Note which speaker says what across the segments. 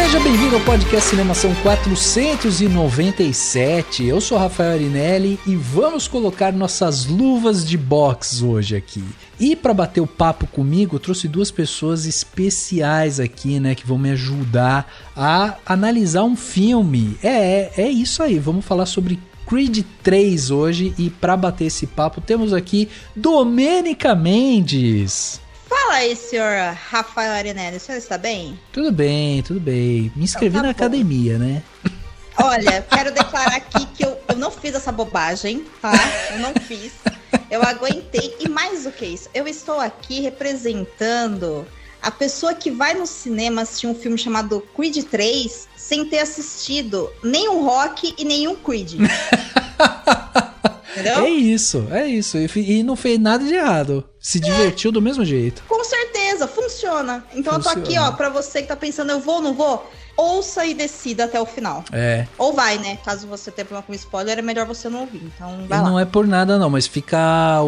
Speaker 1: Seja bem-vindo ao podcast Cinemação 497. Eu sou Rafael Arinelli e vamos colocar nossas luvas de boxe hoje aqui. E para bater o papo comigo, eu trouxe duas pessoas especiais aqui, né, que vão me ajudar a analisar um filme. É isso aí, vamos falar sobre Creed 3 hoje e para bater esse papo temos aqui Domênica Mendes.
Speaker 2: Fala aí, senhor Rafael Arinelli, o senhor está bem?
Speaker 1: Tudo bem. Me inscrevi na academia, né?
Speaker 2: Olha, quero declarar aqui que eu não fiz essa bobagem, tá? Eu não fiz. Eu aguentei. E mais do que isso, eu estou aqui representando a pessoa que vai no cinema assistir um filme chamado Creed 3 sem ter assistido nenhum Rock e nenhum Creed. Entendeu?
Speaker 1: É isso. E não fez nada de errado. Se divertiu do mesmo jeito.
Speaker 2: Com certeza, funciona. Então eu tô aqui, ó, pra você que tá pensando, eu vou ou não vou, ouça e decida até o final.
Speaker 1: É.
Speaker 2: Ou vai, né? Caso você tenha problema com spoiler, é melhor você não ouvir. Então vai lá.
Speaker 1: Não é por nada não, mas fica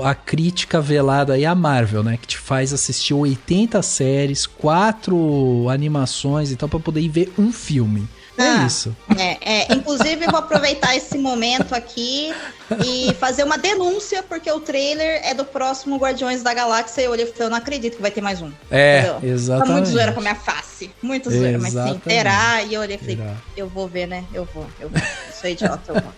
Speaker 1: a crítica velada aí à Marvel, né? Que te faz assistir 80 séries, 4 animações e tal, pra poder ir ver um filme. É isso.
Speaker 2: Inclusive, vou aproveitar esse momento aqui e fazer uma denúncia, porque o trailer é do próximo Guardiões da Galáxia e eu olhei e falei, eu não acredito que vai ter mais um.
Speaker 1: Entendeu? Exatamente.
Speaker 2: Tá muito zoeira com a minha face. Muito zoeira, mas sim, terá. E eu olhei e falei, eu vou ver, né? Eu vou. Sou idiota, eu vou.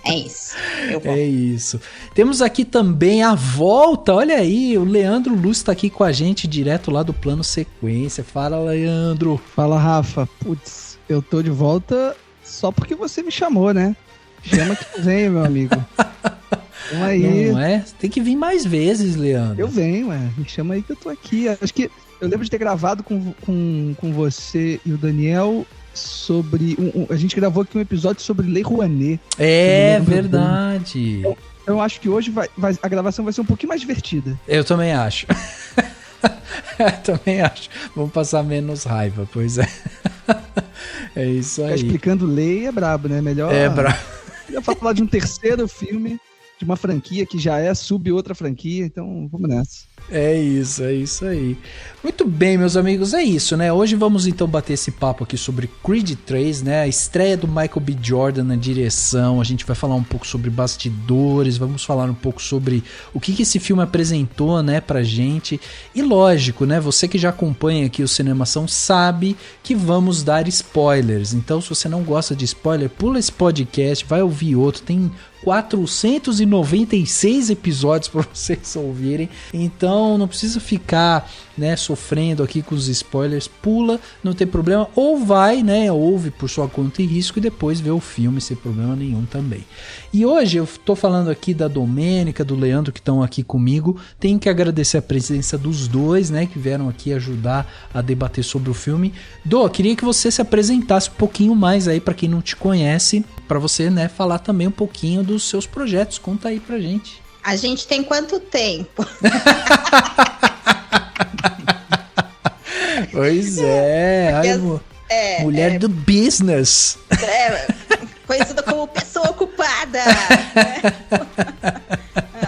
Speaker 2: É isso.
Speaker 1: É isso. Temos aqui também a volta. Olha aí, o Leandro Luz tá aqui com a gente, direto lá do Plano Sequência. Fala, Leandro.
Speaker 3: Fala, Rafa. Putz, eu tô de volta só porque você me chamou, né? Chama que vem, meu amigo. Vamos aí.
Speaker 1: Não é? Tem que vir mais vezes, Leandro.
Speaker 3: Eu venho, me chama aí que eu tô aqui. Acho que eu lembro de ter gravado com você e o Daniel sobre... a gente gravou aqui um episódio sobre Lei Rouanet.
Speaker 1: É verdade.
Speaker 3: Eu acho que hoje a gravação vai ser um pouquinho mais divertida.
Speaker 1: Eu também acho. Vamos passar menos raiva, pois é. É isso aí.
Speaker 3: Explicando lei é brabo, né? Melhor falar de um terceiro filme de uma franquia que já é sub outra franquia, então vamos nessa.
Speaker 1: É isso aí. Muito bem, meus amigos, é isso, né? Hoje vamos então bater esse papo aqui sobre Creed 3, né? A estreia do Michael B. Jordan na direção, a gente vai falar um pouco sobre bastidores, vamos falar um pouco sobre o que esse filme apresentou, né, pra gente. E lógico, né, você que já acompanha aqui o Cinemação sabe que vamos dar spoilers. Então, se você não gosta de spoiler, pula esse podcast, vai ouvir outro, tem 496 episódios para vocês ouvirem, então não precisa ficar, né, sofrendo aqui com os spoilers, pula, não tem problema, ou vai, né, ouve por sua conta e risco e depois vê o filme sem problema nenhum também. E hoje eu tô falando aqui da Domênica, do Leandro que estão aqui comigo, tenho que agradecer a presença dos dois, né, que vieram aqui ajudar a debater sobre o filme. Dô, queria que você se apresentasse um pouquinho mais aí para quem não te conhece, para você, né, falar também um pouquinho dos seus projetos. Conta aí pra gente.
Speaker 2: A gente tem quanto tempo?
Speaker 1: Pois é. Ai, mulher do business.
Speaker 2: Conhecida como pessoa ocupada.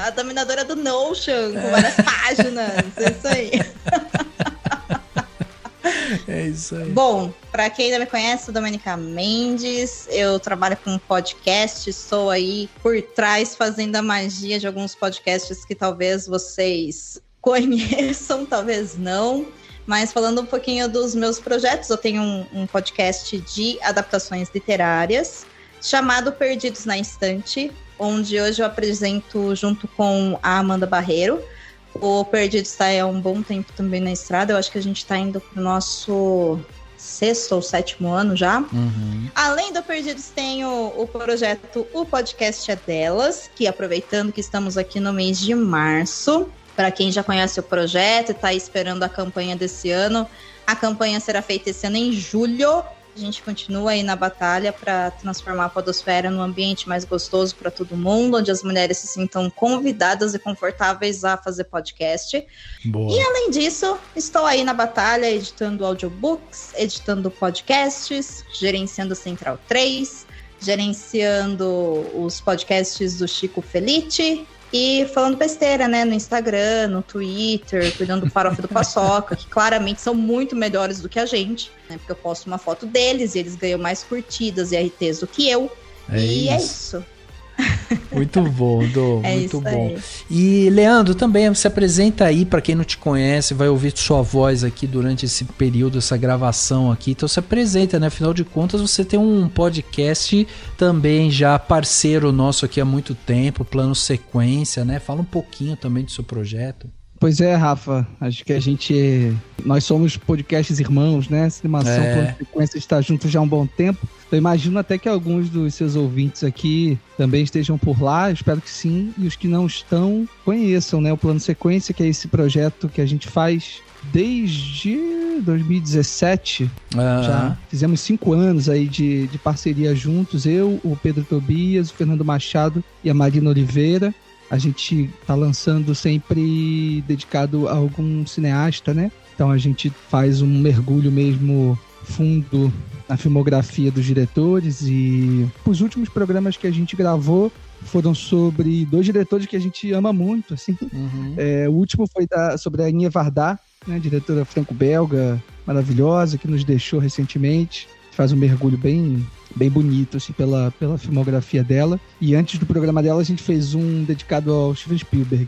Speaker 2: A dominadora do Notion, com várias páginas. É isso aí.
Speaker 1: É isso aí.
Speaker 2: Bom, para quem ainda me conhece, sou Domênica Mendes, eu trabalho com podcast, estou aí por trás fazendo a magia de alguns podcasts que talvez vocês conheçam, talvez não, mas falando um pouquinho dos meus projetos, eu tenho um podcast de adaptações literárias chamado Perdidos na Estante, onde hoje eu apresento junto com a Amanda Barreiro. O Perdidos está há um bom tempo também na estrada. Eu acho que a gente está indo pro nosso 6º ou 7º ano já.
Speaker 1: Uhum.
Speaker 2: Além do Perdidos, tem o projeto O Podcast é Delas, que aproveitando que estamos aqui no mês de março, para quem já conhece o projeto e está esperando a campanha desse ano, a campanha será feita esse ano em julho. A gente continua aí na batalha para transformar a podosfera num ambiente mais gostoso para todo mundo, onde as mulheres se sintam convidadas e confortáveis a fazer podcast.
Speaker 1: Boa.
Speaker 2: E além disso, estou aí na batalha editando audiobooks, editando podcasts, gerenciando Central 3, gerenciando os podcasts do Chico Felice e falando besteira, né, no Instagram, no Twitter, cuidando do Farofa do Paçoca, que claramente são muito melhores do que a gente, né, porque eu posto uma foto deles e eles ganham mais curtidas e RTs do que eu. É isso.
Speaker 1: Muito bom, Dô,
Speaker 2: É
Speaker 1: muito
Speaker 2: isso
Speaker 1: bom.
Speaker 2: aí.
Speaker 1: E Leandro, também se apresenta aí para quem não te conhece, vai ouvir sua voz aqui durante esse período, essa gravação aqui. Então se apresenta, né? Afinal de contas, você tem um podcast também já parceiro nosso aqui há muito tempo, Plano Sequência, né? Fala um pouquinho também do seu projeto.
Speaker 3: Pois é, Rafa, acho que nós somos podcasts irmãos, né? Cinemasão, Plano Sequência está junto já há um bom tempo. Eu imagino até que alguns dos seus ouvintes aqui também estejam por lá, espero que sim, e os que não estão conheçam, né? O Plano Sequência, que é esse projeto que a gente faz desde 2017. Já fizemos 5 anos aí de parceria juntos, eu, o Pedro Tobias, o Fernando Machado e a Marina Oliveira. A gente tá lançando sempre dedicado a algum cineasta, né? Então a gente faz um mergulho mesmo fundo na filmografia dos diretores, e os últimos programas que a gente gravou foram sobre 2 diretores que a gente ama muito, assim. O último foi sobre a Agnès Varda, né? Diretora franco-belga, maravilhosa, que nos deixou recentemente. Faz um mergulho bem bonito, assim, pela filmografia dela. E antes do programa dela, a gente fez um dedicado ao Steven Spielberg.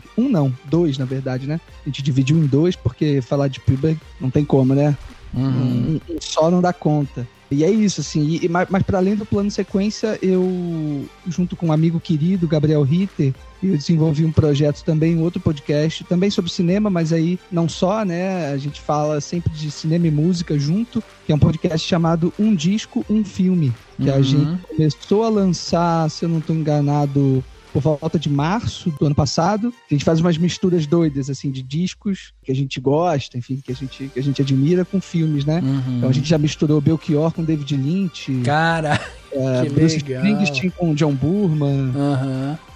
Speaker 3: 2, na verdade, né? A gente dividiu em 2, porque falar de Spielberg não tem como, né? Um só não dá conta. E é isso, assim. Mas para além do Plano Sequência, eu, junto com um amigo querido, Gabriel Ritter, eu desenvolvi um projeto também, um outro podcast, também sobre cinema, mas aí não só, né? A gente fala sempre de cinema e música junto, que é um podcast chamado Um Disco, Um Filme, que a gente começou a lançar, se eu não estou enganado, por volta de março do ano passado. A gente faz umas misturas doidas, assim, de discos que a gente gosta, enfim, que a gente admira, com filmes, né? Então a gente já misturou Belchior com David Lynch.
Speaker 1: Cara, que
Speaker 3: Bruce
Speaker 1: legal.
Speaker 3: Springsteen com John Burman.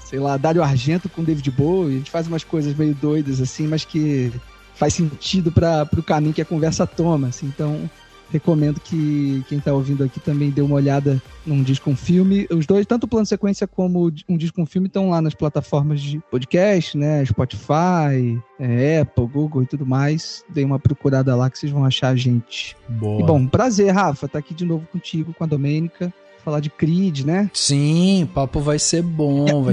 Speaker 3: Sei lá, Dario Argento com David Bowie. A gente faz umas coisas meio doidas, assim, mas que faz sentido para o caminho que a conversa toma, assim. Então, recomendo que quem tá ouvindo aqui também dê uma olhada num Disco Um Filme. Os dois, tanto o Plano Sequência como Um Disco Um Filme, estão lá nas plataformas de podcast, né? Spotify, Apple, Google e tudo mais. Dê uma procurada lá que vocês vão achar a gente.
Speaker 1: Boa.
Speaker 3: E bom, prazer, Rafa, tá aqui de novo contigo, com a Domênica. Falar de Creed, né?
Speaker 1: Sim, o papo vai ser bom, bom.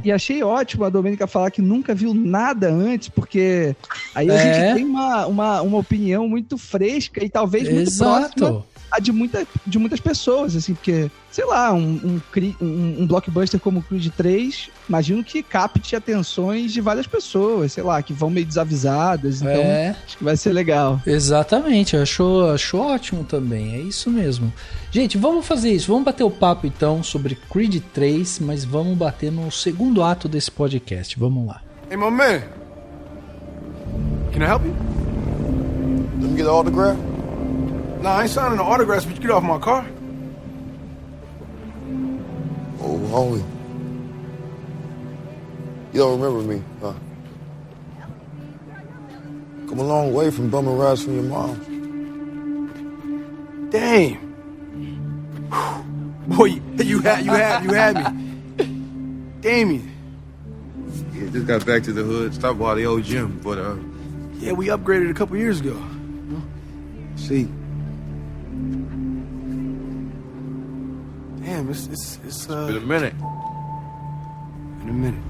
Speaker 3: E achei ótimo a Domênica falar que nunca viu nada antes, porque aí a gente tem uma opinião muito fresca e talvez muito próxima a de muitas pessoas, assim, porque, sei lá, um blockbuster como o Creed 3, imagino que capte atenções de várias pessoas, sei lá, que vão meio desavisadas, então acho que vai ser legal.
Speaker 1: Exatamente, achou ótimo também, é isso mesmo. Gente, vamos fazer isso, vamos bater o papo então sobre Creed 3, mas vamos bater no segundo ato desse podcast, vamos lá.
Speaker 4: Hey, my man, can I help you?
Speaker 5: Let me get an autograph.
Speaker 4: Nah, I ain't signing no autographs, but you get off my car.
Speaker 5: Oh, homie. You don't remember me, huh? Come a long way from bumming rides from your mom.
Speaker 4: Damn. Boy, you had me. Damien.
Speaker 6: Yeah, just got back to the hood. Stopped by the old gym, but
Speaker 4: Yeah, we upgraded a couple years ago.
Speaker 6: see.
Speaker 4: Damn, it's
Speaker 6: Been a minute.
Speaker 4: in a minute.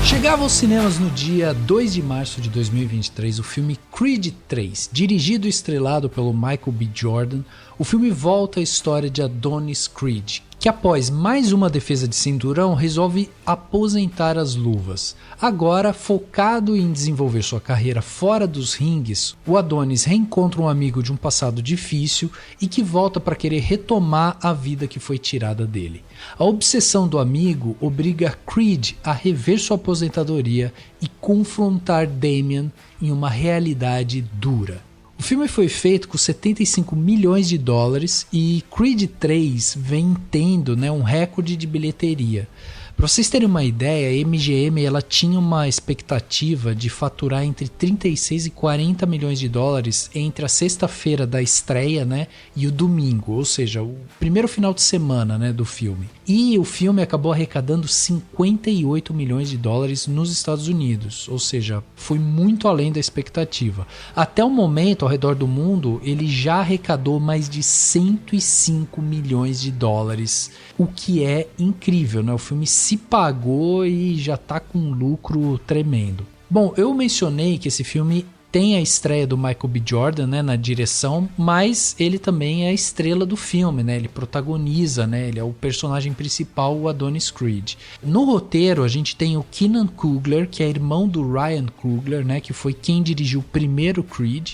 Speaker 1: Chegava aos cinemas no dia 2 de março de 2023 o filme Creed 3, dirigido e estrelado pelo Michael B. Jordan. O filme volta à história de Adonis Creed, que após mais uma defesa de cinturão resolve aposentar as luvas. Agora, focado em desenvolver sua carreira fora dos ringues, o Adonis reencontra um amigo de um passado difícil e que volta para querer retomar a vida que foi tirada dele. A obsessão do amigo obriga Creed a rever sua aposentadoria e confrontar Damien em uma realidade dura. O filme foi feito com 75 milhões de dólares e Creed 3 vem tendo um recorde de bilheteria. Para vocês terem uma ideia, a MGM ela tinha uma expectativa de faturar entre 36 e 40 milhões de dólares entre a sexta-feira da estreia, né, e o domingo, ou seja, o primeiro final de semana, né, do filme. E o filme acabou arrecadando 58 milhões de dólares nos Estados Unidos, ou seja, foi muito além da expectativa. Até o momento, ao redor do mundo, ele já arrecadou mais de 105 milhões de dólares, o que é incrível, né? O filme se pagou e já tá com um lucro tremendo. Bom, eu mencionei que esse filme tem a estreia do Michael B. Jordan, né, na direção, mas ele também é a estrela do filme, né? Ele protagoniza, né? Ele é o personagem principal, o Adonis Creed. No roteiro a gente tem o Keenan Coogler, que é irmão do Ryan Coogler, né, que foi quem dirigiu o primeiro Creed.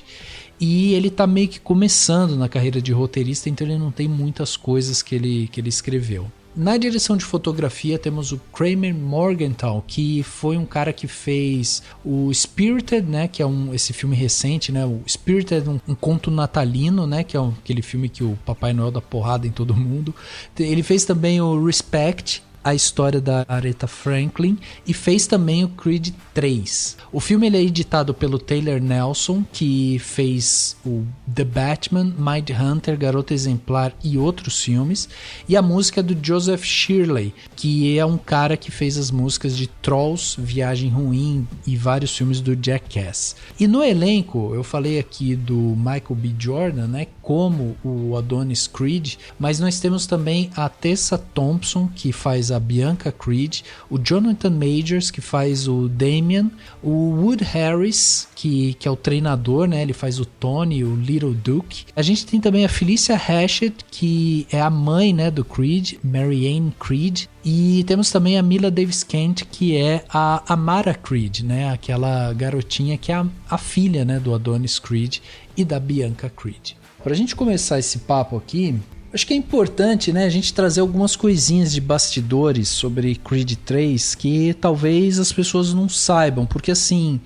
Speaker 1: E ele tá meio que começando na carreira de roteirista, então ele não tem muitas coisas que ele escreveu. Na direção de fotografia temos o Kramer Morgenthau, que foi um cara que fez o Spirited, né, que é esse filme recente, né, o Spirited, um conto natalino, né, que é aquele filme que o Papai Noel dá porrada em todo mundo. Ele fez também o Respect, a história da Aretha Franklin, e fez também o Creed 3. O filme ele é editado pelo Taylor Nelson, que fez o The Batman, Mindhunter, Garota Exemplar e outros filmes, e a música é do Joseph Shirley, que é um cara que fez as músicas de Trolls, Viagem Ruim e vários filmes do Jackass. E no elenco, eu falei aqui do Michael B. Jordan, né, como o Adonis Creed, mas nós temos também a Tessa Thompson, que faz a Bianca Creed, o Jonathan Majors, que faz o Damien, o Wood Harris, que é o treinador, né? Ele faz o Tony, o Little Duke. A gente tem também a Felicia Hachette, que é a mãe, né, do Creed, Marianne Creed. E temos também a Mila Davis Kent, que é a Amara Creed, né? Aquela garotinha que é a filha, né, do Adonis Creed e da Bianca Creed. Para a gente começar esse papo aqui, acho que é importante, né, a gente trazer algumas coisinhas de bastidores sobre Creed 3 que talvez as pessoas não saibam, porque assim,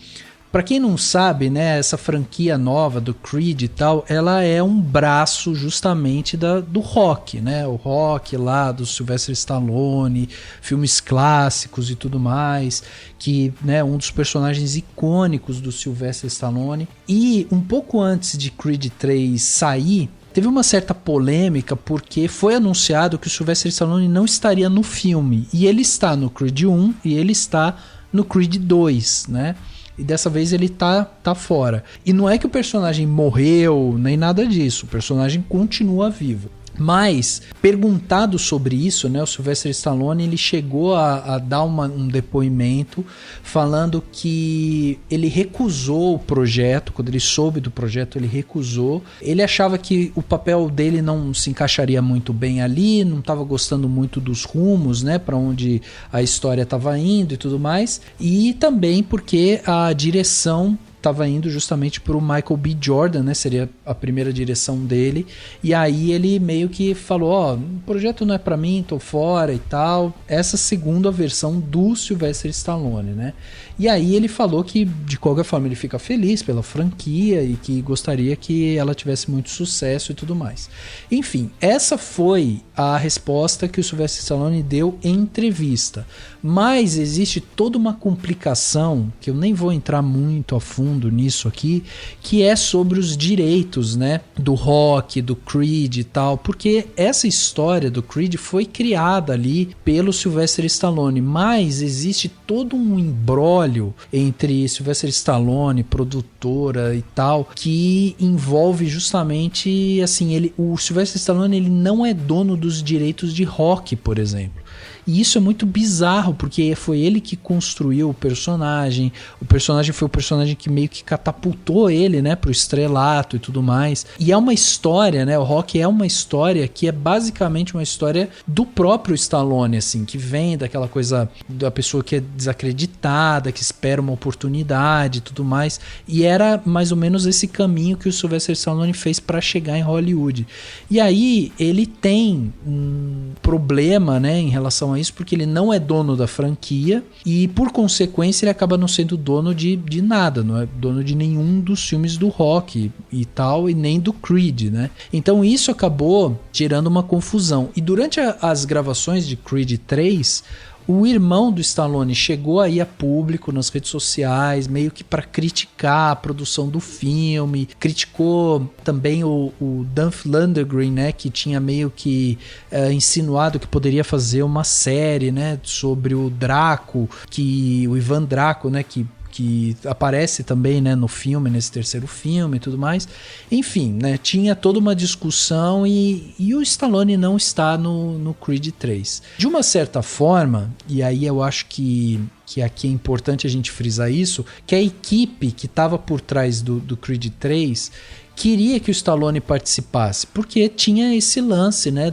Speaker 1: para quem não sabe, né, essa franquia nova do Creed e tal, ela é um braço justamente do rock, né, o rock lá do Sylvester Stallone, filmes clássicos e tudo mais, que, né, um dos personagens icônicos do Sylvester Stallone. E um pouco antes de Creed 3 sair, teve uma certa polêmica porque foi anunciado que o Sylvester Stallone não estaria no filme. E ele está no Creed 1 e ele está no Creed 2, né? E dessa vez ele tá fora. E não é que o personagem morreu, nem nada disso. O personagem continua vivo. Mas, perguntado sobre isso, né, o Sylvester Stallone ele chegou a dar um depoimento falando que ele recusou o projeto. Quando ele soube do projeto, ele recusou. Ele achava que o papel dele não se encaixaria muito bem ali, não estava gostando muito dos rumos, né, para onde a história estava indo e tudo mais. E também porque a direção estava indo justamente para o Michael B. Jordan, né? Seria a primeira direção dele. E aí ele meio que falou, o projeto não é para mim, tô fora e tal. Essa segunda versão do Sylvester Stallone, né? E aí ele falou que de qualquer forma ele fica feliz pela franquia e que gostaria que ela tivesse muito sucesso e tudo mais. Enfim, essa foi a resposta que o Sylvester Stallone deu em entrevista. Mas existe toda uma complicação, que eu nem vou entrar muito a fundo nisso aqui, que é sobre os direitos, né, do rock, do Creed e tal, porque essa história do Creed foi criada ali pelo Sylvester Stallone, mas existe todo um imbróglio entre Sylvester Stallone, produtora e tal, que envolve justamente, assim, o Sylvester Stallone ele não é dono dos direitos de rock, por exemplo. E isso é muito bizarro, porque foi ele que construiu o personagem foi o personagem que meio que catapultou ele, né, pro estrelato e tudo mais. E é uma história, né, o rock é uma história que é basicamente uma história do próprio Stallone, assim, que vem daquela coisa da pessoa que é desacreditada, que espera uma oportunidade e tudo mais. E era mais ou menos esse caminho que o Sylvester Stallone fez para chegar em Hollywood. E aí ele tem um problema, né, em relação a isso, porque ele não é dono da franquia e por consequência ele acaba não sendo dono de nada, não é dono de nenhum dos filmes do rock e tal, e nem do Creed, né? Então isso acabou gerando uma confusão. E durante as gravações de Creed 3, O irmão do Stallone chegou aí a público nas redes sociais, meio que para criticar a produção do filme, criticou também o Dolph Lundgren, né, que tinha meio que insinuado que poderia fazer uma série, né, sobre o Draco, o Ivan Draco, né, que aparece também, né, no filme, nesse terceiro filme e tudo mais. Enfim, né, tinha toda uma discussão e o Stallone não está no Creed 3. De uma certa forma, e aí eu acho que aqui é importante a gente frisar isso, que a equipe que estava por trás do Creed 3 queria que o Stallone participasse, porque tinha esse lance, né,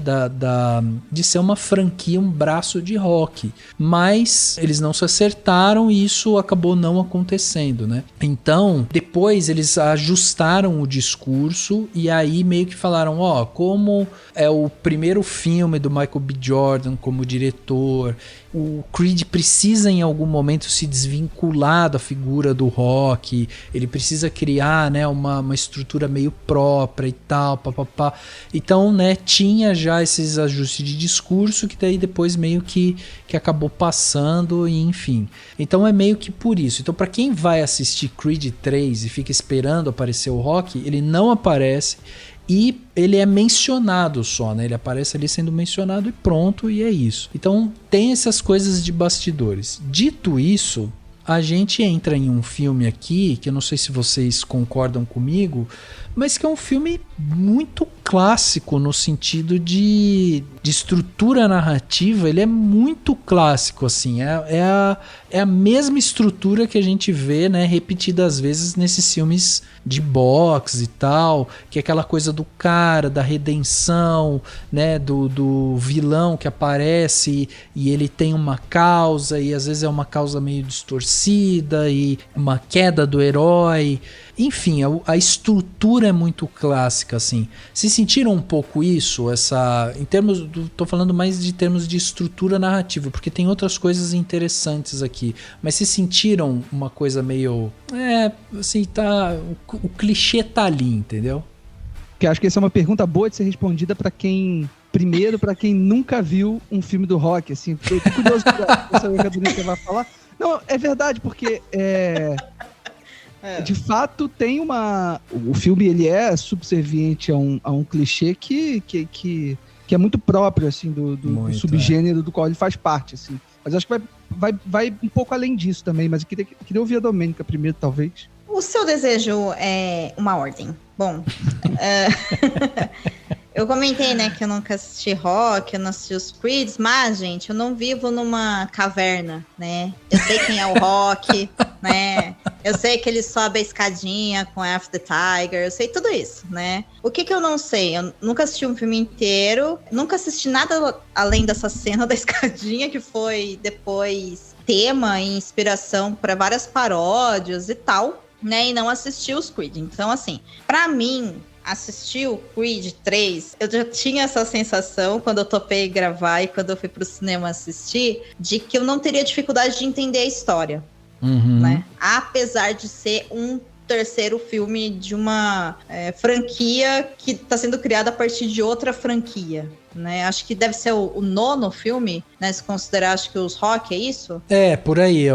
Speaker 1: de ser uma franquia, um braço de rock, mas eles não se acertaram e isso acabou não acontecendo, né? Então, depois eles ajustaram o discurso e aí meio que falaram, como é o primeiro filme do Michael B. Jordan como diretor, o Creed precisa em algum momento se desvincular da figura do rock, ele precisa criar, né, uma estrutura meio própria e tal, papapá. Então, né, tinha já esses ajustes de discurso que daí depois meio que acabou passando e enfim. Então é meio que por isso. Então para quem vai assistir Creed 3 e fica esperando aparecer o rock, ele não aparece. E ele é mencionado só, né? Ele aparece ali sendo mencionado e pronto, e é isso. Então tem essas coisas de bastidores. Dito isso, a gente entra em um filme aqui, que eu não sei se vocês concordam comigo, mas que é um filme muito clássico no sentido de estrutura narrativa. Ele é muito clássico, assim, é a mesma estrutura que a gente vê, né, repetidas vezes nesses filmes de boxe e tal, que é aquela coisa do cara, da redenção, né, do vilão que aparece e ele tem uma causa e às vezes é uma causa meio distorcida e uma queda do herói. Enfim, a estrutura é muito clássica, assim. Se sentiram um pouco isso, tô falando mais de termos de estrutura narrativa, porque tem outras coisas interessantes aqui, mas se sentiram uma coisa meio, assim, o clichê tá ali, entendeu?
Speaker 3: Que acho que essa é uma pergunta boa de ser respondida para quem nunca viu um filme do rock, assim. Eu tô curioso pra saber o que você vai falar. Não, é verdade, porque de fato tem o filme, ele é subserviente a um clichê que é muito próprio, assim, do subgênero do qual ele faz parte, assim. Mas acho que vai um pouco além disso também, mas eu queria ouvir a Domênica primeiro, talvez.
Speaker 2: O seu desejo é uma ordem. Bom, eu comentei, né, que eu nunca assisti rock, eu não assisti os Creeds, mas, gente, eu não vivo numa caverna, né? Eu sei quem é o rock, né? Eu sei que ele sobe a escadinha com F the Tiger, eu sei tudo isso, né? O que eu não sei? Eu nunca assisti um filme inteiro, nunca assisti nada além dessa cena da escadinha, que foi depois tema e inspiração para várias paródias e tal, né? E não assisti os Creed. Então, assim, pra mim, assistir o Creed 3, eu já tinha essa sensação quando eu topei gravar e quando eu fui pro cinema assistir, de que eu não teria dificuldade de entender a história, né? Apesar de ser um terceiro filme de uma franquia que está sendo criada a partir de outra franquia, né? Acho que deve ser o nono filme, né? Se considerar, acho que os Rock, é isso?
Speaker 1: Por aí.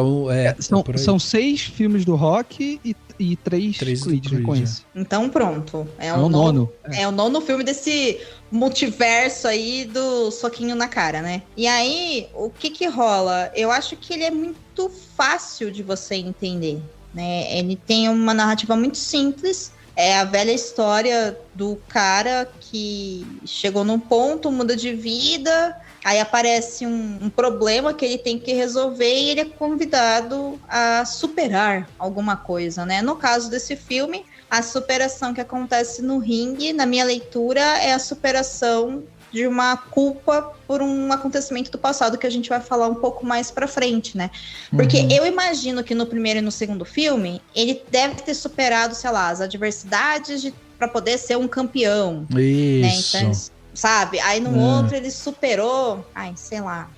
Speaker 3: São 6 filmes do Rock e 3 Creed, né, com isso.
Speaker 2: Então pronto.
Speaker 3: É o nono.
Speaker 2: É o nono filme desse multiverso aí do soquinho na cara, né? E aí, o que rola? Eu acho que ele é muito fácil de você entender, né? Ele tem uma narrativa muito simples. É a velha história do cara que chegou num ponto, muda de vida, aí aparece um problema que ele tem que resolver e ele é convidado a superar alguma coisa, né? No caso desse filme, a superação que acontece no ringue, na minha leitura, é a superação de uma culpa por um acontecimento do passado que a gente vai falar um pouco mais pra frente, né? Porque eu imagino que no primeiro e no segundo filme, ele deve ter superado, sei lá, as adversidades pra poder ser um campeão.
Speaker 1: Isso.
Speaker 2: Né? Então, sabe? Aí no outro ele superou, sei lá,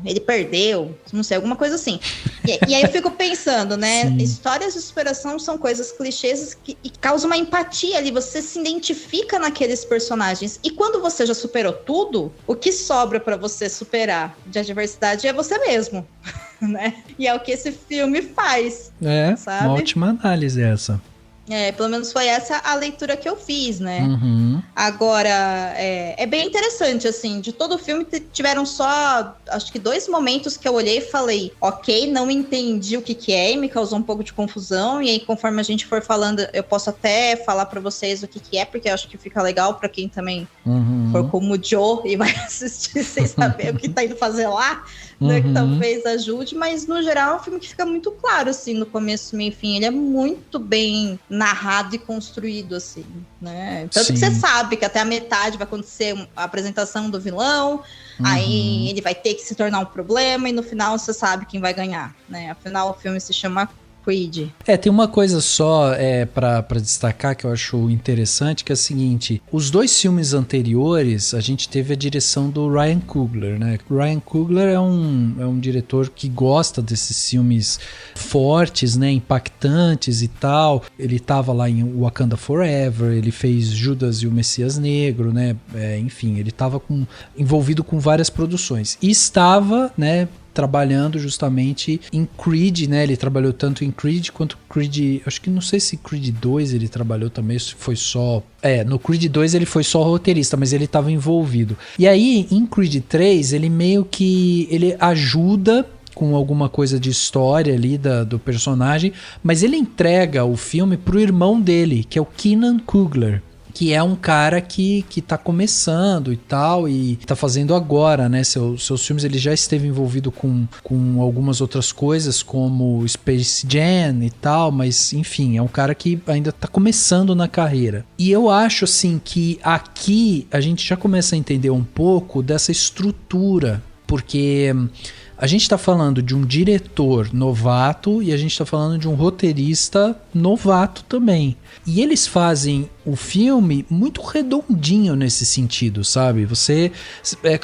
Speaker 2: ele perdeu, não sei, alguma coisa assim. E aí eu fico pensando, né?
Speaker 1: Sim.
Speaker 2: Histórias de superação são coisas clichês que causam uma empatia ali, você se identifica naqueles personagens. E quando você já superou tudo, o que sobra pra você superar de adversidade é você mesmo, né? E é o que esse filme faz. Sabe?
Speaker 1: Uma ótima análise essa.
Speaker 2: Pelo menos foi essa a leitura que eu fiz, né?
Speaker 1: Uhum.
Speaker 2: Agora, é bem interessante, assim, de todo o filme tiveram só, acho que 2 momentos que eu olhei e falei, ok, não entendi o que é, e me causou um pouco de confusão, e aí conforme a gente for falando, eu posso até falar pra vocês o que é, porque eu acho que fica legal pra quem também for como o Joe e vai assistir sem saber o que tá indo fazer lá, né, que talvez ajude, mas no geral é um filme que fica muito claro, assim, no começo, meio e fim, ele é muito bem narrado e construído, assim, né, tanto que você sabe que até a metade vai acontecer a apresentação do vilão, aí ele vai ter que se tornar um problema, e no final você sabe quem vai ganhar, né, afinal o filme se chama Creed.
Speaker 1: Tem uma coisa só pra destacar que eu acho interessante, que é o seguinte, os 2 filmes anteriores, a gente teve a direção do Ryan Coogler, né? Ryan Coogler é um diretor que gosta desses filmes fortes, né? Impactantes e tal. Ele tava lá em Wakanda Forever, ele fez Judas e o Messias Negro, né? Enfim, ele tava envolvido com várias produções. E estava, né, trabalhando justamente em Creed, né? Ele trabalhou tanto em Creed quanto Creed... Acho que não sei se Creed 2 ele trabalhou também, se foi só... no Creed 2 ele foi só roteirista, mas ele estava envolvido. E aí, em Creed 3, ele meio que... Ele ajuda com alguma coisa de história ali do personagem, mas ele entrega o filme pro irmão dele, que é o Keenan Coogler, que é um cara que tá começando e tal, e tá fazendo agora, né, seus filmes. Ele já esteve envolvido com algumas outras coisas, como Space Jam e tal, mas enfim, é um cara que ainda tá começando na carreira. E eu acho, assim, que aqui a gente já começa a entender um pouco dessa estrutura, porque a gente tá falando de um diretor novato e a gente tá falando de um roteirista novato também. E eles fazem o filme muito redondinho nesse sentido, sabe?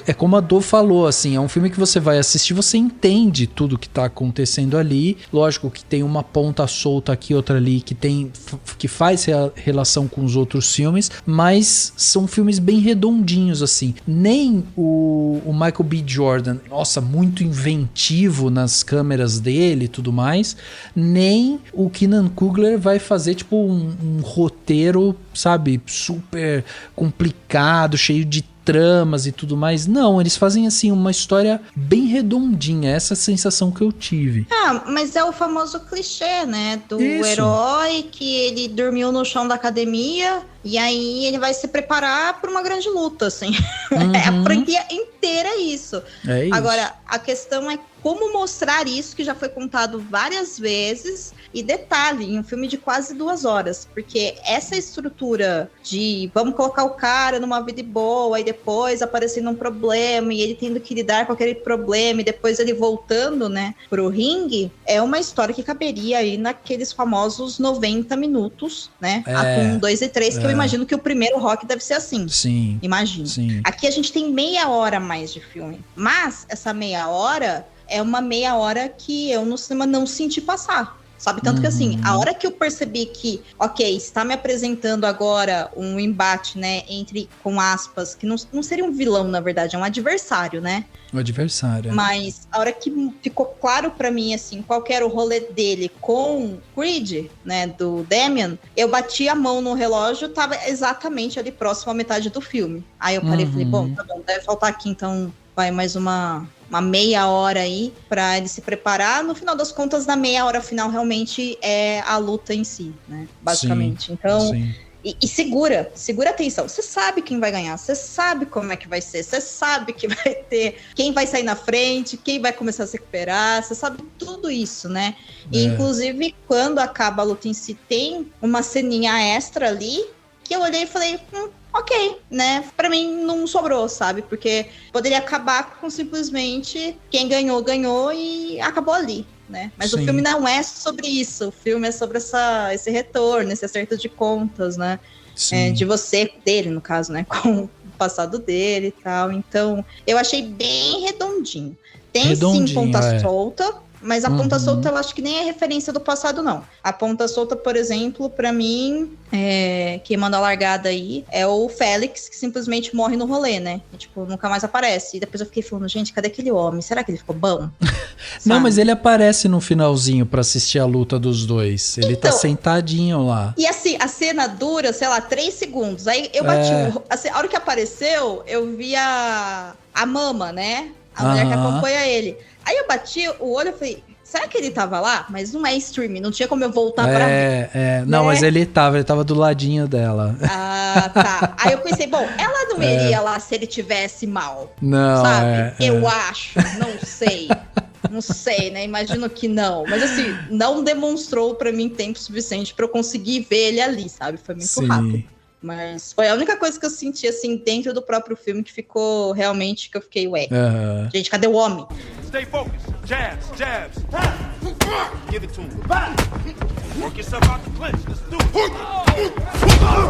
Speaker 1: É como a Dô falou, assim, é um filme que você vai assistir, você entende tudo que tá acontecendo ali. Lógico que tem uma ponta solta aqui, outra ali, que faz relação com os outros filmes, mas são filmes bem redondinhos, assim. Nem o Michael B. Jordan, nossa, muito inventivo nas câmeras dele e tudo mais, nem o Keenan Coogler vai fazer, tipo, um roteiro, sabe, super complicado, cheio de tramas e tudo mais. Não, eles fazem, assim, uma história bem redondinha. Essa é a sensação que eu tive.
Speaker 2: Mas é o famoso clichê, né? Do
Speaker 1: Isso.
Speaker 2: Herói que ele dormiu no chão da academia e aí ele vai se preparar para uma grande luta, assim. É a franquia inteira isso.
Speaker 1: É isso.
Speaker 2: Agora, a questão é como mostrar isso, que já foi contado várias vezes. E detalhe, em um filme de quase 2 horas, porque essa estrutura de vamos colocar o cara numa vida boa e depois aparecendo um problema e ele tendo que lidar com aquele problema e depois ele voltando, né, pro ringue, é uma história que caberia aí naqueles famosos 90 minutos, né, a 1, 2 e 3, que eu imagino que o primeiro Rock deve ser assim.
Speaker 1: Sim.
Speaker 2: Imagino.
Speaker 1: Sim.
Speaker 2: Aqui a gente tem meia hora a mais de filme, mas essa meia hora é uma meia hora que eu no cinema não senti passar. Sabe? Tanto que assim, a hora que eu percebi que, ok, está me apresentando agora um embate, né, entre, com aspas, que não seria um vilão, na verdade, é um adversário, né?
Speaker 1: O adversário.
Speaker 2: Mas a hora que ficou claro pra mim, assim, qual que era o rolê dele com Creed, né, do Damian, eu bati a mão no relógio, tava exatamente ali próximo à metade do filme. Aí eu parei e falei, bom, tá bom, deve faltar aqui, então vai mais uma meia hora aí pra ele se preparar. No final das contas, na meia hora final, realmente é a luta em si, né? Basicamente.
Speaker 1: Sim,
Speaker 2: então,
Speaker 1: sim.
Speaker 2: E segura a atenção. Você sabe quem vai ganhar, você sabe como é que vai ser, você sabe que vai ter quem vai sair na frente, quem vai começar a se recuperar, você sabe tudo isso, né? E, inclusive, quando acaba a luta em si, tem uma ceninha extra ali, que eu olhei e falei, ok, né? Pra mim não sobrou, sabe? Porque poderia acabar com simplesmente quem ganhou, ganhou e acabou ali, né? Mas
Speaker 1: Sim.
Speaker 2: o filme não é sobre isso. O filme é sobre esse retorno, esse acerto de contas, né?
Speaker 1: Sim.
Speaker 2: Dele, no caso, né? Com passado dele e tal. Então, eu achei bem redondinho. Tem
Speaker 1: Redondinho,
Speaker 2: sim ponta solta, mas a ponta
Speaker 1: Uhum.
Speaker 2: solta eu acho que nem é referência do passado, não. A ponta solta, por exemplo, pra mim, quem manda a largada aí é o Félix, que simplesmente morre no rolê, né? E, tipo, nunca mais aparece. E depois eu fiquei falando, gente, cadê aquele homem? Será que ele ficou bom?
Speaker 1: Não,
Speaker 2: Sabe?
Speaker 1: mas ele aparece no finalzinho pra assistir a luta dos dois. Ele tá
Speaker 2: Então,
Speaker 1: sentadinho lá.
Speaker 2: E assim, a cena dura, sei lá, 3 segundos. Aí eu bati assim, a hora que apareceu, eu vi a mama, né? A mulher que acompanha ele. Aí eu bati o olho e falei, será que ele tava lá? Mas não é streaming, não tinha como eu voltar pra ver.
Speaker 1: Não,
Speaker 2: né?
Speaker 1: mas ele tava do ladinho dela.
Speaker 2: Ah, tá. Aí eu pensei, bom, ela não iria lá se ele tivesse mal.
Speaker 1: Não,
Speaker 2: sabe? Eu acho, não sei. Não sei, né? Imagino que não. Mas assim, não demonstrou pra mim tempo suficiente pra eu conseguir ver ele ali, sabe? Foi muito rápido. Mas foi a única coisa que eu senti, assim, dentro do próprio filme que ficou realmente, que eu fiquei, ué. Gente, cadê o homem?
Speaker 7: Stay focused. Jabs, jabs. Give it to him. Work yourself out the clinch. Let's do it.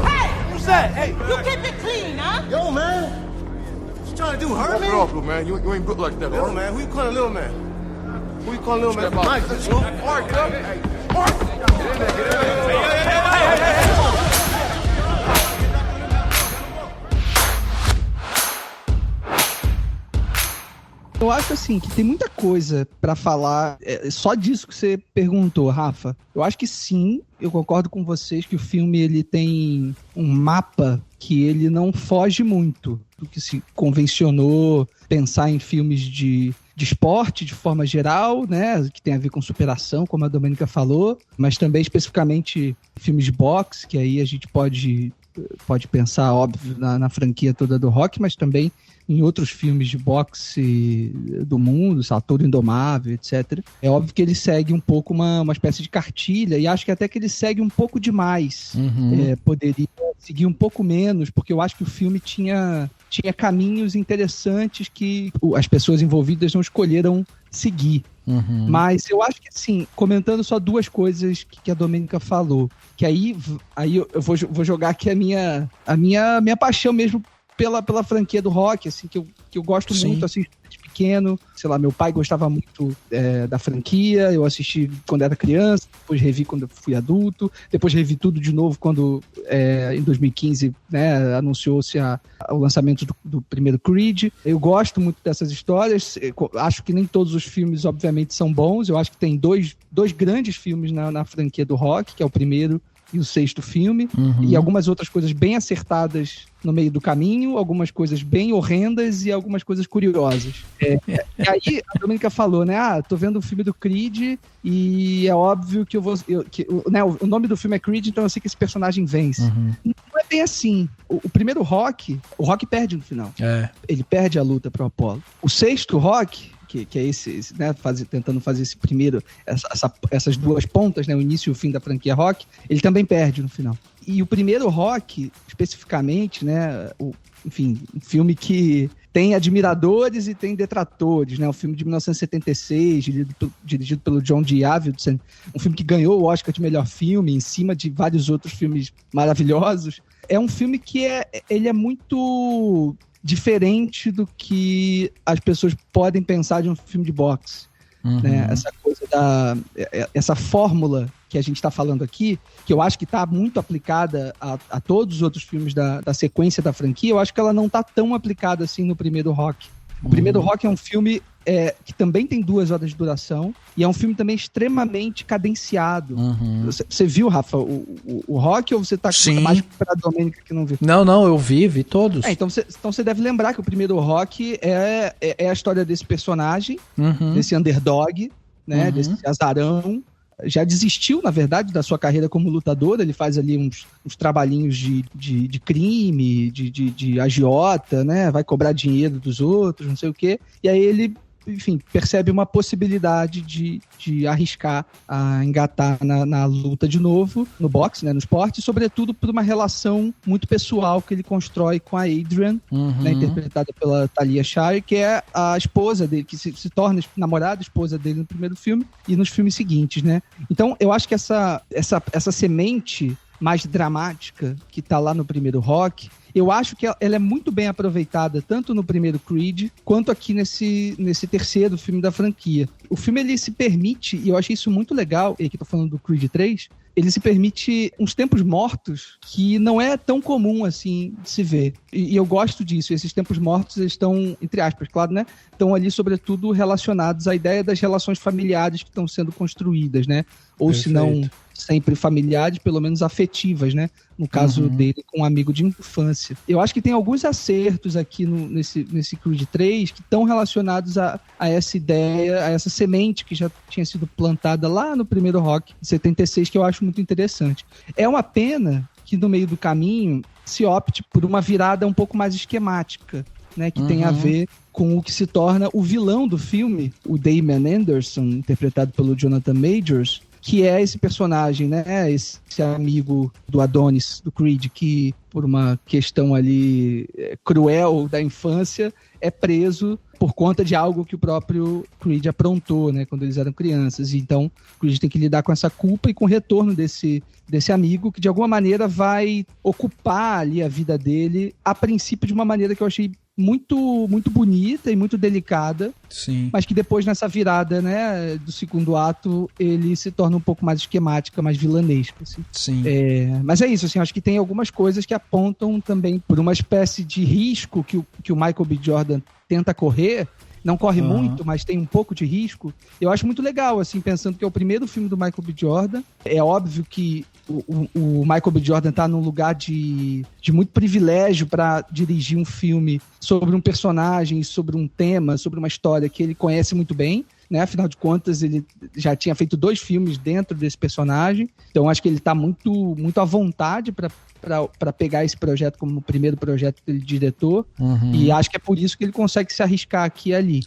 Speaker 7: Hey! Who's that? Hey,
Speaker 8: You keep it clean, huh?
Speaker 6: Yo, man. What you trying to do, hurt
Speaker 5: Walk
Speaker 6: me?
Speaker 5: it off, little man. You ain't built like that,
Speaker 6: Little
Speaker 5: all right?
Speaker 6: man, who you calling little man? Who you calling little man?
Speaker 5: Step out.
Speaker 6: Mike, this you?
Speaker 5: All right, cuz. Hey, Mark.
Speaker 3: Eu acho assim que tem muita coisa pra falar, só disso que você perguntou, Rafa. Eu acho que sim, eu concordo com vocês que o filme ele tem um mapa que ele não foge muito do que se convencionou pensar em filmes de esporte de forma geral, né, que tem a ver com superação, como a Domênica falou, mas também especificamente filmes de boxe, que aí a gente pode pensar, óbvio, na franquia toda do Rock, mas também em outros filmes de boxe do mundo, Todo Indomável, etc. É óbvio que ele segue um pouco uma espécie de cartilha, e acho que até que ele segue um pouco demais. Poderia seguir um pouco menos, porque eu acho que o filme tinha caminhos interessantes que as pessoas envolvidas não escolheram seguir. Mas eu acho que, assim, comentando só duas coisas que a Domênica falou, que aí eu vou jogar aqui a minha paixão mesmo pela franquia do Rock, assim, que eu gosto muito, assim, de pequeno. Sei lá, meu pai gostava muito da franquia, eu assisti quando era criança, depois revi quando eu fui adulto, depois revi tudo de novo quando, em 2015, né, anunciou-se o lançamento do primeiro Creed. Eu gosto muito dessas histórias, acho que nem todos os filmes, obviamente, são bons. Eu acho que tem dois grandes filmes na franquia do Rock, que é o primeiro e o sexto filme, e algumas outras coisas bem acertadas no meio do caminho, algumas coisas bem horrendas e algumas coisas curiosas. E aí a Domênica falou, né, tô vendo o filme do Creed e é óbvio que o nome do filme é Creed, então eu sei que esse personagem vence. Não é bem assim. O primeiro Rock, o Rock perde no final. Ele perde a luta pro Apollo. O sexto Rock, que é esse, né, tentando fazer esse primeiro, essas duas pontas, né, o início e o fim da franquia Rock, ele também perde no final. E o primeiro Rock, especificamente, né, enfim, um filme que tem admiradores e tem detratores, né, um filme de 1976, dirigido pelo John D. Avildsen, um filme que ganhou o Oscar de melhor filme, em cima de vários outros filmes maravilhosos. É um filme que ele é muito diferente do que as pessoas podem pensar de um filme de boxe. Né? Essa coisa essa fórmula que a gente está falando aqui, que eu acho que está muito aplicada a todos os outros filmes da sequência da franquia, eu acho que ela não está tão aplicada assim no primeiro Rock. O primeiro Rock é um filme que também tem 2 horas de duração, e é um filme também extremamente cadenciado. Você viu, Rafa, o Rock, ou você tá mais pra Domênica que não viu?
Speaker 1: Não, eu vi todos.
Speaker 3: Então você deve lembrar que o primeiro Rock é a história desse personagem, desse underdog, né, desse azarão. Já desistiu, na verdade, da sua carreira como lutador. Ele faz ali uns trabalhinhos de crime, de agiota, né? Vai cobrar dinheiro dos outros, não sei o quê. E aí ele, enfim, percebe uma possibilidade de arriscar a engatar na luta de novo, no boxe, né, no esporte, e sobretudo por uma relação muito pessoal que ele constrói com a Adrian, né, interpretada pela Talia Shire, que é a esposa dele, que se torna namorada, esposa dele no primeiro filme e nos filmes seguintes, né? Então, eu acho que essa semente mais dramática que tá lá no primeiro Rock, eu acho que ela é muito bem aproveitada, tanto no primeiro Creed, quanto aqui nesse terceiro filme da franquia. O filme, ele se permite, e eu achei isso muito legal, e aqui tô falando do Creed 3, ele se permite uns tempos mortos que não é tão comum, assim, de se ver. E eu gosto disso. Esses tempos mortos, eles estão, entre aspas, claro, né? Estão ali, sobretudo, relacionados à ideia das relações familiares que estão sendo construídas, né? Ou se não sempre familiares, pelo menos afetivas, né? No caso dele, com um amigo de infância. Eu acho que tem alguns acertos aqui nesse Creed 3 que estão relacionados a essa ideia, a essa semente que já tinha sido plantada lá no primeiro Rock, de 76, que eu acho muito interessante. É uma pena que no meio do caminho se opte por uma virada um pouco mais esquemática, né? Que tem a ver com o que se torna o vilão do filme, o Damon Anderson, interpretado pelo Jonathan Majors, que é esse personagem, né? Esse amigo do Adonis, do Creed, que por uma questão ali cruel da infância, é preso por conta de algo que o próprio Creed aprontou, né? Quando eles eram crianças. Então, o Creed tem que lidar com essa culpa e com o retorno desse amigo, que de alguma maneira vai ocupar ali a vida dele, a princípio de uma maneira que eu achei muito, muito bonita e muito delicada.
Speaker 1: Sim.
Speaker 3: Mas que depois, nessa virada, né, do segundo ato, ele se torna um pouco mais esquemática, mais vilanesca, assim.
Speaker 1: Sim.
Speaker 3: Mas é isso, assim, acho que tem algumas coisas que apontam também por uma espécie de risco que o Michael B. Jordan tenta correr. Não corre muito, mas tem um pouco de risco. Eu acho muito legal, assim, pensando que é o primeiro filme do Michael B. Jordan. É óbvio que o Michael B. Jordan tá num lugar de muito privilégio para dirigir um filme sobre um personagem, sobre um tema, sobre uma história que ele conhece muito bem, né? Afinal de contas, ele já tinha feito 2 filmes dentro desse personagem. Então, acho que ele tá muito, muito à vontade para pegar esse projeto como o primeiro projeto dele de diretor. E acho que é por isso que ele consegue se arriscar aqui e ali.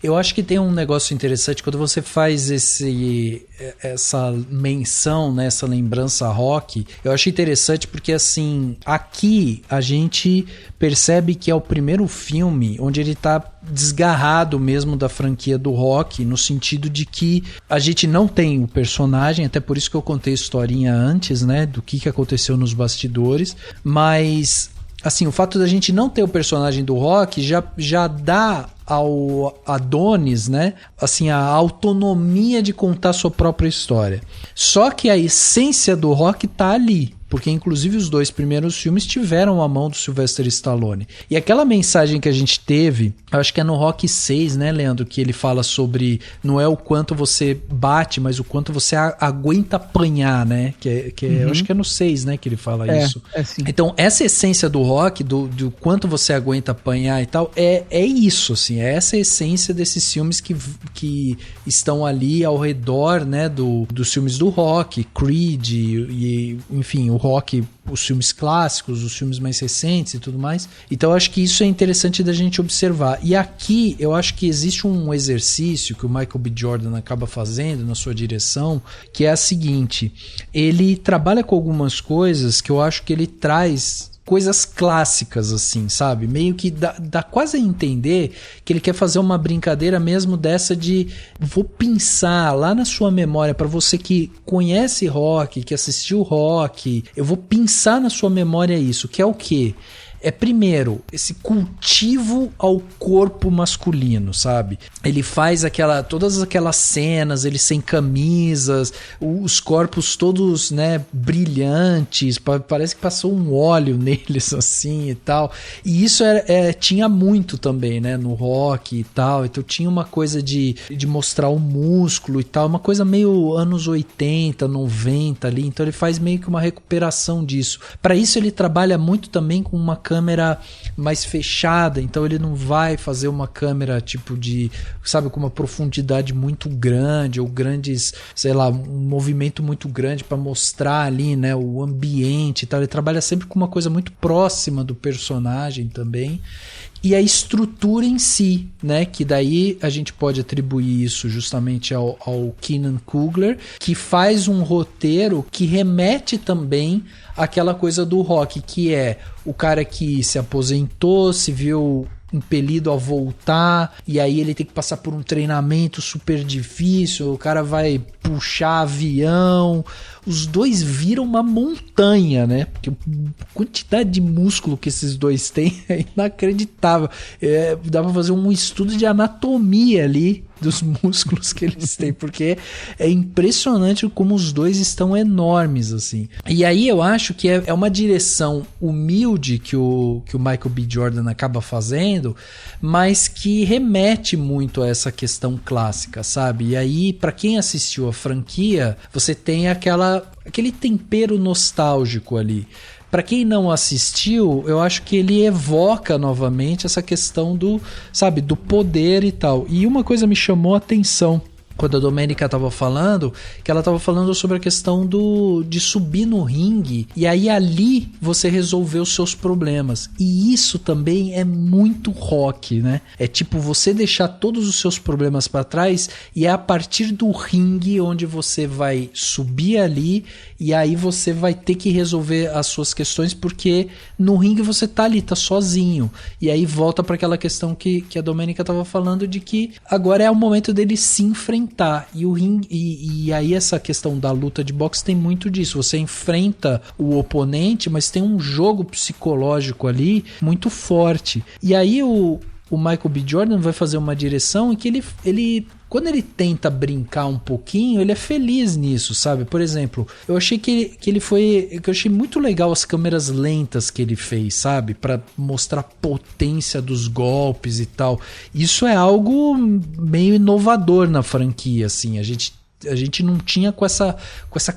Speaker 1: Eu acho que tem um negócio interessante quando você faz essa menção, né, essa lembrança rock. Eu acho interessante porque, assim, aqui a gente percebe que é o primeiro filme onde ele tá desgarrado mesmo da franquia do Rock, no sentido de que a gente não tem o personagem, até por isso que eu contei a historinha antes, né, do que aconteceu nos bastidores, mas assim, o fato da gente não ter o personagem do Rock já dá ao Adonis, né, assim, a autonomia de contar sua própria história. Só que a essência do Rock tá ali, porque inclusive os 2 primeiros filmes tiveram a mão do Sylvester Stallone. E aquela mensagem que a gente teve, eu acho que é no Rock 6, né, Leandro, que ele fala sobre, não é o quanto você bate, mas o quanto você aguenta apanhar, né, eu acho que é no 6, né, que ele fala isso.
Speaker 3: Sim.
Speaker 1: Então, essa essência do Rock, do quanto você aguenta apanhar e tal, é isso, assim, é essa a essência desses filmes que estão ali ao redor, né, dos filmes do Rock, Creed e enfim, o Rock, os filmes clássicos, os filmes mais recentes e tudo mais. Então eu acho que isso é interessante da gente observar. E aqui eu acho que existe um exercício que o Michael B. Jordan acaba fazendo na sua direção, que é a seguinte: ele trabalha com algumas coisas que eu acho que ele traz coisas clássicas, assim, sabe? Meio que dá quase a entender que ele quer fazer uma brincadeira mesmo dessa de vou pensar lá na sua memória, para você que conhece Rock, que assistiu Rock, eu vou pensar na sua memória isso, que é o quê? É, primeiro, esse cultivo ao corpo masculino, sabe? Ele faz todas aquelas cenas, ele sem camisas, os corpos todos, né, brilhantes, parece que passou um óleo neles, assim, e tal. E isso tinha muito também, né, no Rock e tal. Então tinha uma coisa de mostrar o músculo e tal, uma coisa meio anos 80, 90 ali. Então ele faz meio que uma recuperação disso. Para isso ele trabalha muito também com uma câmera mais fechada, então ele não vai fazer uma câmera tipo de, sabe, com uma profundidade muito grande ou grandes, sei lá, um movimento muito grande para mostrar ali, né, o ambiente e tal. Ele trabalha sempre com uma coisa muito próxima do personagem também. E a estrutura em si, né, que daí a gente pode atribuir isso justamente ao Keenan Coogler, que faz um roteiro que remete também àquela coisa do Rock, que é o cara que se aposentou, se viu impelido a voltar, e aí ele tem que passar por um treinamento super difícil, o cara vai puxar avião, os dois viram uma montanha, né? Porque a quantidade de músculo que esses dois têm é inacreditável. Dá pra fazer um estudo de anatomia ali dos músculos que eles têm, porque é impressionante como os dois estão enormes, assim. E aí eu acho que é uma direção humilde que o Michael B. Jordan acaba fazendo, mas que remete muito a essa questão clássica, sabe? E aí, pra quem assistiu a franquia, você tem aquele tempero nostálgico ali. Para quem não assistiu, eu acho que ele evoca novamente essa questão do poder e tal. E uma coisa me chamou a atenção quando a Domênica estava falando, que ela estava falando sobre a questão de subir no ringue, e aí ali você resolveu os seus problemas. E isso também é muito Rock, né? É tipo você deixar todos os seus problemas para trás, e é a partir do ringue onde você vai subir ali, e aí você vai ter que resolver as suas questões, porque no ringue você tá ali, tá sozinho. E aí volta para aquela questão que a Domênica estava falando, de que agora é o momento dele se enfrentar. E o ringue, e aí essa questão da luta de boxe tem muito disso. Você enfrenta o oponente, mas tem um jogo psicológico ali muito forte. E aí o Michael B. Jordan vai fazer uma direção em que ele quando ele tenta brincar um pouquinho, ele é feliz nisso, sabe? Por exemplo, eu achei que eu achei muito legal as câmeras lentas que ele fez, sabe? Pra mostrar a potência dos golpes e tal. Isso é algo meio inovador na franquia, assim. A gente não tinha com essa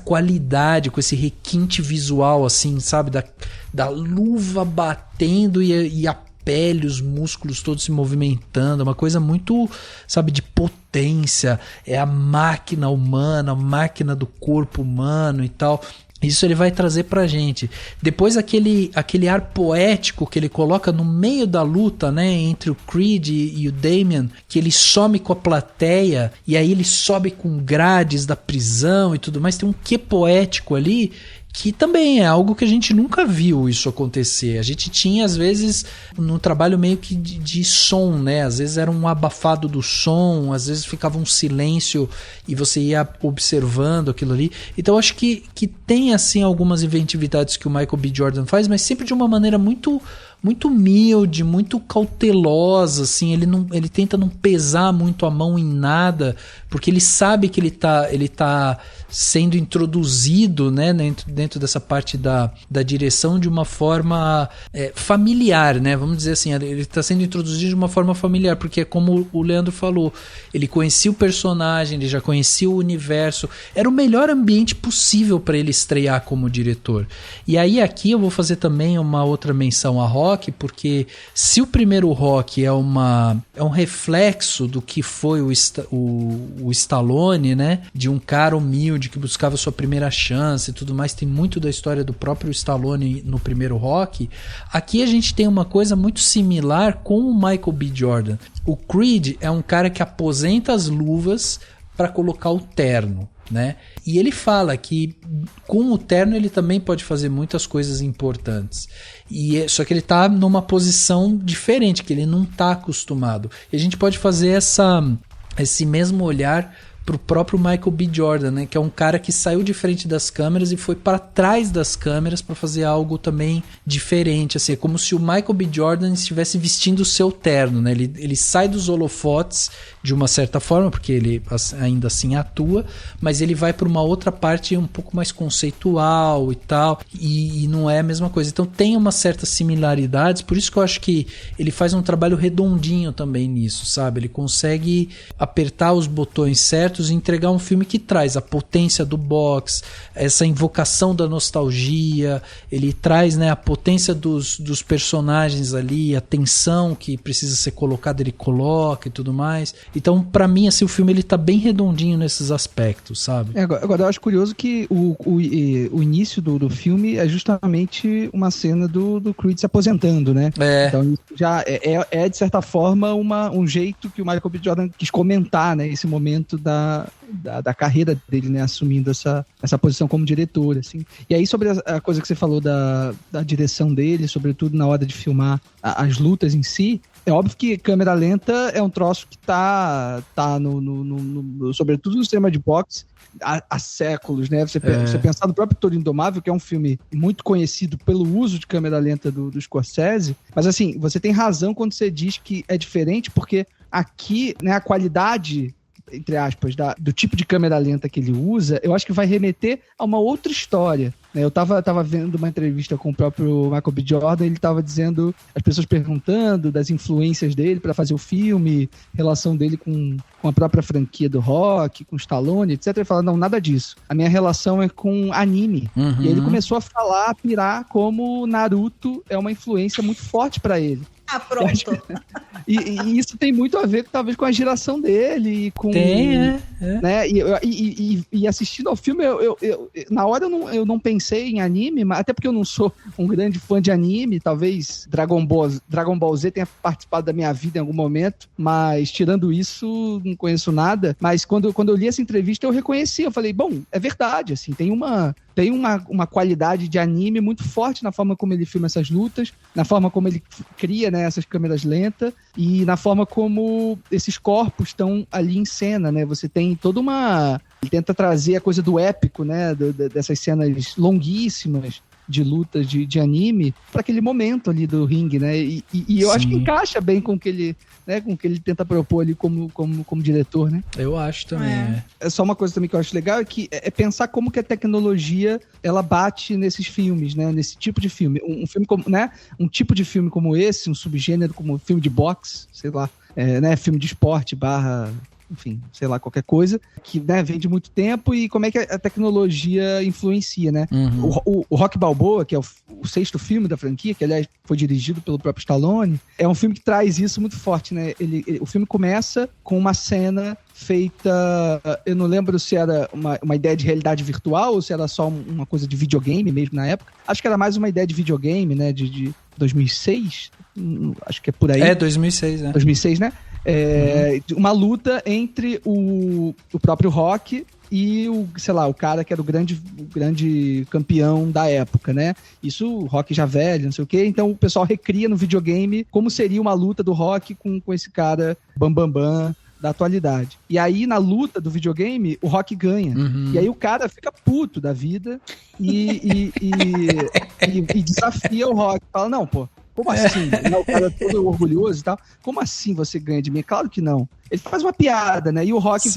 Speaker 1: qualidade, com esse requinte visual, assim, sabe? Da luva batendo e a pele, os músculos todos se movimentando, uma coisa muito, sabe, de potência. É a máquina humana, a máquina do corpo humano e tal. Isso ele vai trazer pra gente. Depois aquele ar poético que ele coloca no meio da luta, né, entre o Creed e o Damien, que ele some com a plateia, e aí ele sobe com grades da prisão e tudo mais. Tem um quê poético ali, que também é algo que a gente nunca viu isso acontecer. A gente tinha, às vezes, no trabalho meio que de som, né? Às vezes era um abafado do som, às vezes ficava um silêncio e você ia observando aquilo ali. Então eu acho que tem, assim, algumas inventividades que o Michael B. Jordan faz, mas sempre de uma maneira muito humilde, muito cautelosa, assim. Ele tenta não pesar muito a mão em nada, porque ele sabe que ele tá sendo introduzido, né, dentro dessa parte da direção de uma forma familiar, né, vamos dizer assim. Ele está sendo introduzido de uma forma familiar, porque é como o Leandro falou, ele conhecia o personagem, ele já conhecia o universo, era o melhor ambiente possível para ele estrear como diretor. E aí aqui eu vou fazer também uma outra menção a Rock, porque se o primeiro Rock é um reflexo do que foi o Stallone, né, de um cara humilde que buscava sua primeira chance e tudo mais, tem muito da história do próprio Stallone no primeiro Rock. Aqui a gente tem uma coisa muito similar com o Michael B. Jordan. O Creed é um cara que aposenta as luvas para colocar o terno, né? E ele fala que com o terno ele também pode fazer muitas coisas importantes. Só que ele tá numa posição diferente, que ele não tá acostumado. E a gente pode fazer esse mesmo olhar pro próprio Michael B. Jordan, né, que é um cara que saiu de frente das câmeras e foi para trás das câmeras para fazer algo também diferente, assim, é como se o Michael B. Jordan estivesse vestindo o seu terno, né? Ele sai dos holofotes de uma certa forma, porque ele ainda assim atua, mas ele vai para uma outra parte um pouco mais conceitual e tal, e não é a mesma coisa. Então tem umas certas similaridades, por isso que eu acho que ele faz um trabalho redondinho também nisso, sabe? Ele consegue apertar os botões certos e entregar um filme que traz a potência do boxe, essa invocação da nostalgia, ele traz, né, a potência dos personagens ali, a tensão que precisa ser colocada, ele coloca e tudo mais. Então, pra mim, assim, o filme ele tá bem redondinho nesses aspectos, sabe?
Speaker 3: Agora eu acho curioso que o início do filme é justamente uma cena do Creed se aposentando, né? Então isso já é de certa forma um jeito que o Michael B. Jordan quis comentar, né? Esse momento da carreira dele, né, assumindo essa posição como diretor, assim. E aí sobre a coisa que você falou da direção dele, sobretudo na hora de filmar as lutas em si, É óbvio que câmera lenta é um troço que tá sobretudo no cinema de boxe, há séculos, né? Você pensar no próprio Toro Indomável, que é um filme muito conhecido pelo uso de câmera lenta do Scorsese, mas assim, você tem razão quando você diz que é diferente, porque aqui, né, a qualidade, entre aspas, do tipo de câmera lenta que ele usa, eu acho que vai remeter a uma outra história. Eu tava vendo uma entrevista com o próprio Michael B. Jordan, ele tava dizendo, as pessoas perguntando das influências dele para fazer o filme, relação dele com a própria franquia do Rock, com Stallone, etc. Ele fala, não, nada disso. A minha relação é com anime. Uhum. E aí ele começou a falar, a pirar como Naruto é uma influência muito forte para ele.
Speaker 2: Ah, pronto.
Speaker 3: E isso tem muito a ver, talvez, com a geração dele. E com, né? E assistindo ao filme, na hora eu não pensei em anime, até porque eu não sou um grande fã de anime. Talvez Dragon Ball Z tenha participado da minha vida em algum momento, mas tirando isso, não conheço nada. Mas quando eu li essa entrevista, eu reconheci. Eu falei, bom, é verdade, assim, tem uma qualidade de anime muito forte na forma como ele filma essas lutas, na forma como ele cria, né, essas câmeras lentas e na forma como esses corpos estão ali em cena, né? Você tem toda uma... Ele tenta trazer a coisa do épico, né, dessas cenas longuíssimas de lutas de anime para aquele momento ali do ringue, né? E eu acho que encaixa bem com o que ele, né, com o que ele tenta propor ali como diretor, né?
Speaker 1: Eu acho também.
Speaker 3: É só uma coisa também que eu acho legal, é que é pensar como que a tecnologia ela bate nesses filmes, né? Nesse tipo de filme. Um filme como, né? Um tipo de filme como esse, um subgênero como filme de boxe, sei lá, né? Filme de esporte / enfim, sei lá, qualquer coisa, que, né, vem de muito tempo e como é que a tecnologia influencia, né? Uhum. O Rocky Balboa, que é o 6º filme da franquia, que aliás foi dirigido pelo próprio Stallone, é um filme que traz isso muito forte, né? O filme começa com uma cena feita, eu não lembro se era uma ideia de realidade virtual ou se era só uma coisa de videogame mesmo na época. Acho que era mais uma ideia de videogame, né, de 2006, acho que é por aí.
Speaker 1: 2006, né?
Speaker 3: 2006, né? Uma luta entre o próprio Rock e o cara que era o grande campeão da época, né? Isso, o Rock já velho, não sei o quê. Então o pessoal recria no videogame como seria uma luta do Rock com esse cara bambambam da atualidade. E aí, na luta do videogame, o Rock ganha. Uhum. E aí o cara fica puto da vida e desafia o Rock. Fala, não, pô, como assim? O cara todo orgulhoso e tal. Como assim você ganha de mim? Claro que não. Ele faz uma piada, né? E o Rock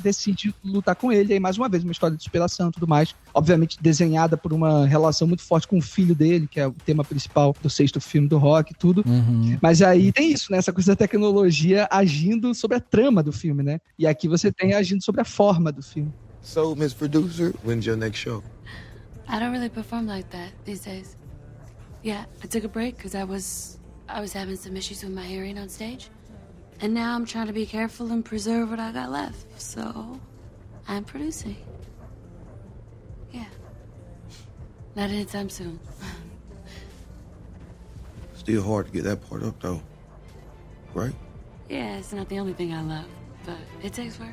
Speaker 3: decide lutar com ele. E aí, mais uma vez, uma história de superação e tudo mais. Obviamente, desenhada por uma relação muito forte com o filho dele, que é o tema principal do 6º filme do Rock e tudo. Uhum. Mas aí tem isso, né? Essa coisa da tecnologia agindo sobre a trama do filme, né? E aqui você tem agindo sobre a forma do filme.
Speaker 6: So, Miss Producer, when's your next show?
Speaker 8: I don't really perform like that these days. Yeah, I took a break because I was having some issues with my hearing on stage. And now I'm trying to be careful and preserve what I got left. So, I'm producing. Yeah. Not anytime soon.
Speaker 6: Still hard to get that part up, though. Right?
Speaker 8: Yeah, it's not the only thing I love, but it takes work.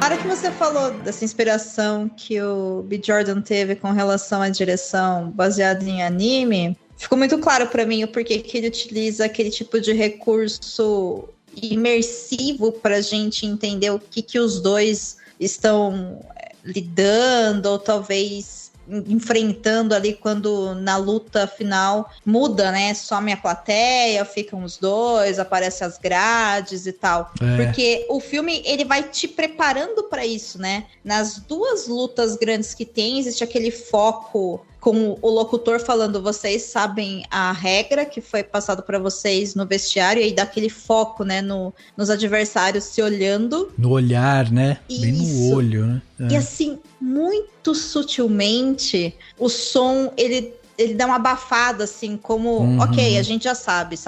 Speaker 2: Na hora que você falou dessa inspiração que o B. Jordan teve com relação à direção baseada em anime, ficou muito claro pra mim o porquê que ele utiliza aquele tipo de recurso imersivo pra gente entender o que os dois estão lidando, ou talvez enfrentando ali quando na luta final muda, né? Some a plateia, ficam os dois, aparecem as grades e tal. Porque o filme, ele vai te preparando pra isso, né? Nas duas lutas grandes que tem, existe aquele foco com o locutor falando, vocês sabem a regra que foi passado para vocês no vestiário, e aí dá aquele foco, né, nos adversários se olhando.
Speaker 1: No olhar, né?
Speaker 2: Isso.
Speaker 1: Bem no olho, né?
Speaker 2: E assim, muito sutilmente, o som, ele ele dá uma abafada, assim, como, ok, a gente já sabe,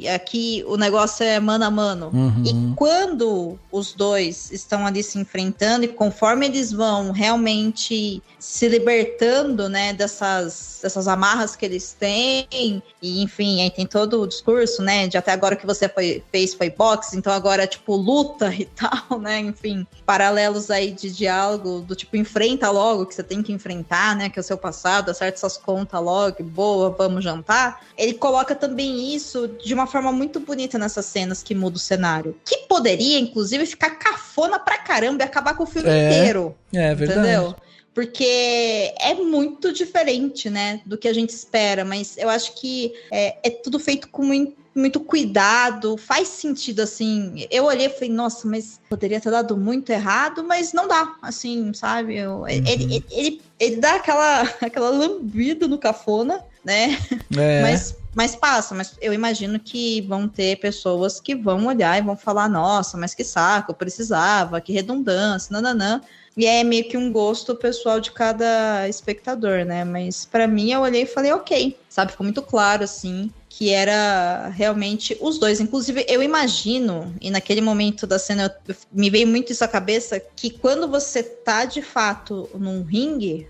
Speaker 2: aqui o negócio é mano a mano. E quando os dois estão ali se enfrentando, e conforme eles vão realmente se libertando, né, dessas amarras que eles têm, e enfim, aí tem todo o discurso, né, de até agora que você fez foi boxe, então agora, tipo, luta e tal, né, enfim, paralelos aí de diálogo, do tipo, enfrenta logo o que você tem que enfrentar, né, que é o seu passado, acerta essas contas logo, boa, vamos jantar. Ele coloca também isso de uma forma muito bonita nessas cenas que muda o cenário, que poderia, inclusive, ficar cafona pra caramba e acabar com o filme inteiro.
Speaker 1: É verdade.
Speaker 2: Entendeu? Porque é muito diferente, né, do que a gente espera, mas eu acho que é tudo feito com muito cuidado, faz sentido, assim. Eu olhei e falei, nossa, mas poderia ter dado muito errado, mas não dá, assim, sabe? Ele dá aquela lambida no cafona, né? Mas passa, mas eu imagino que vão ter pessoas que vão olhar e vão falar, nossa, mas que saco, eu precisava, que redundância, nananã. E é meio que um gosto pessoal de cada espectador, né? Mas pra mim, eu olhei e falei, ok, sabe? Ficou muito claro, assim, que era realmente os dois. Inclusive, eu imagino, e naquele momento da cena, me veio muito isso à cabeça, que quando você tá, de fato, num ringue,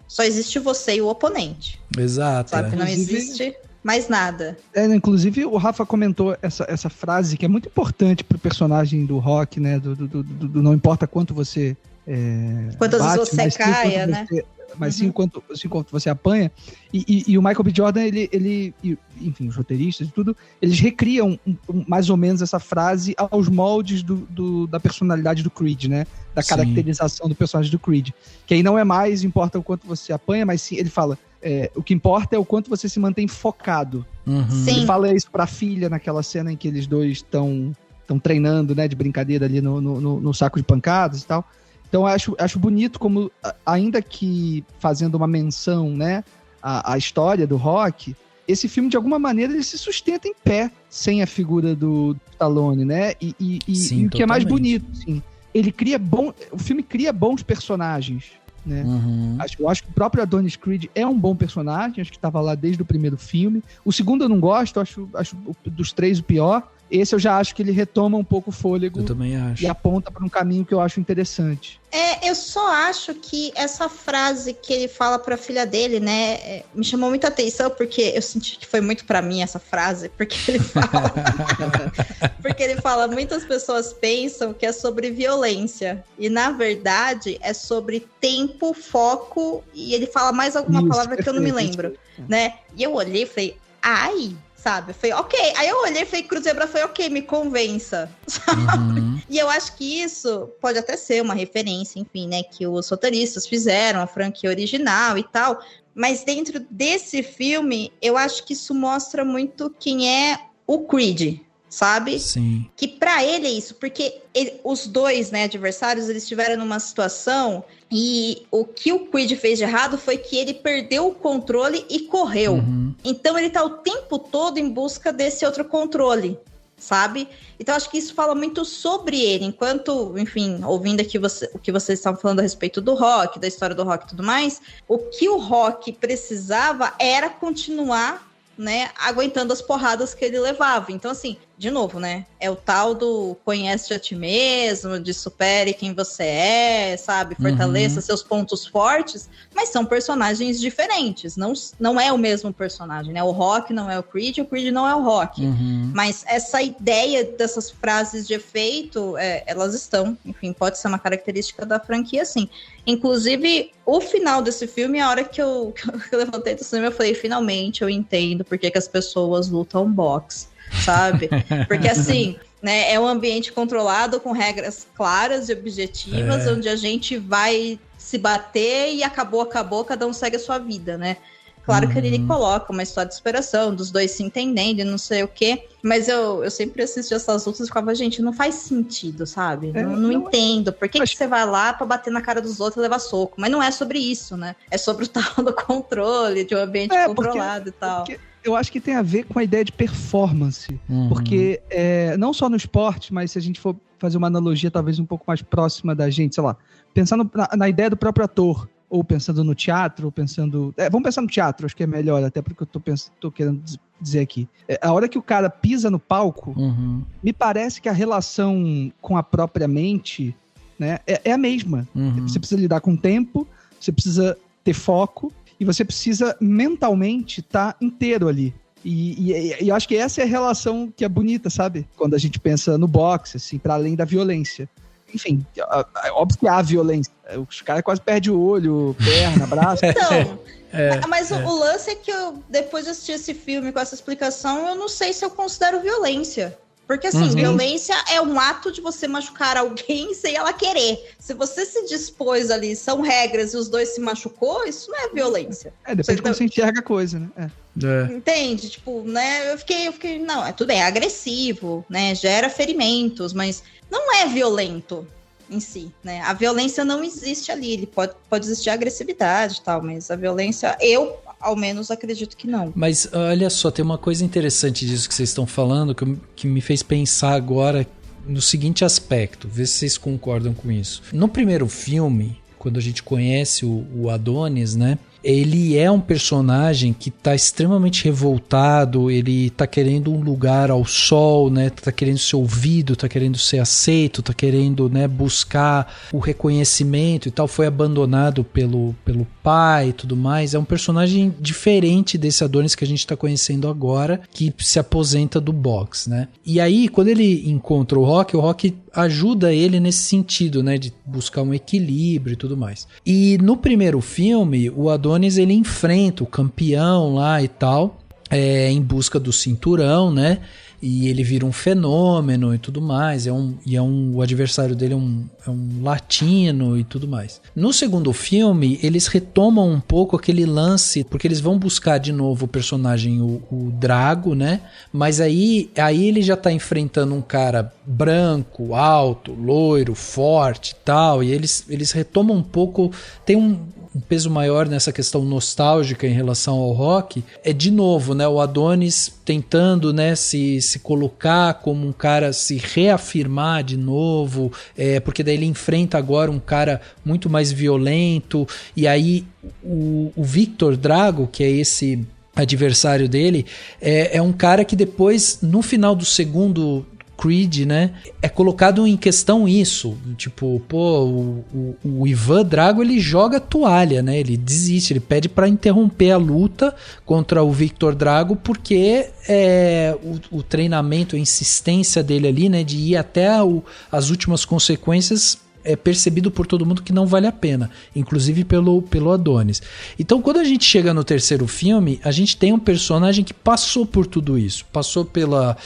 Speaker 2: só existe você e o oponente.
Speaker 1: Exato.
Speaker 2: Sabe? Não existe mais nada.
Speaker 3: Inclusive, o Rafa comentou essa frase que é muito importante pro personagem do Rock, né? Do não importa quanto você...
Speaker 2: quantas vezes você caia, né?
Speaker 3: Mas sim quanto você apanha. E o Michael B. Jordan, ele enfim, os roteiristas e tudo, eles recriam mais ou menos essa frase aos moldes da personalidade do Creed, né? Da caracterização do personagem do Creed. Que aí não é mais importa o quanto você apanha, mas sim, ele fala, o que importa é o quanto você se mantém focado. Ele fala isso pra filha naquela cena em que eles dois estão treinando, né? De brincadeira ali no saco de pancadas e tal. Então, eu acho bonito como, ainda que fazendo uma menção, né, à história do Rock, esse filme, de alguma maneira, ele se sustenta em pé, sem a figura do Stallone, né? E o que é mais bonito, assim, o filme cria bons personagens, né? Eu acho que o próprio Adonis Creed é um bom personagem, acho que estava lá desde o primeiro filme. O segundo eu não gosto, acho dos três o pior. Esse eu já acho que ele retoma um pouco o fôlego.
Speaker 1: Eu também acho.
Speaker 3: E aponta para um caminho que eu acho interessante.
Speaker 2: Eu só acho que essa frase que ele fala para a filha dele, né, me chamou muita atenção, porque eu senti que foi muito para mim essa frase, porque ele fala, muitas pessoas pensam que é sobre violência, e na verdade é sobre tempo, foco, e ele fala mais alguma palavra que eu não me lembro, né? E eu olhei e falei, ai... Sabe? Foi ok. Aí eu olhei e falei, cruzei o braço, foi ok, me convença. E eu acho que isso pode até ser uma referência, enfim, né? Que os roteiristas fizeram, a franquia original e tal. Mas dentro desse filme, eu acho que isso mostra muito quem é o Creed, sabe?
Speaker 1: Sim.
Speaker 2: Que pra ele é isso, porque os dois, né, adversários, eles estiveram numa situação e o que o Creed fez de errado foi que ele perdeu o controle e correu. Então ele tá o tempo todo em busca desse outro controle, sabe? Então acho que isso fala muito sobre ele, enquanto, enfim, ouvindo aqui o que vocês estavam falando a respeito do Rock, da história do Rock e tudo mais, o que o Rock precisava era continuar, né, aguentando as porradas que ele levava. Então, assim, de novo, né, é o tal do conhece a ti mesmo, de supere quem você é, sabe, fortaleça seus pontos fortes, mas são personagens diferentes, não é o mesmo personagem, né, o Rock não é o Creed não é o Rock, mas essa ideia dessas frases de efeito, elas estão, enfim, pode ser uma característica da franquia, sim. Inclusive, o final desse filme, a hora que eu levantei do cinema, eu falei, finalmente eu entendo por que as pessoas lutam boxe, sabe? Porque assim, né, é um ambiente controlado com regras claras e objetivas, onde a gente vai se bater e acabou, cada um segue a sua vida, né? Claro que ele coloca uma história de superação, dos dois se entendendo e não sei o quê, mas eu sempre assisti essas lutas e ficava, gente, não faz sentido, sabe? Não entendo. Por que você vai lá pra bater na cara dos outros e levar soco? Mas não é sobre isso, né? É sobre o tal do controle, de um ambiente controlado e tal.
Speaker 3: Eu acho que tem a ver com a ideia de performance. Porque não só no esporte, mas se a gente for fazer uma analogia talvez um pouco mais próxima da gente, sei lá, pensando na ideia do próprio ator. ou pensando no teatro, ou pensando... vamos pensar no teatro, acho que é melhor, até porque eu tô querendo dizer aqui. A hora que o cara pisa no palco, me parece que a relação com a própria mente, né, é a mesma. Você precisa lidar com o tempo, você precisa ter foco, e você precisa mentalmente estar inteiro ali. E eu acho que essa é a relação que é bonita, sabe? Quando a gente pensa no boxe, assim, para além da violência. Enfim, óbvio que há violência. Os caras quase perdem o olho, perna, braço.
Speaker 2: Então, mas o lance é que depois de assistir esse filme com essa explicação, eu não sei se eu considero violência. Porque, assim, violência é um ato de você machucar alguém sem ela querer. Se você se dispôs ali, são regras e os dois se machucou, isso não é violência.
Speaker 3: Depende de como você enxerga a coisa, né?
Speaker 2: Entende? Tipo, né? Eu fiquei, não, tudo bem, é agressivo, né? Gera ferimentos, mas não é violento em si, né? A violência não existe ali. Ele pode existir agressividade e tal, mas a violência, eu, ao menos, acredito que não.
Speaker 1: Mas olha só, tem uma coisa interessante disso que vocês estão falando que me fez pensar agora no seguinte aspecto, ver se vocês concordam com isso. No primeiro filme, quando a gente conhece o Adonis, né? Ele é um personagem que tá extremamente revoltado, ele tá querendo um lugar ao sol, né? Tá querendo ser ouvido, tá querendo ser aceito, tá querendo, né, buscar o reconhecimento e tal. Foi abandonado pelo pai e tudo mais. É um personagem diferente desse Adonis que a gente tá conhecendo agora, que se aposenta do boxe, né? E aí, quando ele encontra o Rock ajuda ele nesse sentido, né, de buscar um equilíbrio e tudo mais. E no primeiro filme, o Adonis, ele enfrenta o campeão lá e tal, em busca do cinturão, né, e ele vira um fenômeno e tudo mais, o adversário dele é um latino e tudo mais. No segundo filme, eles retomam um pouco aquele lance, porque eles vão buscar de novo o personagem, o Drago, né, mas aí ele já tá enfrentando um cara branco, alto, loiro, forte e tal, e eles retomam um pouco, tem um peso maior nessa questão nostálgica em relação ao Rock, de novo, né, o Adonis tentando, né, se colocar como um cara, se reafirmar de novo, porque daí ele enfrenta agora um cara muito mais violento, e aí o Victor Drago, que é esse adversário dele, é um cara que depois, no final do segundo Creed, né, é colocado em questão isso, tipo, o Ivan Drago, ele joga a toalha, né, ele desiste, ele pede para interromper a luta contra o Victor Drago, porque o treinamento, a insistência dele ali, né, de ir até as últimas consequências, é percebido por todo mundo que não vale a pena, inclusive pelo Adonis. Então, quando a gente chega no terceiro filme, a gente tem um personagem que passou por tudo isso, passou pela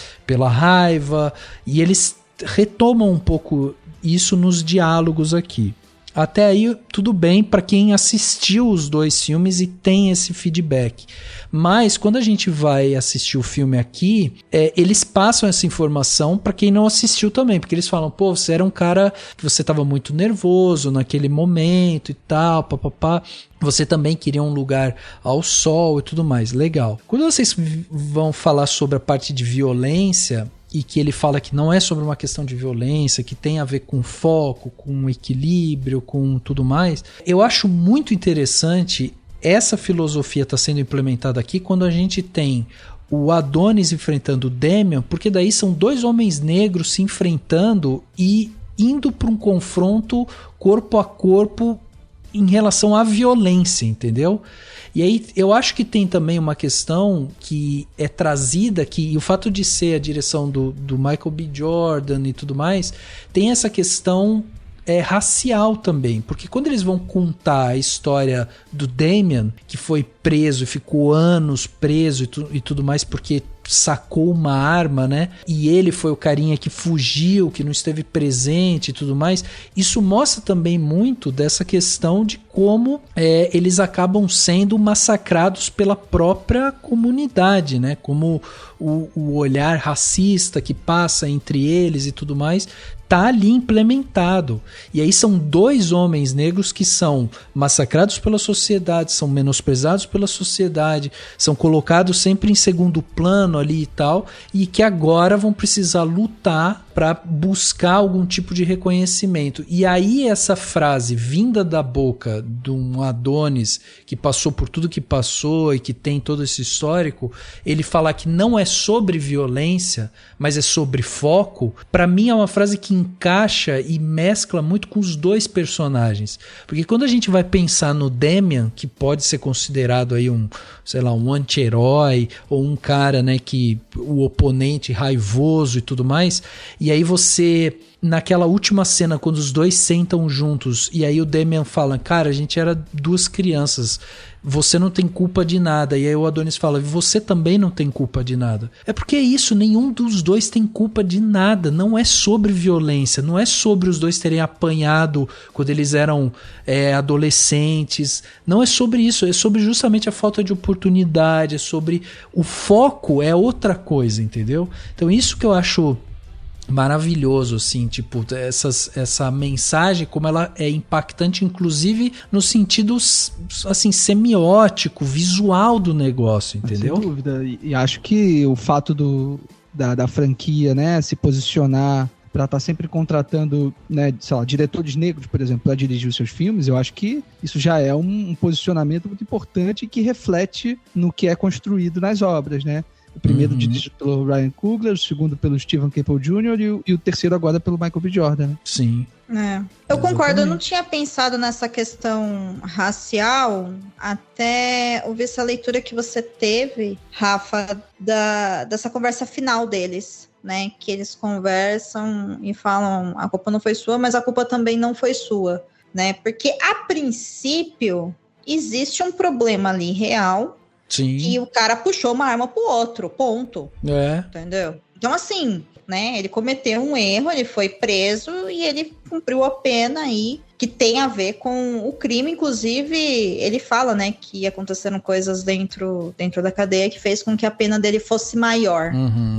Speaker 1: raiva, e eles retomam um pouco isso nos diálogos aqui. Até aí, tudo bem para quem assistiu os dois filmes e tem esse feedback. Mas, quando a gente vai assistir o filme aqui, eles passam essa informação para quem não assistiu também. Porque eles falam, você era um cara que você estava muito nervoso naquele momento e tal, papapá. Você também queria um lugar ao sol e tudo mais. Legal. Quando vocês vão falar sobre a parte de violência, e que ele fala que não é sobre uma questão de violência, que tem a ver com foco, com equilíbrio, com tudo mais, eu acho muito interessante essa filosofia está sendo implementada aqui quando a gente tem o Adonis enfrentando o Damian, porque daí são dois homens negros se enfrentando e indo para um confronto corpo a corpo em relação à violência, entendeu? E aí eu acho que tem também uma questão que é trazida aqui, e o fato de ser a direção do Michael B. Jordan e tudo mais, tem essa questão racial também, porque quando eles vão contar a história do Damian, que foi preso e ficou anos preso e tudo mais porque sacou uma arma, né? E ele foi o carinha que fugiu, que não esteve presente e tudo mais. Isso mostra também muito dessa questão de como eles acabam sendo massacrados pela própria comunidade, né? Como o olhar racista que passa entre eles e tudo mais tá ali implementado. E aí são dois homens negros que são massacrados pela sociedade, são menosprezados pela sociedade, são colocados sempre em segundo plano ali e tal, e que agora vão precisar lutar para buscar algum tipo de reconhecimento. E aí essa frase vinda da boca de um Adonis que passou por tudo que passou e que tem todo esse histórico, ele falar que não é sobre violência, mas é sobre foco, para mim é uma frase que encaixa e mescla muito com os dois personagens. Porque quando a gente vai pensar no Damian, que pode ser considerado aí um anti-herói, ou um cara, né, que o oponente raivoso e tudo mais, e aí você, naquela última cena, quando os dois sentam juntos, e aí o Damian fala, cara, a gente era duas crianças, você não tem culpa de nada. E aí o Adonis fala, você também não tem culpa de nada. É porque é isso, nenhum dos dois tem culpa de nada. Não é sobre violência, não é sobre os dois terem apanhado quando eles eram adolescentes. Não é sobre isso, é sobre justamente a falta de oportunidade, é sobre o foco, é outra coisa, entendeu? Então isso que eu acho maravilhoso, assim, tipo, essa mensagem, como ela é impactante, inclusive no sentido, assim, semiótico, visual do negócio, entendeu?
Speaker 3: Sem dúvida, e acho que o fato da franquia, né, se posicionar para estar sempre contratando, né, sei lá, diretores negros, por exemplo, para dirigir os seus filmes, eu acho que isso já é um posicionamento muito importante que reflete no que é construído nas obras, né? O primeiro dirigido pelo Ryan Coogler, o segundo pelo Stephen Caple Jr. e o terceiro agora pelo Michael B. Jordan, né?
Speaker 1: Sim.
Speaker 2: Eu concordo, eu não tinha pensado nessa questão racial até ouvir essa leitura que você teve, Rafa, dessa conversa final deles, né? Que eles conversam e falam, a culpa não foi sua, mas a culpa também não foi sua, né? Porque, a princípio, existe um problema ali real.
Speaker 1: Sim.
Speaker 2: E o cara puxou uma arma pro outro, ponto. Entendeu? Então, assim, né, ele cometeu um erro, ele foi preso e ele cumpriu a pena aí, que tem a ver com o crime. Inclusive, ele fala, né, que aconteceram coisas dentro da cadeia que fez com que a pena dele fosse maior.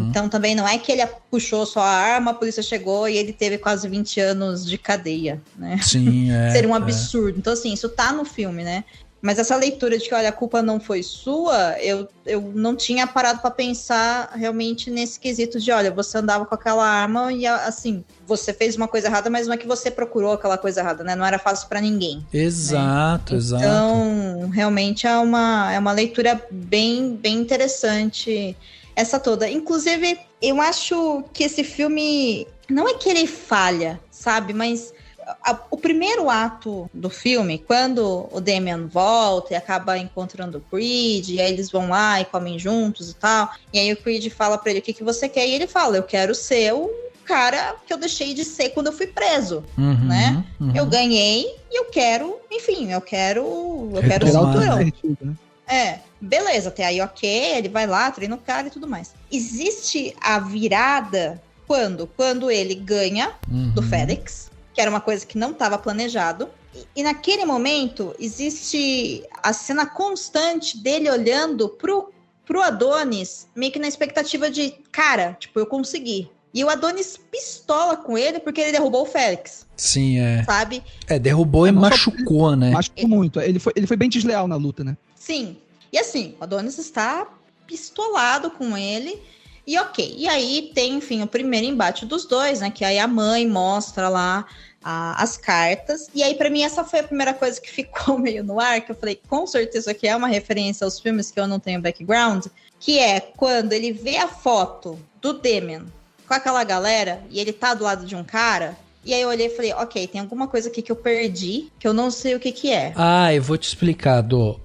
Speaker 2: Então, também não é que ele puxou só a arma, a polícia chegou e ele teve quase 20 anos de cadeia, né?
Speaker 1: Sim,
Speaker 2: Seria um absurdo. Então, assim, isso tá no filme, né? Mas essa leitura de que, olha, a culpa não foi sua, eu não tinha parado pra pensar realmente nesse quesito de, olha, você andava com aquela arma e, assim, você fez uma coisa errada, mas não é que você procurou aquela coisa errada, né? Não era fácil pra ninguém.
Speaker 1: Exato,
Speaker 2: né?
Speaker 1: exato.
Speaker 2: Então, realmente é uma leitura bem, bem interessante essa toda. Inclusive, eu acho que esse filme, não é que ele falha, sabe? Mas o primeiro ato do filme, quando o Damian volta e acaba encontrando o Creed, e aí eles vão lá e comem juntos e tal, e aí o Creed fala pra ele, o que você quer? E ele fala, eu quero ser o cara que eu deixei de ser quando eu fui preso, né? Eu ganhei e eu quero, enfim, eu quero ser o eu. Beleza, até aí ok, ele vai lá, treina o cara e tudo mais. Existe a virada quando ele ganha do FedEx, que era uma coisa que não estava planejado. E naquele momento, existe a cena constante dele olhando pro Adonis, meio que na expectativa de, cara, tipo, eu consegui. E o Adonis pistola com ele porque ele derrubou o Félix.
Speaker 1: Sim,
Speaker 2: sabe?
Speaker 1: Derrubou e machucou, né?
Speaker 3: Machucou muito. Ele foi bem desleal na luta, né?
Speaker 2: Sim. E assim, o Adonis está pistolado com ele. E ok. E aí tem, enfim, o primeiro embate dos dois, né? Que aí a mãe mostra lá as cartas. E aí, pra mim, essa foi a primeira coisa que ficou meio no ar, que eu falei, com certeza isso aqui é uma referência aos filmes que eu não tenho background, que é quando ele vê a foto do Damian com aquela galera e ele tá do lado de um cara. E aí eu olhei e falei, ok, tem alguma coisa aqui que eu perdi, que eu não sei o que é.
Speaker 1: Eu vou te explicar, Dô.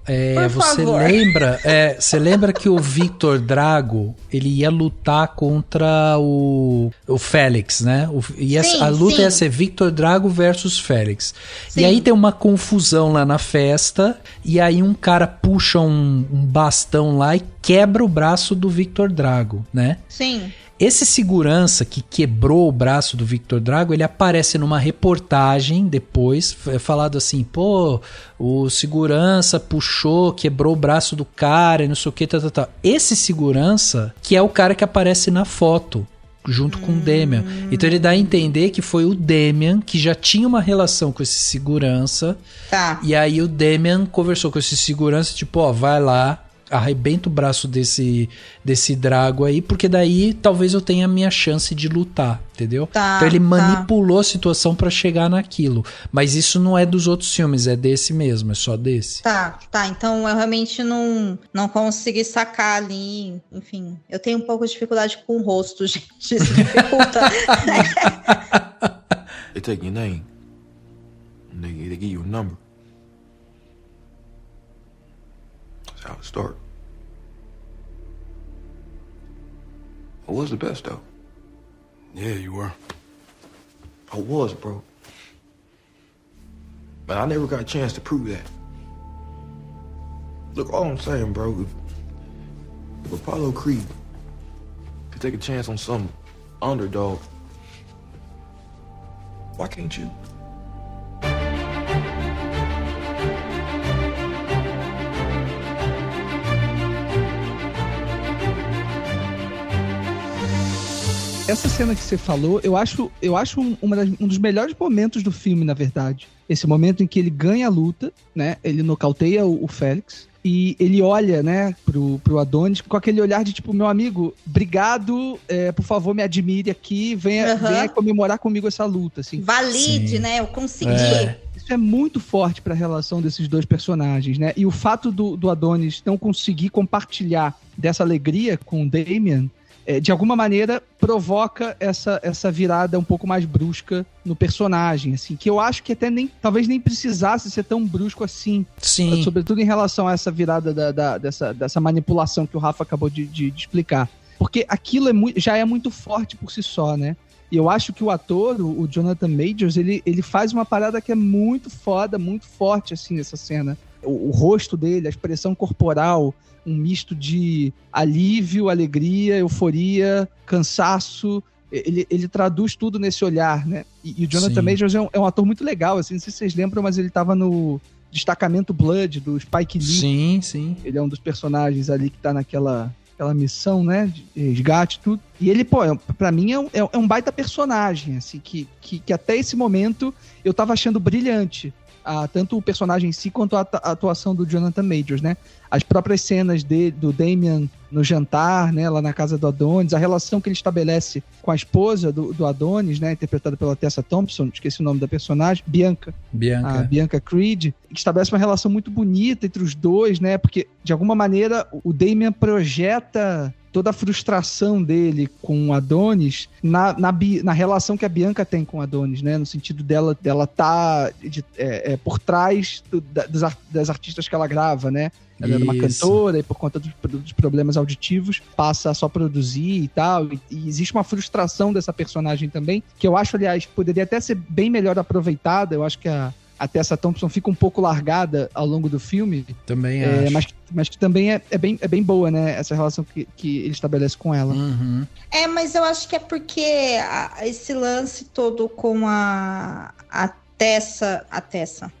Speaker 2: Você
Speaker 1: lembra que o Victor Drago, ele ia lutar contra o Félix, né? A luta ia ser Victor Drago versus Félix. Sim. E aí tem uma confusão lá na festa, e aí um cara puxa um bastão lá e quebra o braço do Victor Drago, né?
Speaker 2: Sim.
Speaker 1: Esse segurança que quebrou o braço do Victor Drago, ele aparece numa reportagem depois, falado assim, pô, o segurança puxou, quebrou o braço do cara e não sei o que, tal. Esse segurança, que é o cara que aparece na foto, junto com o Damian. Então ele dá a entender que foi o Damian que já tinha uma relação com esse segurança.
Speaker 2: Tá.
Speaker 1: E aí o Damian conversou com esse segurança, tipo, ó, vai lá, arrebenta o braço desse Drago aí, porque daí talvez eu tenha a minha chance de lutar, entendeu?
Speaker 2: Tá,
Speaker 1: então ele
Speaker 2: tá.
Speaker 1: manipulou a situação pra chegar naquilo. Mas isso não é dos outros filmes, é desse mesmo, é só desse.
Speaker 2: Tá. Então eu realmente não consegui sacar ali. Enfim, eu tenho um pouco de dificuldade com o rosto, gente. Isso dificulta.
Speaker 6: They take your name. And they give you a number. That's how it started. I was the best, though.
Speaker 5: Yeah, you were.
Speaker 6: I was, bro. But I never got a chance to prove that. Look, all I'm saying, bro, if Apollo Creed could take a chance on some underdog, why can't you?
Speaker 3: Essa cena que você falou, eu acho um dos melhores momentos do filme, na verdade. Esse momento em que ele ganha a luta, né? Ele nocauteia o Félix. E ele olha, né, pro Adonis com aquele olhar de tipo, meu amigo, obrigado, por favor, me admire aqui, venha comemorar comigo essa luta, assim.
Speaker 2: Valide,
Speaker 1: Sim.
Speaker 2: né? Eu consegui.
Speaker 3: Isso é muito forte pra relação desses dois personagens, né? E o fato do Adonis não conseguir compartilhar dessa alegria com o Damian, de alguma maneira provoca essa virada um pouco mais brusca no personagem, assim, que eu acho que até talvez nem precisasse ser tão brusco assim.
Speaker 1: Sim.
Speaker 3: Sobretudo em relação a essa virada dessa manipulação que o Rafa acabou de explicar. Porque aquilo já é muito forte por si só, né? E eu acho que o ator, o Jonathan Majors, ele faz uma parada que é muito foda, muito forte, assim, nessa cena. O rosto dele, a expressão corporal, um misto de alívio, alegria, euforia, cansaço. Ele traduz tudo nesse olhar, né? E o Jonathan Majors é um ator muito legal, assim, não sei se vocês lembram, mas ele tava no Destacamento Blood, do Spike Lee.
Speaker 1: Sim, sim.
Speaker 3: Ele é um dos personagens ali que tá naquela missão, né, de resgate e tudo. E ele, pra mim é um baita personagem, assim, que até esse momento eu tava achando brilhante. Tanto o personagem em si quanto a atuação do Jonathan Majors, né? As próprias cenas do Damian no jantar, né? Lá na casa do Adonis, a relação que ele estabelece com a esposa do Adonis, né? Interpretada pela Tessa Thompson, esqueci o nome da personagem, Bianca. A Bianca Creed, que estabelece uma relação muito bonita entre os dois, né? Porque, de alguma maneira, o Damian projeta toda a frustração dele com o Adonis na relação que a Bianca tem com o Adonis, né? No sentido dela tá por trás das artistas que ela grava, né? Ela era uma cantora e por conta dos problemas auditivos passa a só produzir e tal. E existe uma frustração dessa personagem também, que eu acho, aliás, poderia até ser bem melhor aproveitada. Eu acho que a Tessa Thompson fica um pouco largada ao longo do filme.
Speaker 1: Também acho.
Speaker 3: Mas que também é bem boa, né? Essa relação que ele estabelece com ela.
Speaker 1: Uhum.
Speaker 2: Mas eu acho que é porque esse lance todo com a Tessa,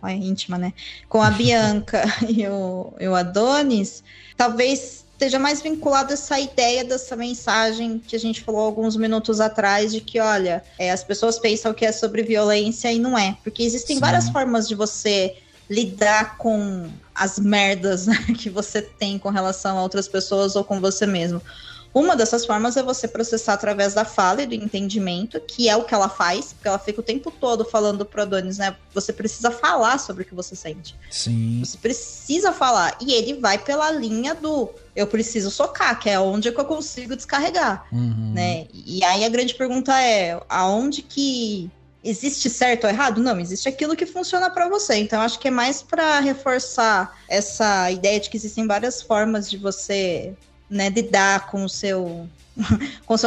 Speaker 2: é íntima, né? Com a Bianca e o Adonis, talvez esteja mais vinculado a essa ideia dessa mensagem que a gente falou alguns minutos atrás, de que, olha, as pessoas pensam que é sobre violência e não é. Porque existem várias formas de você lidar com as merdas, né, que você tem com relação a outras pessoas ou com você mesmo. Uma dessas formas é você processar através da fala e do entendimento, que é o que ela faz, porque ela fica o tempo todo falando pro Adonis, né? Você precisa falar sobre o que você sente.
Speaker 1: Sim.
Speaker 2: Você precisa falar. E ele vai pela linha do eu preciso socar, que é onde que eu consigo descarregar, né? E aí a grande pergunta é, aonde que existe certo ou errado? Não, existe aquilo que funciona pra você. Então acho que é mais pra reforçar essa ideia de que existem várias formas de você, né, lidar com o seu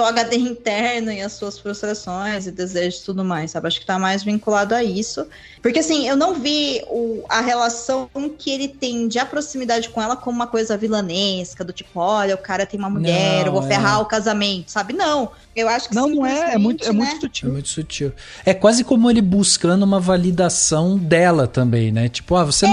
Speaker 2: HD interno e as suas frustrações e desejos e tudo mais, sabe? Acho que tá mais vinculado a isso. Porque, assim, eu não vi a relação que ele tem de proximidade com ela como uma coisa vilanesca, do tipo, olha, o cara tem uma mulher, eu vou ferrar o casamento, sabe? Não. Eu acho que
Speaker 3: não é muito sutil.
Speaker 1: É muito sutil. É quase como ele buscando uma validação dela também, né? Tipo, você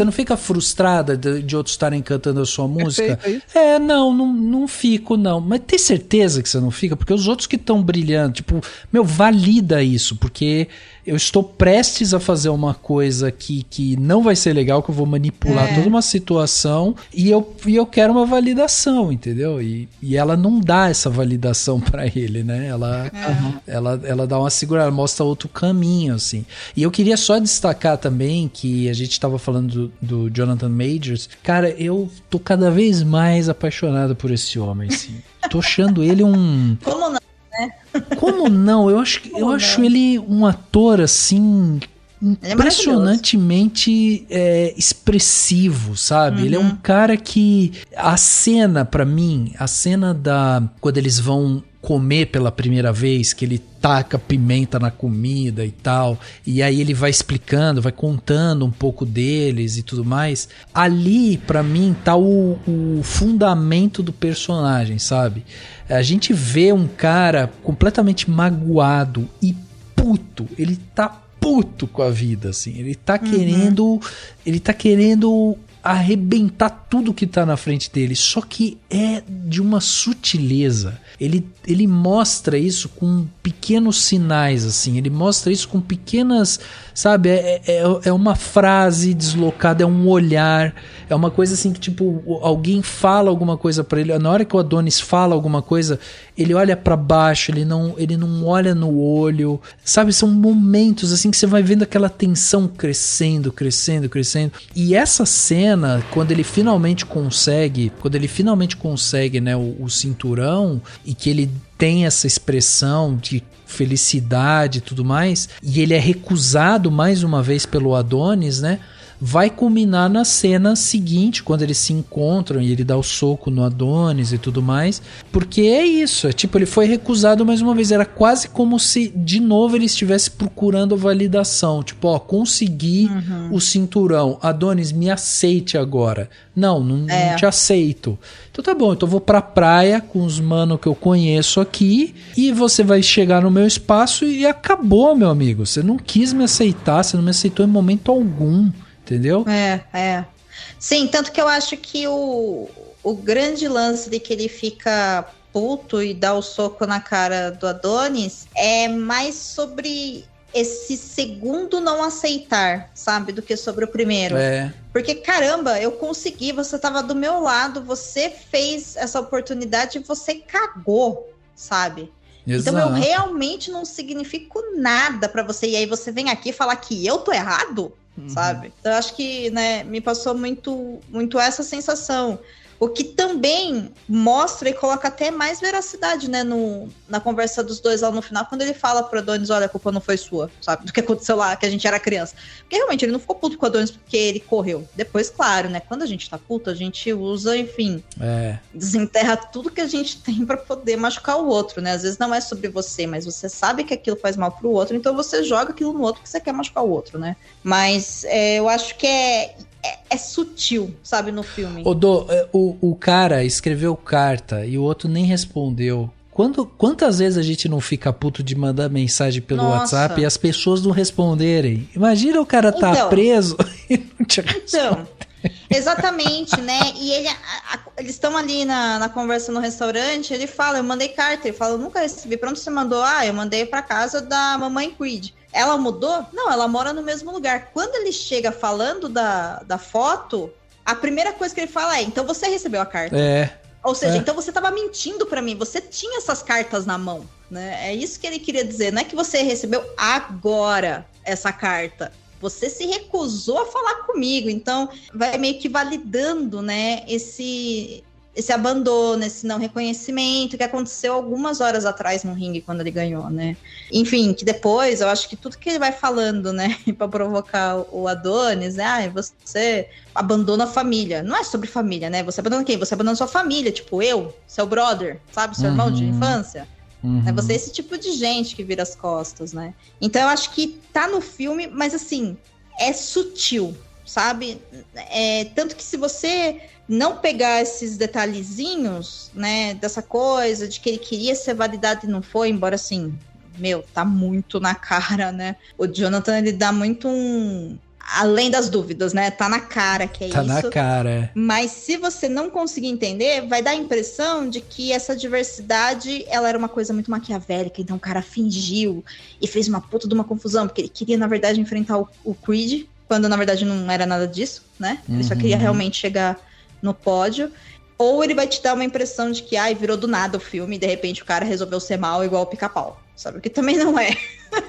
Speaker 1: não fica frustrada de outros estarem cantando a sua música?
Speaker 3: Perfeito, é isso?
Speaker 1: Não fico, não. Mas Mas tem certeza que você não fica? Porque os outros que estão brilhando, tipo, valida isso, porque eu estou prestes a fazer uma coisa que não vai ser legal, que eu vou manipular toda uma situação e eu quero uma validação, entendeu? E ela não dá essa validação pra ele, né? Ela dá uma segurada, mostra outro caminho, assim. E eu queria só destacar também que a gente tava falando do Jonathan Majors. Cara, eu tô cada vez mais apaixonado por esse homem, assim. Tô achando ele um...
Speaker 2: Como não?
Speaker 1: Como não? Eu acho ele um ator, assim, impressionantemente expressivo, sabe? Ele é um cara que... A cena, pra mim, quando eles vão comer pela primeira vez, que ele taca pimenta na comida e tal, e aí ele vai explicando, vai contando um pouco deles e tudo mais. Ali, pra mim, tá o fundamento do personagem, sabe? A gente vê um cara completamente magoado e puto. Ele tá puto com a vida, assim. Ele tá querendo arrebentar tudo que tá na frente dele, só que é de uma sutileza. Ele mostra isso com pequenos sinais, assim, ele mostra isso com pequenas, sabe, é uma frase deslocada, é um olhar, é uma coisa assim que, tipo, alguém fala alguma coisa pra ele, na hora que o Adonis fala alguma coisa, ele olha pra baixo, ele não olha no olho, sabe, são momentos assim que você vai vendo aquela tensão crescendo, e essa cena, quando ele finalmente consegue, né, o cinturão, e que ele tem essa expressão de felicidade e tudo mais, e ele é recusado mais uma vez pelo Adonis, né? Vai culminar na cena seguinte, quando eles se encontram e ele dá o soco no Adonis e tudo mais, porque é isso, é tipo, ele foi recusado mais uma vez, era quase como se de novo ele estivesse procurando a validação, tipo, ó, consegui o cinturão, Adonis, me aceite agora. Não te aceito. Então tá bom, então eu vou pra praia com os mano que eu conheço aqui e você vai chegar no meu espaço e acabou, meu amigo, você não quis me aceitar, você não me aceitou em momento algum. Entendeu?
Speaker 2: Sim, tanto que eu acho que o grande lance de que ele fica puto e dá o soco na cara do Adonis é mais sobre esse segundo não aceitar, sabe? Do que sobre o primeiro. Porque, caramba, eu consegui, você tava do meu lado, você fez essa oportunidade e você cagou, sabe? Exato. Então eu realmente não significo nada pra você. E aí você vem aqui falar que eu tô errado? Sabe? Então eu acho que, né, me passou muito essa sensação. O que também mostra e coloca até mais veracidade, né, na conversa dos dois lá no final, quando ele fala pro Adonis, olha, a culpa não foi sua, sabe? Do que aconteceu lá, que a gente era criança. Porque realmente ele não ficou puto com o Adonis porque ele correu. Depois, claro, né, quando a gente tá puto, a gente usa, enfim, desenterra tudo que a gente tem pra poder machucar o outro, né? Às vezes não é sobre você, mas você sabe que aquilo faz mal pro outro, então você joga aquilo no outro que você quer machucar o outro, né? Mas eu acho que é sutil, sabe, no filme.
Speaker 1: O cara escreveu carta e o outro nem respondeu. Quantas vezes a gente não fica puto de mandar mensagem pelo WhatsApp e as pessoas não responderem? Imagina o cara tá preso e não te responde.
Speaker 2: Exatamente, né? E eles estão ali na conversa no restaurante, ele fala, eu mandei carta, ele fala, eu nunca recebi. Pra onde você mandou? Eu mandei pra casa da mamãe Creed. Ela mudou? Não, ela mora no mesmo lugar. Quando ele chega falando da foto, a primeira coisa que ele fala é, então você recebeu a carta. Ou seja, então você tava mentindo pra mim, você tinha essas cartas na mão, né? É isso que ele queria dizer, não é que você recebeu agora essa carta. Você se recusou a falar comigo, então vai meio que validando, né, esse abandono, esse não reconhecimento que aconteceu algumas horas atrás no ringue quando ele ganhou, né? Enfim, que depois eu acho que tudo que ele vai falando, né, pra provocar o Adonis, né, você abandona a família. Não é sobre família, né? Você abandona quem? Você abandona sua família, tipo eu, seu brother, sabe? Seu irmão de infância. Você é esse tipo de gente que vira as costas, né? Então eu acho que tá no filme, mas assim, é sutil, sabe? Tanto que se você não pegar esses detalhezinhos, né, dessa coisa de que ele queria ser validado e não foi, embora assim, tá muito na cara, né? O Jonathan, ele dá muito além das dúvidas, né? Tá na cara que é isso.
Speaker 1: Tá na cara.
Speaker 2: Mas se você não conseguir entender, vai dar a impressão de que essa diversidade, ela era uma coisa muito maquiavélica. Então o cara fingiu e fez uma puta de uma confusão, porque ele queria, na verdade, enfrentar o Creed, quando na verdade não era nada disso, né? Ele só queria realmente chegar no pódio. Ou ele vai te dar uma impressão de que, virou do nada o filme e de repente o cara resolveu ser mal igual o Pica-Pau, sabe? Que também não é.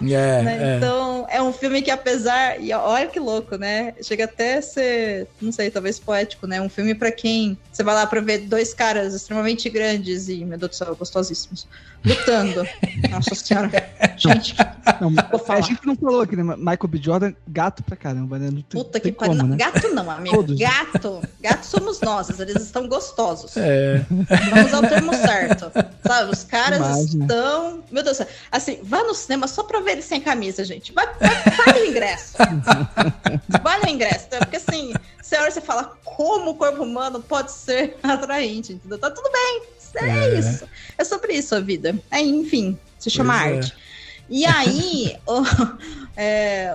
Speaker 2: Né? Então, é um filme que apesar... E olha que louco, né? Chega até a ser, não sei, talvez poético, né? Um filme pra quem... Você vai lá pra ver dois caras extremamente grandes e, meu Deus do céu, gostosíssimos, lutando. Nossa senhora. Gente,
Speaker 3: não, a gente não falou aqui, né? Michael B. Jordan, gato pra caramba, né? Não
Speaker 2: puta que pariu.
Speaker 3: Né?
Speaker 2: Gato não, amigo.
Speaker 3: Todos.
Speaker 2: Gato somos nós. Eles estão gostosos. Vamos ao termo certo. Sabe? Os caras estão... Meu Deus do céu. Assim, vá no cinema só pra ver ele sem camisa, gente. Vale o ingresso. Vale o ingresso. Porque assim, você olha e você fala como o corpo humano pode ser atraente, entendeu? Tá tudo bem. É isso. É sobre isso a vida. Enfim, se chama arte. E aí,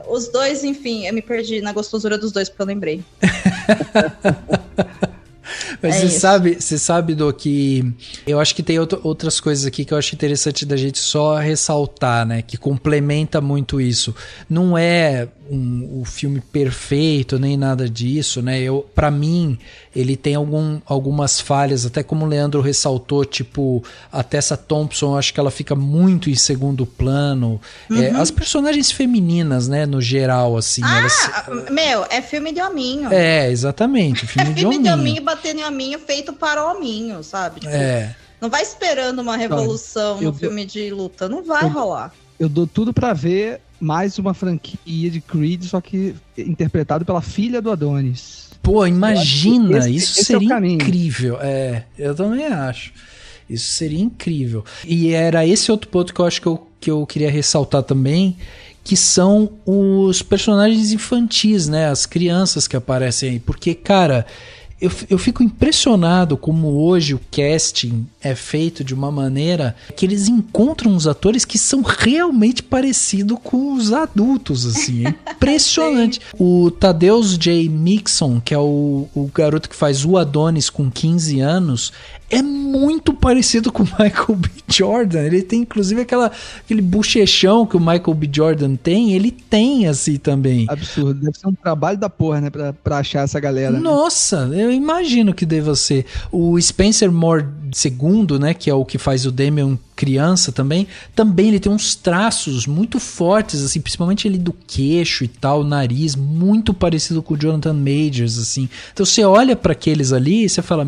Speaker 2: os dois, enfim, eu me perdi na gostosura dos dois, porque eu lembrei.
Speaker 1: Mas você sabe, do que eu acho que tem outras coisas aqui que eu acho interessante da gente só ressaltar, né? Que complementa muito isso. Não é o filme perfeito, nem nada disso, né? Pra mim, ele tem algumas falhas, até como o Leandro ressaltou, tipo, a Tessa Thompson, eu acho que ela fica muito em segundo plano. As personagens femininas, né, no geral, assim.
Speaker 2: É filme de hominho.
Speaker 1: Exatamente, filme de hominho.
Speaker 2: De hominho batendo em hominho feito para hominho, sabe? Tipo, não vai esperando uma revolução no filme de luta, não vai rolar.
Speaker 3: Eu dou tudo pra ver mais uma franquia de Creed, só que interpretado pela filha do Adonis.
Speaker 1: Pô, imagina, isso seria incrível. Eu também acho. Isso seria incrível. E era esse outro ponto que eu acho que eu queria ressaltar também, que são os personagens infantis, né? As crianças que aparecem aí. Porque, cara, eu fico impressionado como hoje o casting é feito de uma maneira que eles encontram os atores que são realmente parecidos com os adultos, assim. É impressionante. O Tadeusz J. Mixon, que é o garoto que faz o Adonis com 15 anos, é muito parecido com o Michael B. Jordan. Ele tem, inclusive, aquele bochechão que o Michael B. Jordan tem, ele tem, assim, também.
Speaker 3: Absurdo. Deve ser um trabalho da porra, né, pra achar essa galera.
Speaker 1: Nossa, né? Eu imagino que deva ser. O Spencer Moore II, né, que é o que faz o Damian criança também ele tem uns traços muito fortes, assim, principalmente ele do queixo e tal, o nariz, muito parecido com o Jonathan Majors, assim. Então você olha pra aqueles ali e você fala,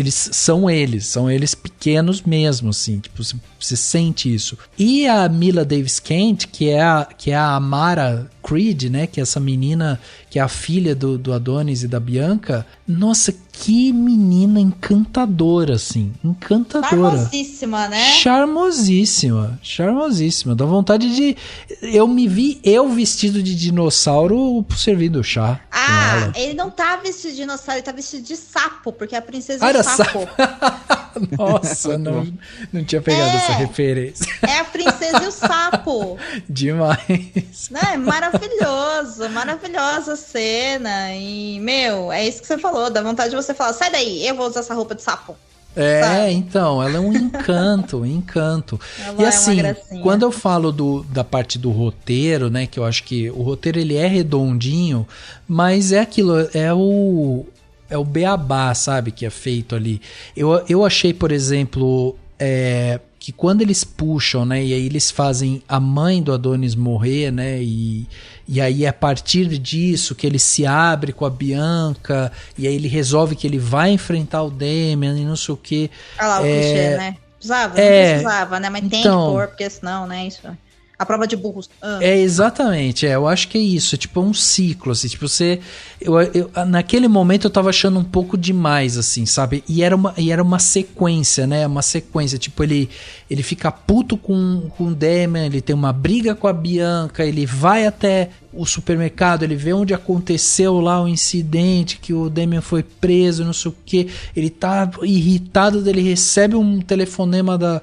Speaker 1: são eles pequenos mesmo, assim, tipo, você sente isso. E a Mila Davis Kent, que é a Amara Creed, né, que é essa menina que é a filha do Adonis e da Bianca, nossa, que menina encantadora, assim, encantadora.
Speaker 2: Charmosíssima, né?
Speaker 1: Charmosíssima, dá vontade de... Eu me vi vestido de dinossauro servindo chá.
Speaker 2: Ele não tá vestido de dinossauro, ele tá vestido de sapo, porque a princesa
Speaker 1: era
Speaker 2: sapo.
Speaker 1: Nossa, não tinha pegado essa referência.
Speaker 2: É a princesa e o sapo.
Speaker 1: Demais.
Speaker 2: Né? Maravilhosa cena. E, é isso que você falou, dá vontade de você falar, sai daí, eu vou usar essa roupa de sapo. Sabe?
Speaker 1: Então, ela é um encanto,
Speaker 2: Ela
Speaker 1: e assim,
Speaker 2: quando
Speaker 1: eu falo da parte do roteiro, né, que eu acho que o roteiro ele é redondinho, mas é aquilo, é o beabá, sabe, que é feito ali. Eu achei, por exemplo, que quando eles puxam, né, e aí eles fazem a mãe do Adonis morrer, né, e aí é a partir disso que ele se abre com a Bianca, e aí ele resolve que ele vai enfrentar o Damian e não sei o que.
Speaker 2: Olha lá o clichê, né? Não precisava, né, mas tem que pôr, porque senão, né, isso... A prova de burros.
Speaker 1: Exatamente, eu acho que é isso, é tipo um ciclo, assim, tipo, naquele momento eu tava achando um pouco demais, assim, sabe, e era uma sequência, né, tipo, ele fica puto com o Damian, ele tem uma briga com a Bianca, ele vai até o supermercado, ele vê onde aconteceu lá o incidente, que o Damian foi preso, não sei o que, ele tá irritado, ele recebe um telefonema da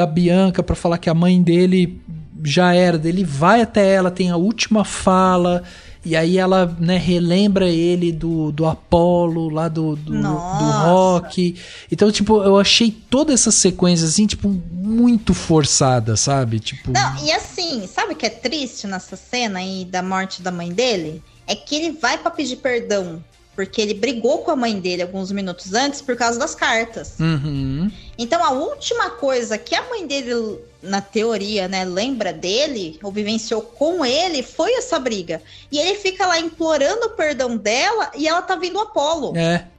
Speaker 1: Bianca pra falar que a mãe dele já era, ele vai até ela, tem a última fala, E aí ela, né, relembra ele do Apollo, lá do Rock. Então, tipo, eu achei toda essa sequência, assim, tipo, muito forçada, sabe? Tipo...
Speaker 2: Não, e assim, sabe o que é triste nessa cena aí da morte da mãe dele? É que ele vai pra pedir perdão, porque ele brigou com a mãe dele alguns minutos antes por causa das cartas.
Speaker 1: Uhum.
Speaker 2: Então, a última coisa que a mãe dele, na teoria, né, lembra dele, ou vivenciou com ele, foi essa briga. E ele fica lá implorando o perdão dela e ela tá vendo o Apollo.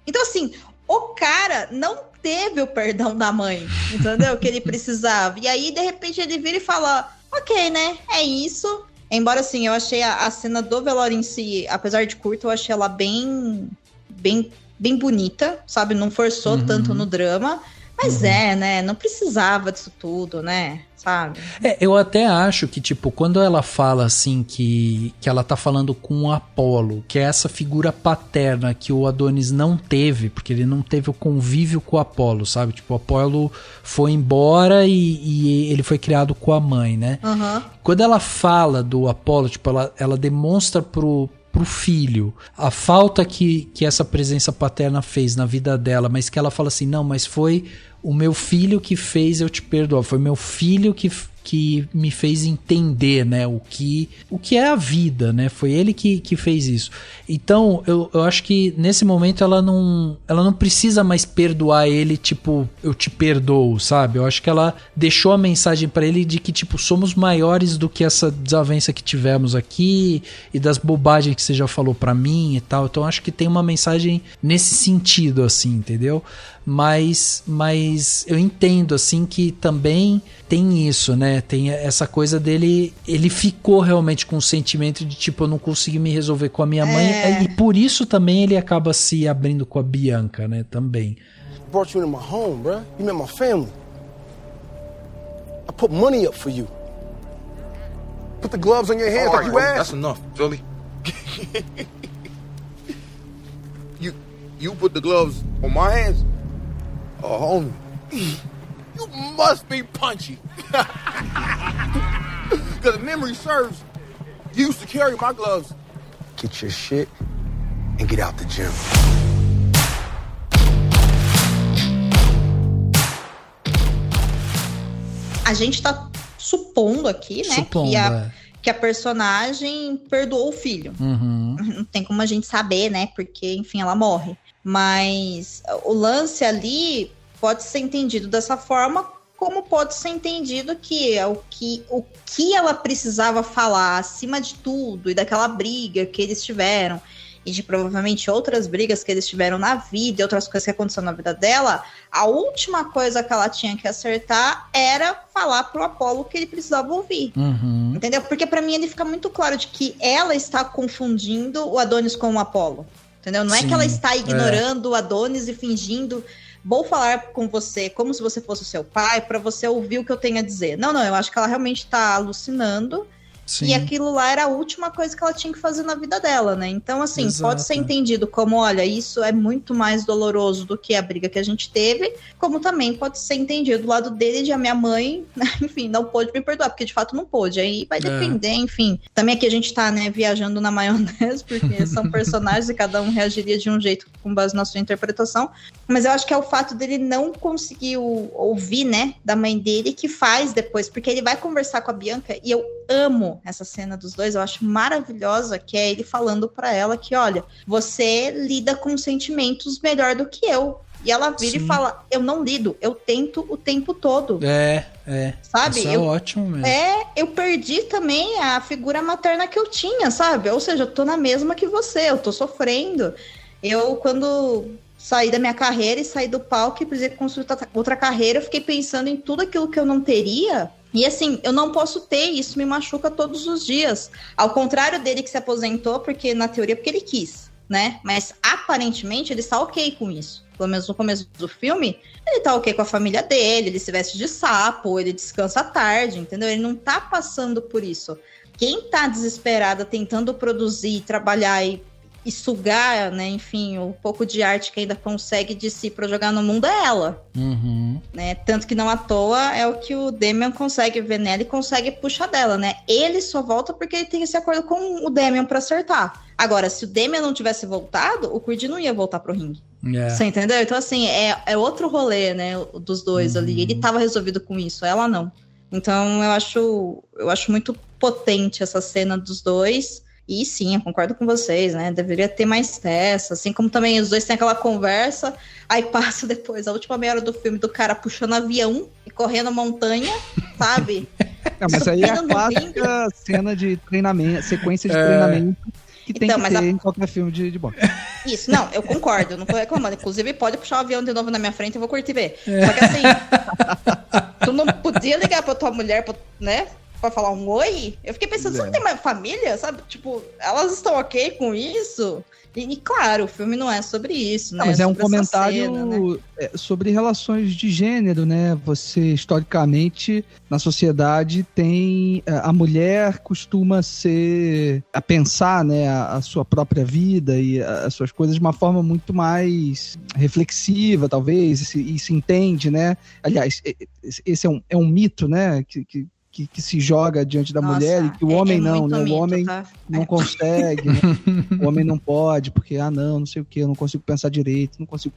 Speaker 2: Então, assim, o cara não teve o perdão da mãe, entendeu? Que ele precisava. E aí, de repente, ele vira e fala, ok, né, é isso. Embora, assim, eu achei a cena do velório em si, apesar de curta, eu achei ela bem bonita, sabe? Não forçou tanto no drama. Mas né? Não precisava disso tudo, né? Sabe?
Speaker 1: Eu até acho que, tipo, quando ela fala, assim, que ela tá falando com o Apollo, que é essa figura paterna que o Adonis não teve, porque ele não teve o convívio com o Apollo, sabe? Tipo, o Apollo foi embora e ele foi criado com a mãe, né? Quando ela fala do Apollo, tipo, ela demonstra pro filho a falta que essa presença paterna fez na vida dela, mas que ela fala assim, não, mas foi o meu filho que fez eu te perdoar, foi meu filho que me fez entender, né, o que é a vida, né, foi ele que fez isso. Então eu acho que nesse momento ela não precisa mais perdoar ele, tipo, eu te perdoo, sabe? Eu acho que ela deixou a mensagem pra ele de que, tipo, somos maiores do que essa desavença que tivemos aqui e das bobagens que você já falou pra mim e tal. Então acho que tem uma mensagem nesse sentido, assim, entendeu? Mas eu entendo, assim, que também tem isso, né? Tem essa coisa dele, ele ficou realmente com o sentimento de, tipo, eu não consegui me resolver com a minha mãe, e por isso também ele acaba se abrindo com a Bianca, né? Também.
Speaker 6: Brought you into my home, bruh. You met my family. I put money up for you. Put the gloves on your hands like you asked.
Speaker 5: That's enough, Philly. You put the gloves on my hands? Oh, homie, you must be punchy. Because if memory serves, you used to carry my gloves.
Speaker 6: Get your shit and get out the gym.
Speaker 2: A gente tá supondo aqui, né, que a personagem perdoou o filho. Não tem como a gente saber, né, porque, enfim, ela morre. Mas o lance ali pode ser entendido dessa forma, como pode ser entendido que o que ela precisava falar acima de tudo, e daquela briga que eles tiveram, e de provavelmente outras brigas que eles tiveram na vida, e outras coisas que aconteceram na vida dela, a última coisa que ela tinha que acertar era falar pro Apollo que ele precisava ouvir. Entendeu? Porque pra mim ele fica muito claro de que ela está confundindo o Adonis com o Apollo. Entendeu? Não é que ela está ignorando o Adonis e fingindo, vou falar com você como se você fosse o seu pai, pra você ouvir o que eu tenho a dizer. Não, eu acho que ela realmente tá alucinando. Sim. E aquilo lá era a última coisa que ela tinha que fazer na vida dela, né? Então, assim, pode ser entendido como, olha, isso é muito mais doloroso do que a briga que a gente teve, como também pode ser entendido do lado dele de a minha mãe, né, enfim, não pôde me perdoar, porque de fato não pôde. Aí vai depender, enfim. Também aqui a gente tá, né, viajando na maionese, porque são personagens e cada um reagiria de um jeito com base na sua interpretação. Mas eu acho que é o fato dele não conseguir ouvir, né, da mãe dele que faz depois, porque ele vai conversar com a Bianca e eu amo essa cena dos dois, eu acho maravilhosa, que é ele falando pra ela que, olha, você lida com sentimentos melhor do que eu. E ela vira e fala, eu não lido, eu tento o tempo todo. Sabe?
Speaker 1: Isso é ótimo mesmo.
Speaker 2: Eu perdi também a figura materna que eu tinha, sabe? Ou seja, eu tô na mesma que você, eu tô sofrendo. Eu, quando saí da minha carreira e saí do palco e precisei construir outra carreira, eu fiquei pensando em tudo aquilo que eu não teria. E assim, eu não posso ter, isso me machuca todos os dias. Ao contrário dele que se aposentou, porque na teoria, porque ele quis, né? Mas aparentemente ele está ok com isso. Pelo menos no começo do filme, ele tá ok com a família dele, ele se veste de sapo, ele descansa à tarde, entendeu? Ele não tá passando por isso. Quem tá desesperada tentando produzir, trabalhar e e sugar, né, enfim, o pouco de arte que ainda consegue de si pra jogar no mundo é ela. Né? Tanto que não à toa é o que o Damian consegue ver nela e consegue puxar dela, né? Ele só volta porque ele tem esse acordo com o Damian pra acertar. Agora, se o Damian não tivesse voltado, o Creed não ia voltar pro ringue. Você entendeu? Então, assim, é outro rolê, né, dos dois ali. Ele tava resolvido com isso, ela não. Então, eu acho muito potente essa cena dos dois. E sim, eu concordo com vocês, né? Deveria ter mais testa, assim como também os dois têm aquela conversa, aí passa depois a última meia hora do filme do cara puxando avião e correndo montanha, sabe?
Speaker 3: Não, mas aí é a clássica cena de treinamento, sequência de treinamento que tem que ter em qualquer filme de boxe.
Speaker 2: Isso, não, eu concordo, eu não tô reclamando. Inclusive, pode puxar o avião de novo na minha frente, eu vou curtir ver. Só que assim, tu não podia ligar pra tua mulher, né? Pra falar um oi? Eu fiquei pensando, você não tem mais família, sabe? Tipo, elas estão ok com isso? E claro, o filme não é sobre isso, né?
Speaker 3: Não, mas é um comentário cena, né? Sobre relações de gênero, né? Você, historicamente, na sociedade, tem... A mulher costuma a pensar, né? A sua própria vida e as suas coisas de uma forma muito mais reflexiva, talvez, e se entende, né? Aliás, esse é um mito, né? Que se joga diante da mulher e que o homem não, né? O homem não consegue, né? O homem não pode, porque, não sei o que, eu não consigo pensar direito, não consigo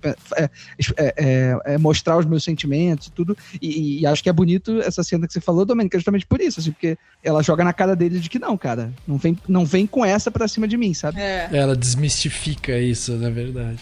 Speaker 3: mostrar os meus sentimentos e tudo. E acho que é bonito essa cena que você falou, Domênica, justamente por isso, assim, porque ela joga na cara dele de que não, cara, não vem com essa pra cima de mim, sabe?
Speaker 1: Ela desmistifica isso, na verdade.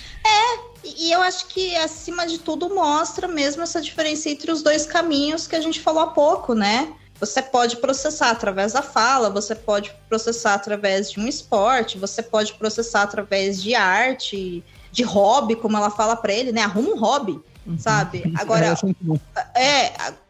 Speaker 2: E eu acho que, acima de tudo, mostra mesmo essa diferença entre os dois caminhos que a gente falou há pouco, né? Você pode processar através da fala, você pode processar através de um esporte, você pode processar através de arte, de hobby, como ela fala pra ele, né? Arruma um hobby, sabe? Agora,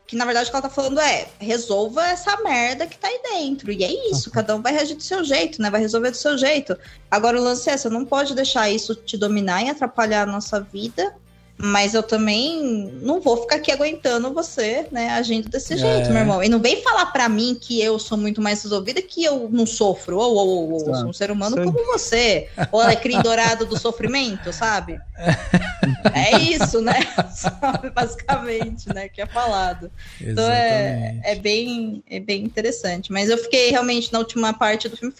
Speaker 2: que na verdade o que ela tá falando resolva essa merda que tá aí dentro. E é isso, cada um vai reagir do seu jeito, né? Vai resolver do seu jeito. Agora o lance você não pode deixar isso te dominar e atrapalhar a nossa vida. Mas eu também não vou ficar aqui aguentando você, né, agindo desse jeito, meu irmão. E não vem falar pra mim que eu sou muito mais resolvida, que eu não sofro. Ou sou um ser humano como você. Ou alecrim dourado do sofrimento, sabe? É isso, né? Sabe, basicamente, né, que é falado. Então é bem interessante. Mas eu fiquei realmente na última parte do filme,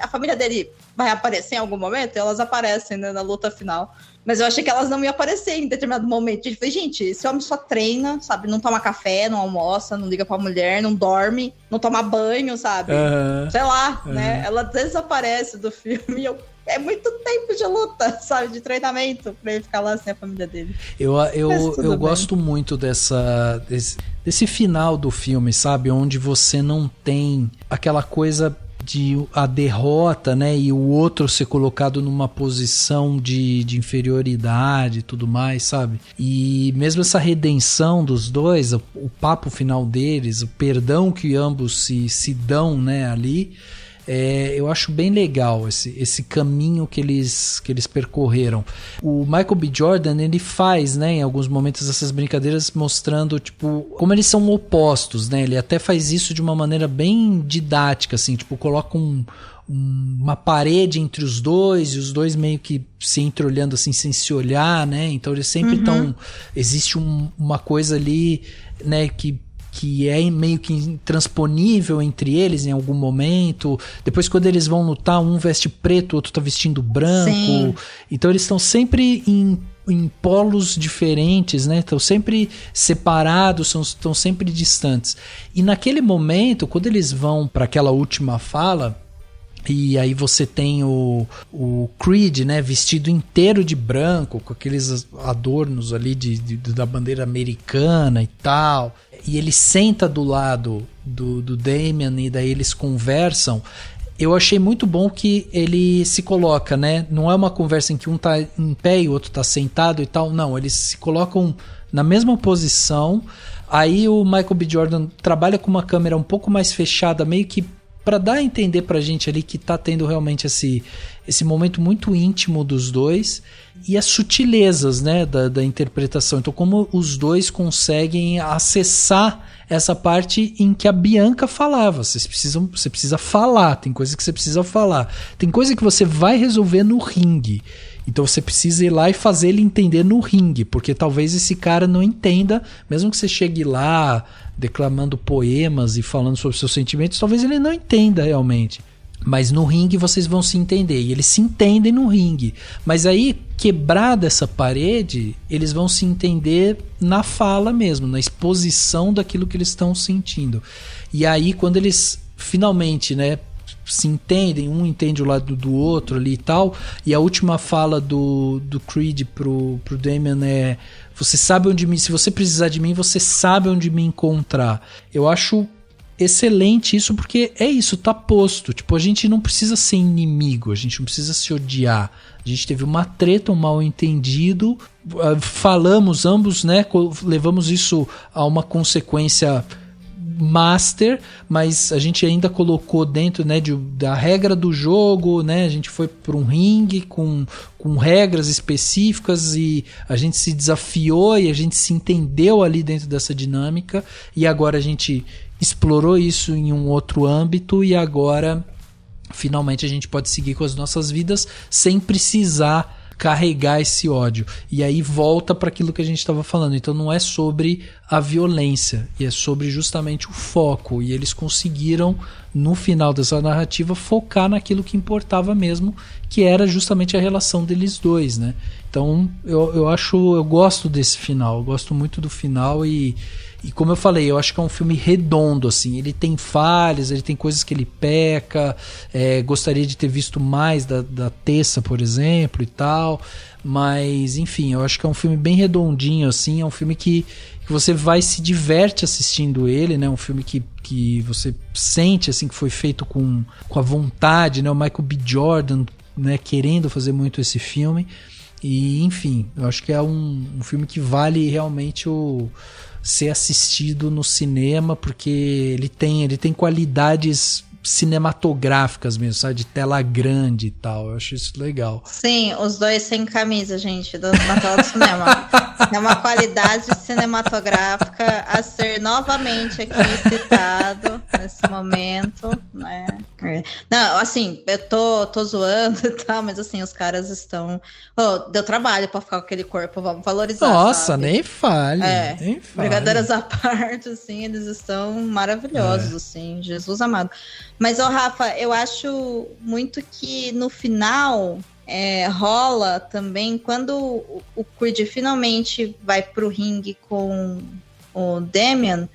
Speaker 2: a família dele vai aparecer em algum momento, e elas aparecem, né, na luta final. Mas eu achei que elas não iam aparecer em determinado momento. Eu falei, gente, esse homem só treina, sabe? Não toma café, não almoça, não liga pra mulher, não dorme, não toma banho, sabe? Sei lá, né? Ela desaparece do filme. É muito tempo de luta, sabe? De treinamento pra ele ficar lá sem a família dele.
Speaker 1: Eu gosto muito desse final do filme, sabe? Onde você não tem aquela coisa de a derrota, né, e o outro ser colocado numa posição de inferioridade e tudo mais, sabe? E mesmo essa redenção dos dois, o papo final deles, o perdão que ambos se dão, né, ali, eu acho bem legal esse caminho que eles percorreram. O Michael B. Jordan, ele faz, né, em alguns momentos essas brincadeiras mostrando, tipo, como eles são opostos, né? Ele até faz isso de uma maneira bem didática, assim, tipo, coloca uma parede entre os dois, e os dois meio que se entreolhando assim, sem se olhar, né? Então eles sempre estão... Existe uma coisa ali, né, que é meio que intransponível entre eles em algum momento. Depois, quando eles vão lutar, um veste preto, o outro tá vestindo branco. Sim. Então eles estão sempre em polos diferentes, né? Estão sempre separados, estão sempre distantes. E naquele momento, quando eles vão para aquela última fala, e aí você tem o Creed, né, vestido inteiro de branco, com aqueles adornos ali da bandeira americana e tal, e ele senta do lado do Damian, e daí eles conversam. Eu achei muito bom que ele se coloca, né? Não é uma conversa em que um tá em pé e o outro tá sentado e tal, não, eles se colocam na mesma posição. Aí o Michael B. Jordan trabalha com uma câmera um pouco mais fechada, meio que para dar a entender pra gente ali que tá tendo realmente esse momento muito íntimo dos dois, e as sutilezas, né, da interpretação. Então, como os dois conseguem acessar essa parte em que a Bianca falava. Você precisa falar, tem coisa que você precisa falar. Tem coisa que você vai resolver no ringue. Então você precisa ir lá e fazer ele entender no ringue, porque talvez esse cara não entenda, mesmo que você chegue lá declamando poemas e falando sobre seus sentimentos, talvez ele não entenda realmente. Mas no ringue vocês vão se entender, e eles se entendem no ringue. Mas aí, quebrada essa parede, eles vão se entender na fala mesmo, na exposição daquilo que eles estão sentindo. E aí, quando eles finalmente, né, se entendem, um entende o lado do outro ali e tal, e a última fala do Creed pro Damian é: você sabe onde me... se você precisar de mim, você sabe onde me encontrar. Eu acho excelente isso, porque é isso, tá posto. Tipo, a gente não precisa ser inimigo, a gente não precisa se odiar. A gente teve uma treta, um mal entendido, falamos ambos, né, levamos isso a uma consequência master, mas a gente ainda colocou dentro, né, da regra do jogo, né, a gente foi para um ringue com regras específicas e a gente se desafiou e a gente se entendeu ali dentro dessa dinâmica, e agora a gente explorou isso em um outro âmbito, e agora finalmente a gente pode seguir com as nossas vidas sem precisar carregar esse ódio. E aí volta para aquilo que a gente estava falando. Então não é sobre a violência, e é sobre justamente o foco. E eles conseguiram, no final dessa narrativa, focar naquilo que importava mesmo, que era justamente a relação deles dois, né? Então eu gosto desse final, eu gosto muito do final, e como eu falei, eu acho que é um filme redondo, assim. Ele tem falhas, ele tem coisas que ele peca, gostaria de ter visto mais da Tessa, por exemplo, e tal, mas enfim, eu acho que é um filme bem redondinho, assim. É um filme que você se diverte assistindo ele, né? Um filme que você sente, assim, que foi feito com a vontade, né? O Michael B. Jordan, né, querendo fazer muito esse filme. E enfim, eu acho que é um filme que vale realmente ser assistido no cinema, porque ele tem qualidades cinematográficas mesmo, sabe? De tela grande e tal. Eu acho isso legal.
Speaker 2: Sim, os dois sem camisa, gente, na tela do cinema. É uma qualidade cinematográfica a ser novamente aqui citado nesse momento, né? Não, assim, eu tô zoando e tal, mas assim, os caras estão... deu trabalho pra ficar com aquele corpo, vamos valorizar.
Speaker 1: Nossa,
Speaker 2: sabe?
Speaker 1: nem fale. Nem fale.
Speaker 2: Brincadeiras à parte, assim, eles estão maravilhosos, assim, Jesus amado. Mas, Rafa, eu acho muito que no final rola também, quando o Creed finalmente vai pro ringue com o Damian,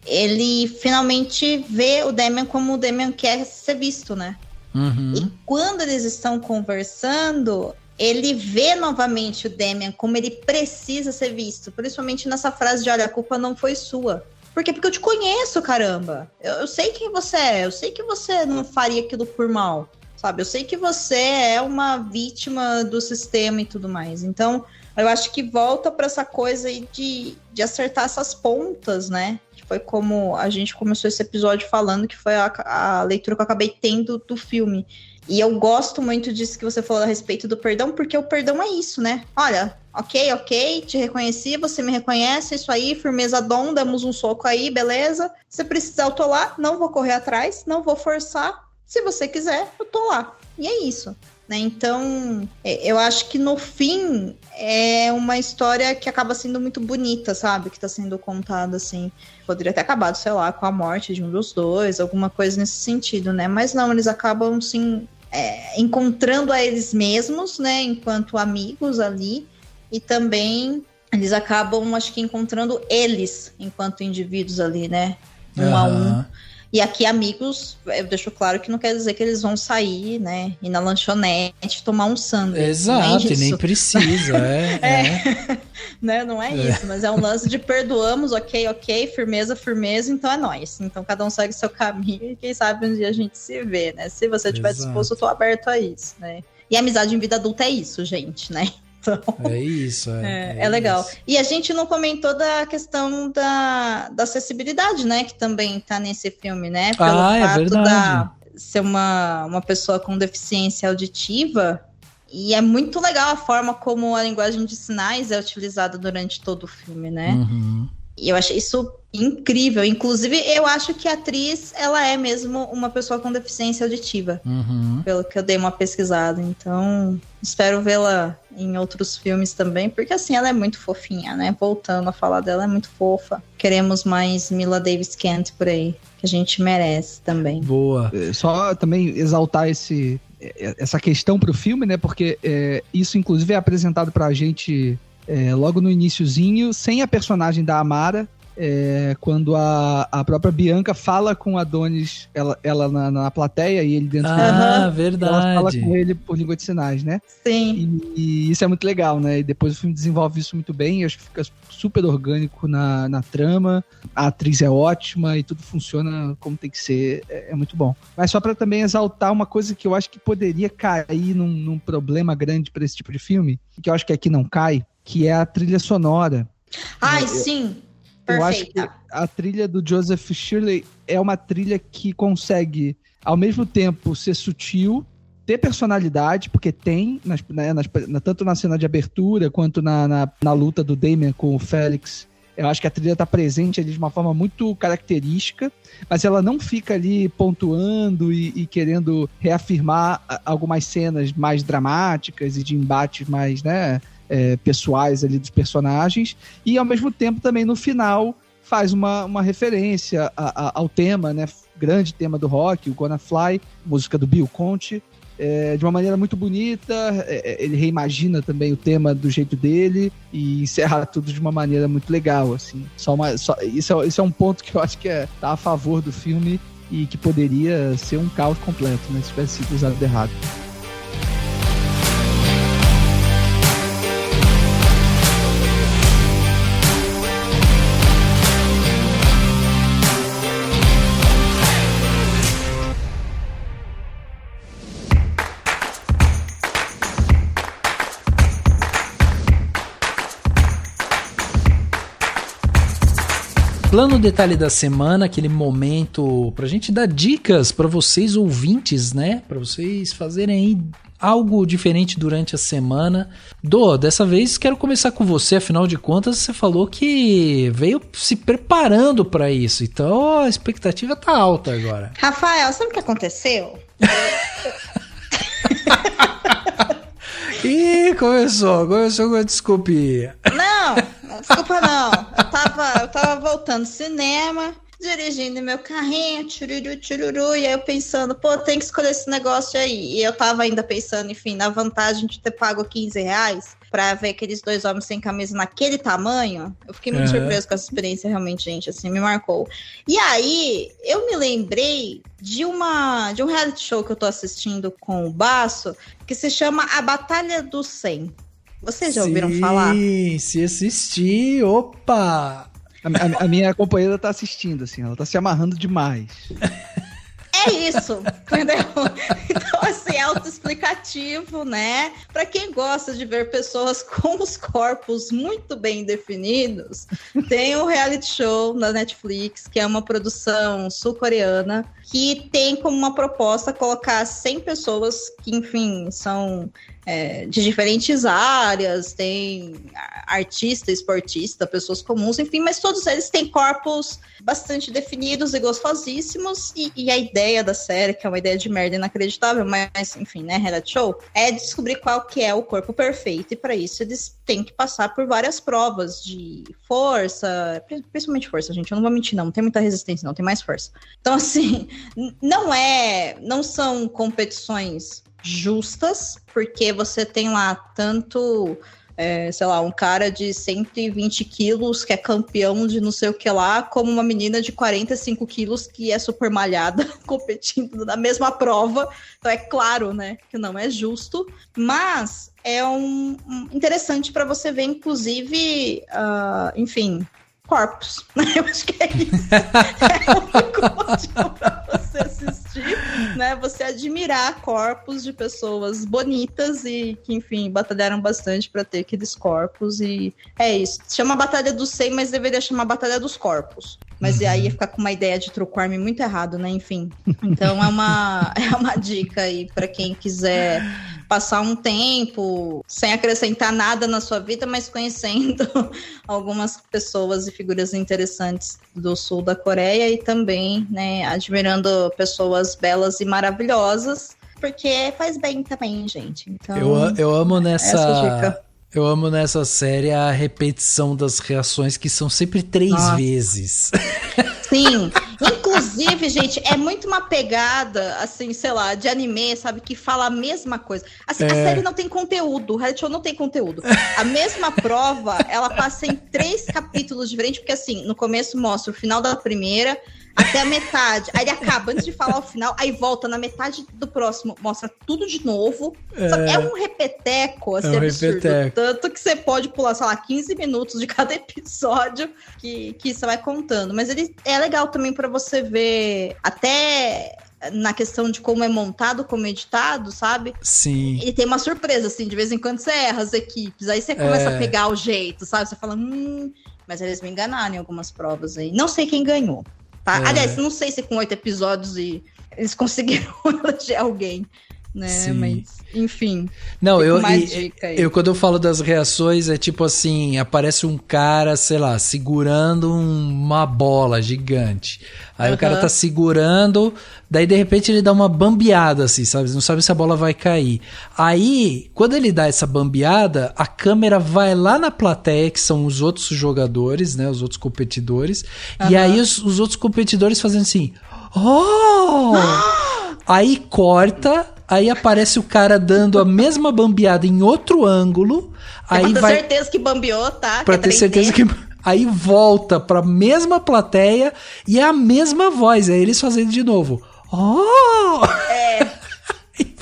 Speaker 2: ele finalmente vê o Damian como o Damian quer ser visto, né? Uhum. E quando eles estão conversando, ele vê novamente o Damian como ele precisa ser visto, principalmente nessa frase de: olha, a culpa não foi sua. Por quê? Porque eu te conheço, caramba. Eu sei quem você é. Eu sei que você não faria aquilo por mal, sabe? Eu sei que você é uma vítima do sistema e tudo mais. Então, eu acho que volta para essa coisa aí de acertar essas pontas, né? Que foi como a gente começou esse episódio falando, que foi a leitura que eu acabei tendo do filme. E eu gosto muito disso que você falou a respeito do perdão, porque o perdão é isso, né? Olha, ok, te reconheci, você me reconhece, isso aí, firmeza dom, damos um soco aí, beleza? Se precisar, eu tô lá, não vou correr atrás, não vou forçar. Se você quiser, eu tô lá. E é isso, né? Então, eu acho que no fim é uma história que acaba sendo muito bonita, sabe? Que tá sendo contada, assim. Poderia ter acabado, sei lá, com a morte de um dos dois, alguma coisa nesse sentido, né? Mas não, eles acabam, sim, encontrando a eles mesmos, né? Enquanto amigos ali. E também eles acabam, acho que, encontrando eles enquanto indivíduos ali, né? Um a um. E aqui, amigos, eu deixo claro que não quer dizer que eles vão sair, né? Ir na lanchonete, tomar um sanduíche.
Speaker 1: Exato, e nem precisa,
Speaker 2: né? Não é isso, mas é um lance de perdoamos, ok, firmeza, então é nóis. Então cada um segue seu caminho e quem sabe um dia a gente se vê, né? Se você estiver disposto, eu tô aberto a isso, né? E amizade em vida adulta é isso, gente, né? Então,
Speaker 1: é isso.
Speaker 2: É legal. Isso. E a gente não comentou da questão da acessibilidade, né? Que também tá nesse filme, né? Pelo fato de ser uma pessoa com deficiência auditiva. E é muito legal a forma como a linguagem de sinais é utilizada durante todo o filme, né? Uhum. E eu achei isso incrível. Inclusive, eu acho que a atriz, ela é mesmo uma pessoa com deficiência auditiva, pelo que eu dei uma pesquisada. Então, espero vê-la em outros filmes também, porque assim, ela é muito fofinha, né? Voltando a falar dela, é muito fofa. Queremos mais Mila Davis Kent por aí, que a gente merece também.
Speaker 1: Boa.
Speaker 3: Só também exaltar essa questão pro filme, né? Porque isso, inclusive, é apresentado pra gente logo no iniciozinho, sem a personagem da Amara. Quando a própria Bianca fala com Adonis, ela na plateia e ele dentro
Speaker 1: verdade.
Speaker 3: Ela fala com ele por língua de sinais, né?
Speaker 2: Sim.
Speaker 3: E isso é muito legal, né? E depois o filme desenvolve isso muito bem, acho que fica super orgânico na trama, a atriz é ótima e tudo funciona como tem que ser, é muito bom. Mas só pra também exaltar uma coisa que eu acho que poderia cair num problema grande pra esse tipo de filme, que eu acho que aqui não cai, que é a trilha sonora.
Speaker 2: Sim.
Speaker 3: Eu acho que a trilha do Joseph Shirley é uma trilha que consegue, ao mesmo tempo, ser sutil, ter personalidade, porque tem, tanto na cena de abertura, quanto na luta do Damien com o Félix. Eu acho que a trilha está presente ali de uma forma muito característica, mas ela não fica ali pontuando e querendo reafirmar algumas cenas mais dramáticas e de embates mais, né, pessoais ali dos personagens, e ao mesmo tempo também no final faz uma referência ao tema, né, grande tema do rock, o Gonna Fly, música do Bill Conti, de uma maneira muito bonita. Ele reimagina também o tema do jeito dele e encerra tudo de uma maneira muito legal, assim. Isso é um ponto que eu acho que tá a favor do filme e que poderia ser um caos completo, né, se tivesse sido usado errado.
Speaker 1: Plano detalhe da semana, aquele momento pra gente dar dicas pra vocês ouvintes, né? Pra vocês fazerem aí algo diferente durante a semana. Dessa vez quero começar com você, afinal de contas você falou que veio se preparando pra isso, então a expectativa tá alta agora.
Speaker 2: Rafael, sabe o que aconteceu?
Speaker 1: Ih, começou com a desculpinha.
Speaker 2: Não, desculpa não. Eu tava voltando do cinema, dirigindo meu carrinho, tchururu, e aí eu pensando, tem que escolher esse negócio aí. E eu tava ainda pensando, enfim, na vantagem de ter pago R$15 pra ver aqueles dois homens sem camisa naquele tamanho. Eu fiquei muito surpreso com essa experiência, realmente, gente, assim, me marcou. E aí, eu me lembrei de um reality show que eu tô assistindo com o Basso, que se chama A Batalha dos 100. Vocês já ouviram falar?
Speaker 1: Sim, se assistir, opa!
Speaker 3: A minha companheira tá assistindo, assim, ela tá se amarrando demais.
Speaker 2: É isso, entendeu? Então, assim, é autoexplicativo, né? Pra quem gosta de ver pessoas com os corpos muito bem definidos, tem um reality show na Netflix, que é uma produção sul-coreana, que tem como uma proposta colocar 100 pessoas que, enfim, são de diferentes áreas, tem artista, esportista, pessoas comuns, enfim, mas todos eles têm corpos bastante definidos e gostosíssimos, e a ideia da série, que é uma ideia de merda inacreditável, mas, enfim, né, reality show, é descobrir qual que é o corpo perfeito, e para isso eles têm que passar por várias provas de força, principalmente força, gente, eu não vou mentir não tem muita resistência não, tem mais força. Então, assim, não são competições justas, porque você tem lá tanto, sei lá, um cara de 120 quilos que é campeão de não sei o que lá, como uma menina de 45 quilos que é super malhada, competindo na mesma prova. Então é claro, né, que não é justo, mas é interessante para você ver, inclusive, enfim, corpos. Eu acho que é isso. É o único motivo pra você assistir, né? Você admirar corpos de pessoas bonitas e que, enfim, batalharam bastante pra ter aqueles corpos, e é isso. Chama Batalha dos 100, mas deveria chamar Batalha dos Corpos. Mas aí ia ficar com uma ideia de true crime muito errado, né? Enfim. Então é uma dica aí pra quem quiser passar um tempo sem acrescentar nada na sua vida, mas conhecendo algumas pessoas e figuras interessantes do sul da Coreia e também, né, admirando pessoas belas e maravilhosas, porque faz bem também, gente. Então,
Speaker 1: eu amo
Speaker 2: essa dica.
Speaker 1: Eu amo nessa série a repetição das reações, que são sempre 3 vezes.
Speaker 2: Sim, inclusive, gente, é muito uma pegada, assim, sei lá, de anime, sabe, que fala a mesma coisa. Assim, a série não tem conteúdo, o reality show não tem conteúdo. A mesma prova, ela passa em 3 capítulos diferentes, porque assim, no começo mostra o final da primeira, até a metade, aí ele acaba antes de falar o final, aí volta na metade do próximo, mostra tudo de novo. É um repeteco, assim, absurdo. Tanto que você pode pular, sei lá, 15 minutos de cada episódio que você vai contando. Mas ele é legal também pra você ver, até na questão de como é montado, como é editado, sabe?
Speaker 1: Sim.
Speaker 2: E tem uma surpresa, assim, de vez em quando você erra as equipes, aí você começa a pegar o jeito, sabe? Você fala, mas eles me enganaram em algumas provas aí. Não sei quem ganhou. Tá? Aliás, não sei se com 8 episódios eles conseguiram eleger alguém, né?
Speaker 1: Sim.
Speaker 2: Mas, enfim.
Speaker 1: Não,
Speaker 2: dica aí.
Speaker 1: quando eu falo das reações, é tipo assim, aparece um cara, sei lá, segurando uma bola gigante. Aí o cara tá segurando, daí de repente ele dá uma bambeada, assim, sabe? Não sabe se a bola vai cair. Aí, quando ele dá essa bambeada, a câmera vai lá na plateia, que são os outros jogadores, né? Os outros competidores. E aí os outros competidores fazendo assim, aí corta, aí aparece o cara dando a mesma bambeada em outro ângulo. Aí
Speaker 2: pra ter certeza que bambeou, tá?
Speaker 1: Pra ter certeza que... Aí volta pra mesma plateia e é a mesma voz. Aí eles fazendo de novo.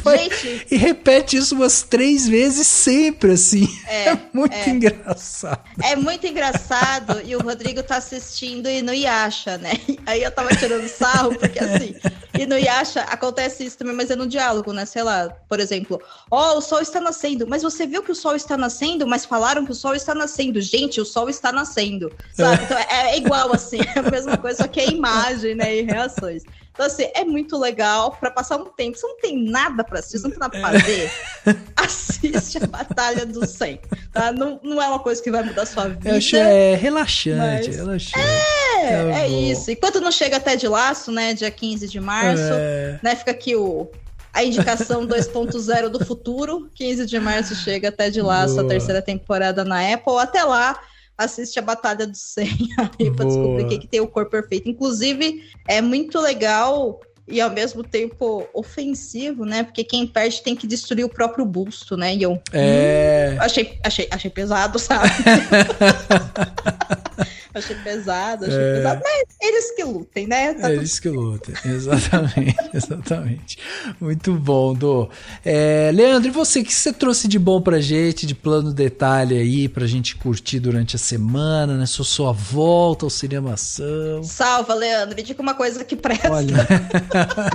Speaker 2: Gente.
Speaker 1: E repete isso umas 3 vezes sempre, assim. É muito engraçado.
Speaker 2: É muito engraçado. E o Rodrigo tá assistindo Inuyasha, né? Aí eu tava tirando sarro, porque assim, Inuyasha acontece isso também, mas é no diálogo, né? Sei lá, por exemplo, o sol está nascendo, mas você viu que o sol está nascendo, mas falaram que o sol está nascendo. Gente, o sol está nascendo, sabe? Então é igual, assim, é a mesma coisa, só que é imagem, né? E reações. Então, assim, é muito legal pra passar um tempo. Você não tem nada pra assistir, você não tem nada pra fazer. Assiste a Batalha do 100. Tá? Não é uma coisa que vai mudar a sua vida.
Speaker 1: Eu acho relaxante, relaxante.
Speaker 2: É isso. Enquanto não chega até de laço, né? Dia 15 de março, né? Fica aqui a indicação 2.0 do futuro. 15 de março chega até de laço, a 3ª temporada na Apple. Até lá, assiste a Batalha do 100 aí pra descobrir o que tem o Cor Perfeito. Inclusive, é muito legal e ao mesmo tempo ofensivo, né? Porque quem perde tem que destruir o próprio busto, né? E eu achei pesado, sabe? Achei pesado, mas eles que lutem, né? Tá
Speaker 1: eles que lutem, exatamente. Muito bom, Dô. Leandro, e você, o que você trouxe de bom pra gente, de plano detalhe aí, pra gente curtir durante a semana, né? Sua volta ao Cinemação.
Speaker 2: Salva, Leandro, me diga uma coisa que presta.
Speaker 3: Olha,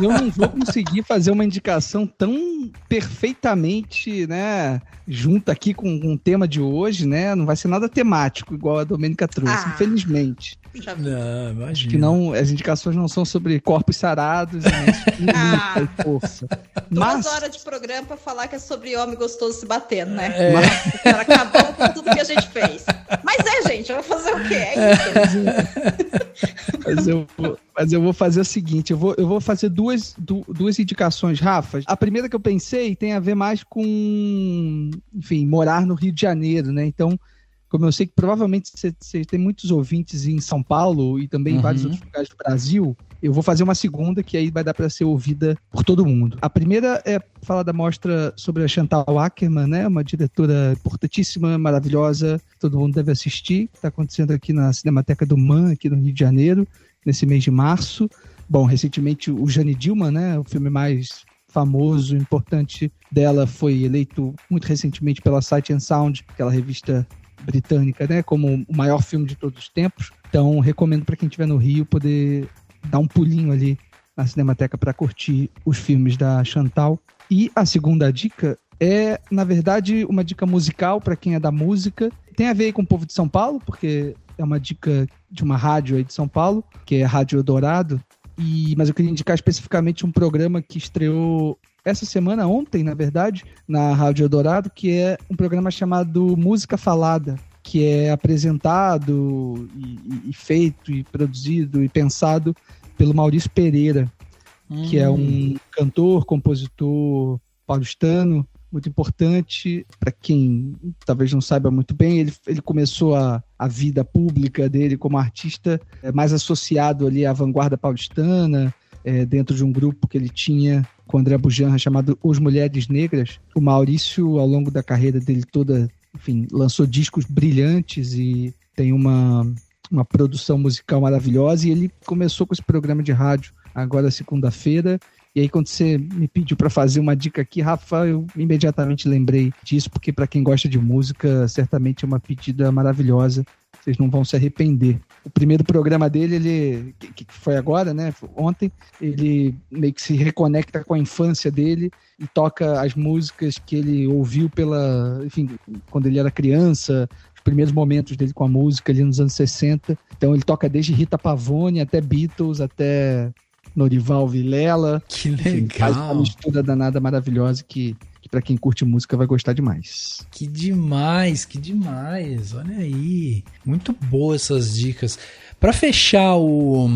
Speaker 3: eu não vou conseguir fazer uma indicação tão perfeitamente, né, junta aqui com o tema de hoje, né? Não vai ser nada temático, igual a Domênica trouxe, infelizmente.
Speaker 1: Não, imagina.
Speaker 3: Acho que não, as indicações não são sobre corpos sarados e força.
Speaker 2: 2 horas de programa pra falar que é sobre homem gostoso se batendo, né? O cara acabou com tudo que a gente fez. Mas gente, eu vou fazer o quê? É
Speaker 3: isso. Mas eu vou fazer o seguinte, eu vou fazer duas indicações, Rafa. A primeira que eu pensei tem a ver mais com, enfim, morar no Rio de Janeiro, né? Então, como eu sei que provavelmente você tem muitos ouvintes em São Paulo e também em vários outros lugares do Brasil, eu vou fazer uma segunda que aí vai dar para ser ouvida por todo mundo. A primeira é falar da mostra sobre a Chantal Akerman, né? Uma diretora importantíssima, maravilhosa, todo mundo deve assistir. Está acontecendo aqui na Cinemateca do MAN, aqui no Rio de Janeiro, nesse mês de março. Bom, recentemente o Jeanne Dielman, né? O filme mais famoso, importante dela, foi eleito muito recentemente pela Sight and Sound, aquela revista britânica, né, como o maior filme de todos os tempos. Então, recomendo para quem estiver no Rio poder dar um pulinho ali na Cinemateca para curtir os filmes da Chantal. E a segunda dica é, na verdade, uma dica musical para quem é da música. Tem a ver com o povo de São Paulo, porque é uma dica de uma rádio aí de São Paulo, que é a Rádio Eldorado. Mas eu queria indicar especificamente um programa que estreou essa semana, ontem, na verdade, na Rádio Eldorado, que é um programa chamado Música Falada, que é apresentado e feito e produzido e pensado pelo Maurício Pereira, que é um cantor, compositor paulistano, muito importante. Para quem talvez não saiba muito bem, ele começou a vida pública dele como artista mais associado ali à vanguarda paulistana, dentro de um grupo que ele tinha com o André Bujanra chamado Os Mulheres Negras. O Maurício, ao longo da carreira dele toda, enfim, lançou discos brilhantes e tem uma produção musical maravilhosa, e ele começou com esse programa de rádio agora segunda-feira. E aí, quando você me pediu para fazer uma dica aqui, Rafa, eu imediatamente lembrei disso, porque para quem gosta de música, certamente é uma pedida maravilhosa. Vocês não vão se arrepender. O primeiro programa dele, que foi agora, né? Ontem, ele meio que se reconecta com a infância dele e toca as músicas que ele ouviu enfim, quando ele era criança, os primeiros momentos dele com a música ali nos anos 60. Então ele toca desde Rita Pavone até Beatles, até Norival Vilela.
Speaker 1: Que legal.
Speaker 3: Enfim, faz uma mistura danada maravilhosa que para quem curte música vai gostar demais.
Speaker 1: Que demais. Olha aí. Muito boas essas dicas. Para fechar o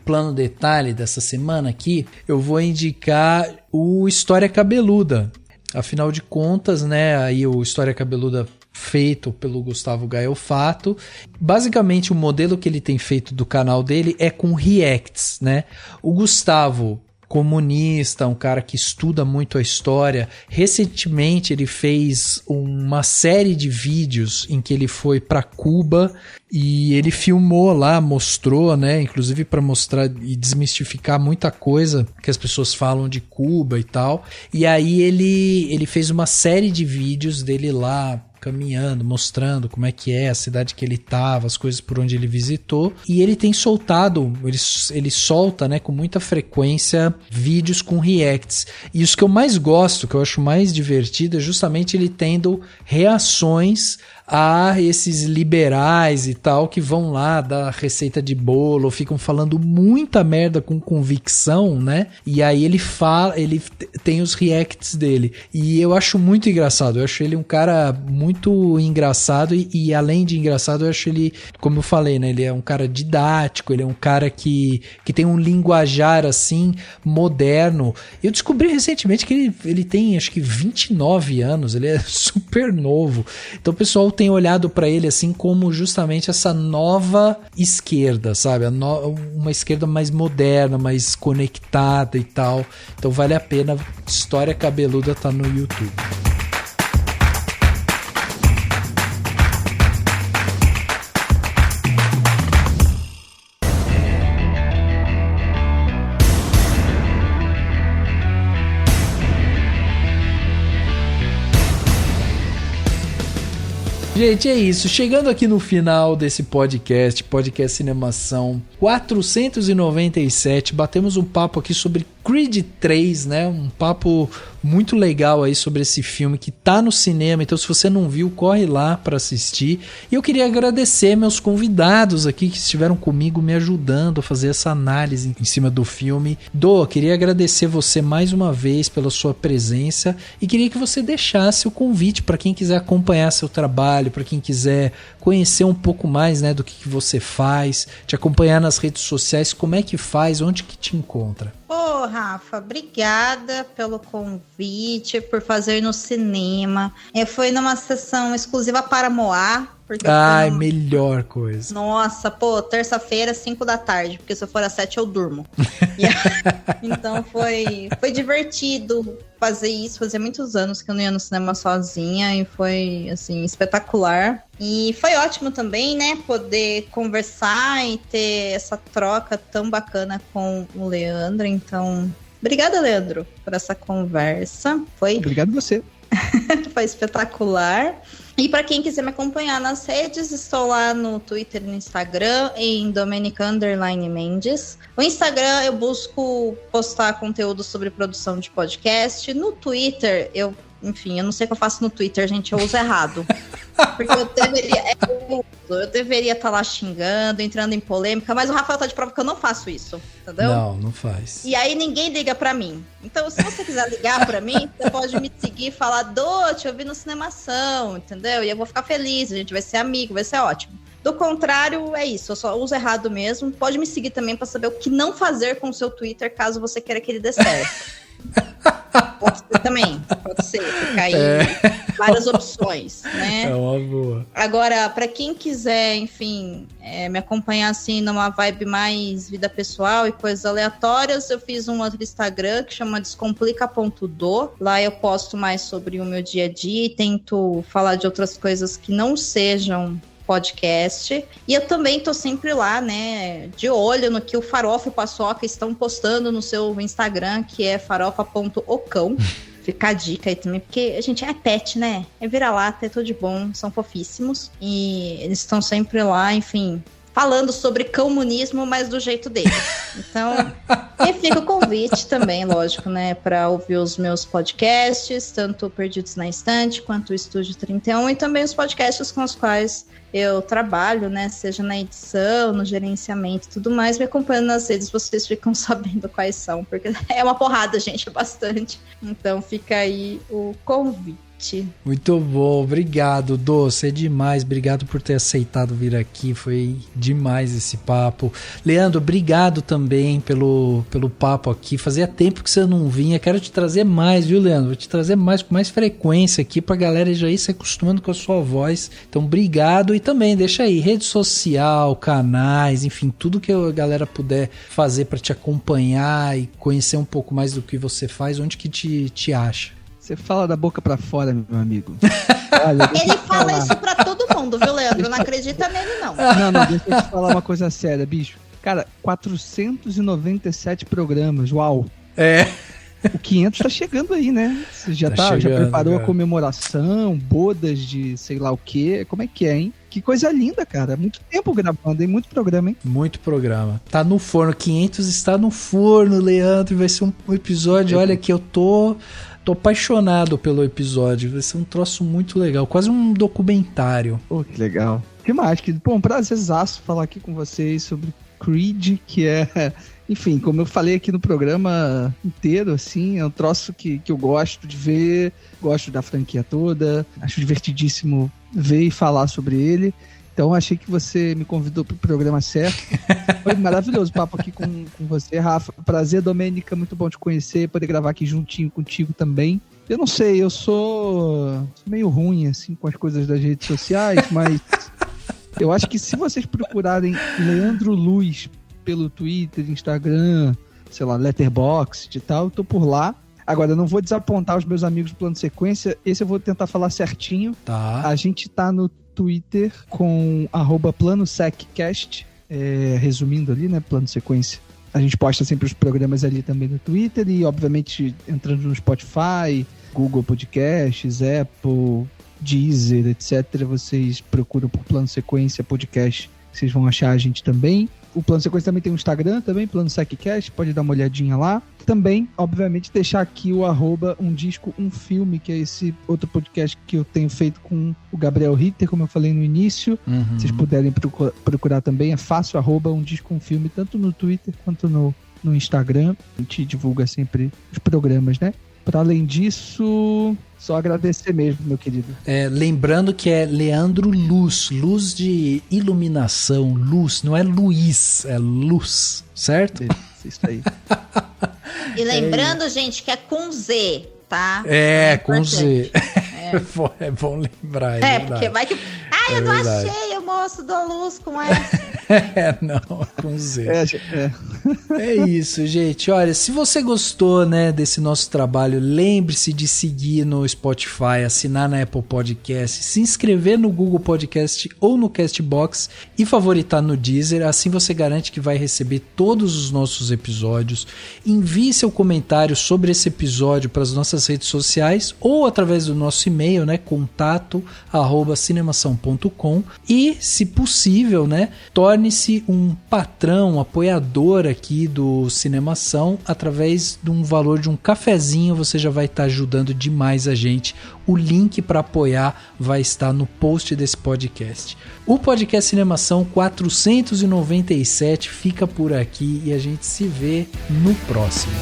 Speaker 1: plano detalhe dessa semana aqui, eu vou indicar o História Cabeluda. Afinal de contas, né, aí o História Cabeluda feito pelo Gustavo Gaiofato. Basicamente, o modelo que ele tem feito do canal dele é com reacts, né? O Gustavo, comunista, um cara que estuda muito a história, recentemente ele fez uma série de vídeos em que ele foi para Cuba e ele filmou lá, mostrou, né, inclusive para mostrar e desmistificar muita coisa que as pessoas falam de Cuba e tal. E aí ele fez uma série de vídeos dele lá caminhando, mostrando como é que é a cidade que ele estava, as coisas por onde ele visitou, e ele tem soltado, ele solta, né, com muita frequência vídeos com reacts, e os que eu mais gosto, que eu acho mais divertido, é justamente ele tendo reações a esses liberais e tal que vão lá dar receita de bolo, ficam falando muita merda com convicção, né? E aí ele tem os reacts dele. E eu acho muito engraçado. Eu acho ele um cara muito engraçado e além de engraçado, eu acho ele, como eu falei, né? Ele é um cara didático, ele é um cara que tem um linguajar assim moderno. Eu descobri recentemente que ele tem acho que 29 anos, ele é super novo. Então o pessoal tem olhado para ele assim como justamente essa nova esquerda, sabe? Uma esquerda mais moderna, mais conectada e tal. Então vale a pena. História Cabeluda tá no YouTube. Gente, é isso. Chegando aqui no final desse podcast Cinemação 497, batemos um papo aqui sobre Creed 3, né? Um papo muito legal aí sobre esse filme que tá no cinema, então se você não viu, corre lá para assistir. E eu queria agradecer meus convidados aqui que estiveram comigo me ajudando a fazer essa análise em cima do filme. Queria agradecer você mais uma vez pela sua presença e queria que você deixasse o convite para quem quiser acompanhar seu trabalho, para quem quiser conhecer um pouco mais, né, do que você faz, te acompanhar nas redes sociais, como é que faz, onde que te encontra?
Speaker 2: Ô, Rafa, obrigada pelo convite, por fazer no cinema. Foi numa sessão exclusiva para Moá.
Speaker 1: Ai, melhor coisa.
Speaker 2: Nossa, terça-feira, 5 da tarde, porque se eu for às 7 eu durmo. Então foi divertido fazer isso. Fazia muitos anos que eu não ia no cinema sozinha e foi, assim, espetacular. E foi ótimo também, né, poder conversar e ter essa troca tão bacana com o Leandro. Então, obrigada, Leandro, por essa conversa.
Speaker 3: Obrigado você.
Speaker 2: Foi espetacular. E para quem quiser me acompanhar nas redes, estou lá no Twitter e no Instagram, em Domenica_Mendes. No Instagram eu busco postar conteúdo sobre produção de podcast. No Twitter, eu não sei o que eu faço no Twitter, gente, eu uso errado. Porque eu deveria estar lá xingando, entrando em polêmica, mas o Rafael tá de prova que eu não faço isso, entendeu?
Speaker 1: Não faz.
Speaker 2: E aí ninguém liga pra mim. Então, se você quiser ligar pra mim, você pode me seguir e falar, te ouvi no Cinemação, entendeu? E eu vou ficar feliz, a gente vai ser amigo, vai ser ótimo. Do contrário, é isso, eu só uso errado mesmo. Pode me seguir também pra saber o que não fazer com o seu Twitter, caso você queira que ele dê certo. Pode ser também, pode ser, fica aí várias opções, né?
Speaker 1: É uma boa.
Speaker 2: Agora, pra quem quiser, enfim, me acompanhar assim numa vibe mais vida pessoal e coisas aleatórias, eu fiz um outro Instagram que chama descomplica.do. Lá eu posto mais sobre o meu dia a dia e tento falar de outras coisas que não sejam podcast. E eu também tô sempre lá, né, de olho no que o Farofa e o Paçoca estão postando no seu Instagram, que é farofa.ocão. Fica a dica aí também, porque a gente é pet, né? É vira-lata, é tudo de bom, são fofíssimos. E eles estão sempre lá, enfim, falando sobre comunismo, mas do jeito deles. Então, e fica o convite também, lógico, né, para ouvir os meus podcasts, tanto Perdidos na Estante, quanto o Estúdio 31, e também os podcasts com os quais eu trabalho, né, seja na edição, no gerenciamento e tudo mais. Me acompanhando nas redes, vocês ficam sabendo quais são, porque é uma porrada, gente, é bastante. Então fica aí o convite.
Speaker 1: Muito bom, obrigado, Doce, é demais, obrigado por ter aceitado vir aqui, foi demais esse papo. Leandro, obrigado também pelo papo aqui, fazia tempo que você não vinha, quero te trazer mais, viu, Leandro? Vou te trazer mais, com mais frequência aqui, pra galera já ir se acostumando com a sua voz. Então, obrigado, e também deixa aí, rede social, canais, enfim, tudo que a galera puder fazer pra te acompanhar e conhecer um pouco mais do que você faz, onde que te acha?
Speaker 3: Você fala da boca pra fora, meu amigo. Olha,
Speaker 2: ele fala isso pra todo mundo, viu, Leandro? Não acredita nele, não.
Speaker 3: Não, deixa eu te falar uma coisa séria, bicho. Cara, 497 programas, uau. O 500 tá chegando aí, né? Você já já preparou, cara, a comemoração, bodas de sei lá o quê. Como é que é, hein? Que coisa linda, cara. Muito tempo gravando, hein? Muito programa, hein?
Speaker 1: Muito programa. Tá no forno, 500 está no forno, Leandro. Vai ser um episódio, olha que eu tô apaixonado pelo episódio. Vai ser um troço muito legal, quase um documentário.
Speaker 3: Pô, que legal. Que mais? Pô, um prazerzaço falar aqui com vocês sobre Creed, que é... Enfim, como eu falei aqui no programa inteiro, assim, é um troço que eu gosto de ver, gosto da franquia toda, acho divertidíssimo ver e falar sobre ele. Então achei que você me convidou pro programa certo. Foi maravilhoso o papo aqui com você, Rafa. Prazer, Domênica, muito bom te conhecer, poder gravar aqui juntinho contigo também. Eu não sei, eu sou meio ruim, assim, com as coisas das redes sociais, mas eu acho que se vocês procurarem Leandro Luz pelo Twitter, Instagram, sei lá, Letterboxd e tal, eu tô por lá. Agora, eu não vou desapontar os meus amigos do Plano Sequência, esse eu vou tentar falar certinho.
Speaker 1: Tá.
Speaker 3: A gente tá no Twitter com @PlanoSecCast, resumindo ali, né, Plano Sequência. A gente posta sempre os programas ali também no Twitter e, obviamente, entrando no Spotify, Google Podcasts, Apple, Deezer, etc. Vocês procuram por Plano Sequência Podcast, vocês vão achar a gente também. O Plano Sequência também tem um Instagram, também, Plano SecCast, pode dar uma olhadinha lá. Também, obviamente, deixar aqui o @umdisco-um-filme, que é esse outro podcast que eu tenho feito com o Gabriel Ritter, como eu falei no início. Se vocês puderem procurar também, é fácil, @umdisco-um-filme, tanto no Twitter quanto no Instagram. A gente divulga sempre os programas, né? Para além disso, só agradecer mesmo, meu querido.
Speaker 1: Lembrando que é Leandro Luz, luz de iluminação, luz, não é Luiz, é luz, certo?
Speaker 3: Isso aí.
Speaker 2: E lembrando, gente, que é com Z, tá?
Speaker 1: Com Z. É bom lembrar,
Speaker 2: porque vai que... eu não achei o moço da luz com essa.
Speaker 1: Não, com Z. É isso, gente. Olha, se você gostou, né, desse nosso trabalho, lembre-se de seguir no Spotify, assinar na Apple Podcast, se inscrever no Google Podcast ou no Castbox e favoritar no Deezer. Assim você garante que vai receber todos os nossos episódios. Envie seu comentário sobre esse episódio para as nossas redes sociais ou através do nosso e-mail, né, contato@cinemação.com, e, se possível, né, torne torne-se um patrão, um apoiador aqui do Cinemação. Através de um valor de um cafezinho, você já vai estar ajudando demais a gente. O link para apoiar vai estar no post desse podcast. O podcast Cinemação 497 fica por aqui e a gente se vê no próximo.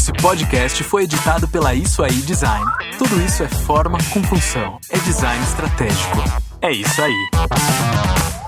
Speaker 9: Esse podcast foi editado pela Isso Aí Design. Tudo isso é forma com função. É design estratégico. É isso aí.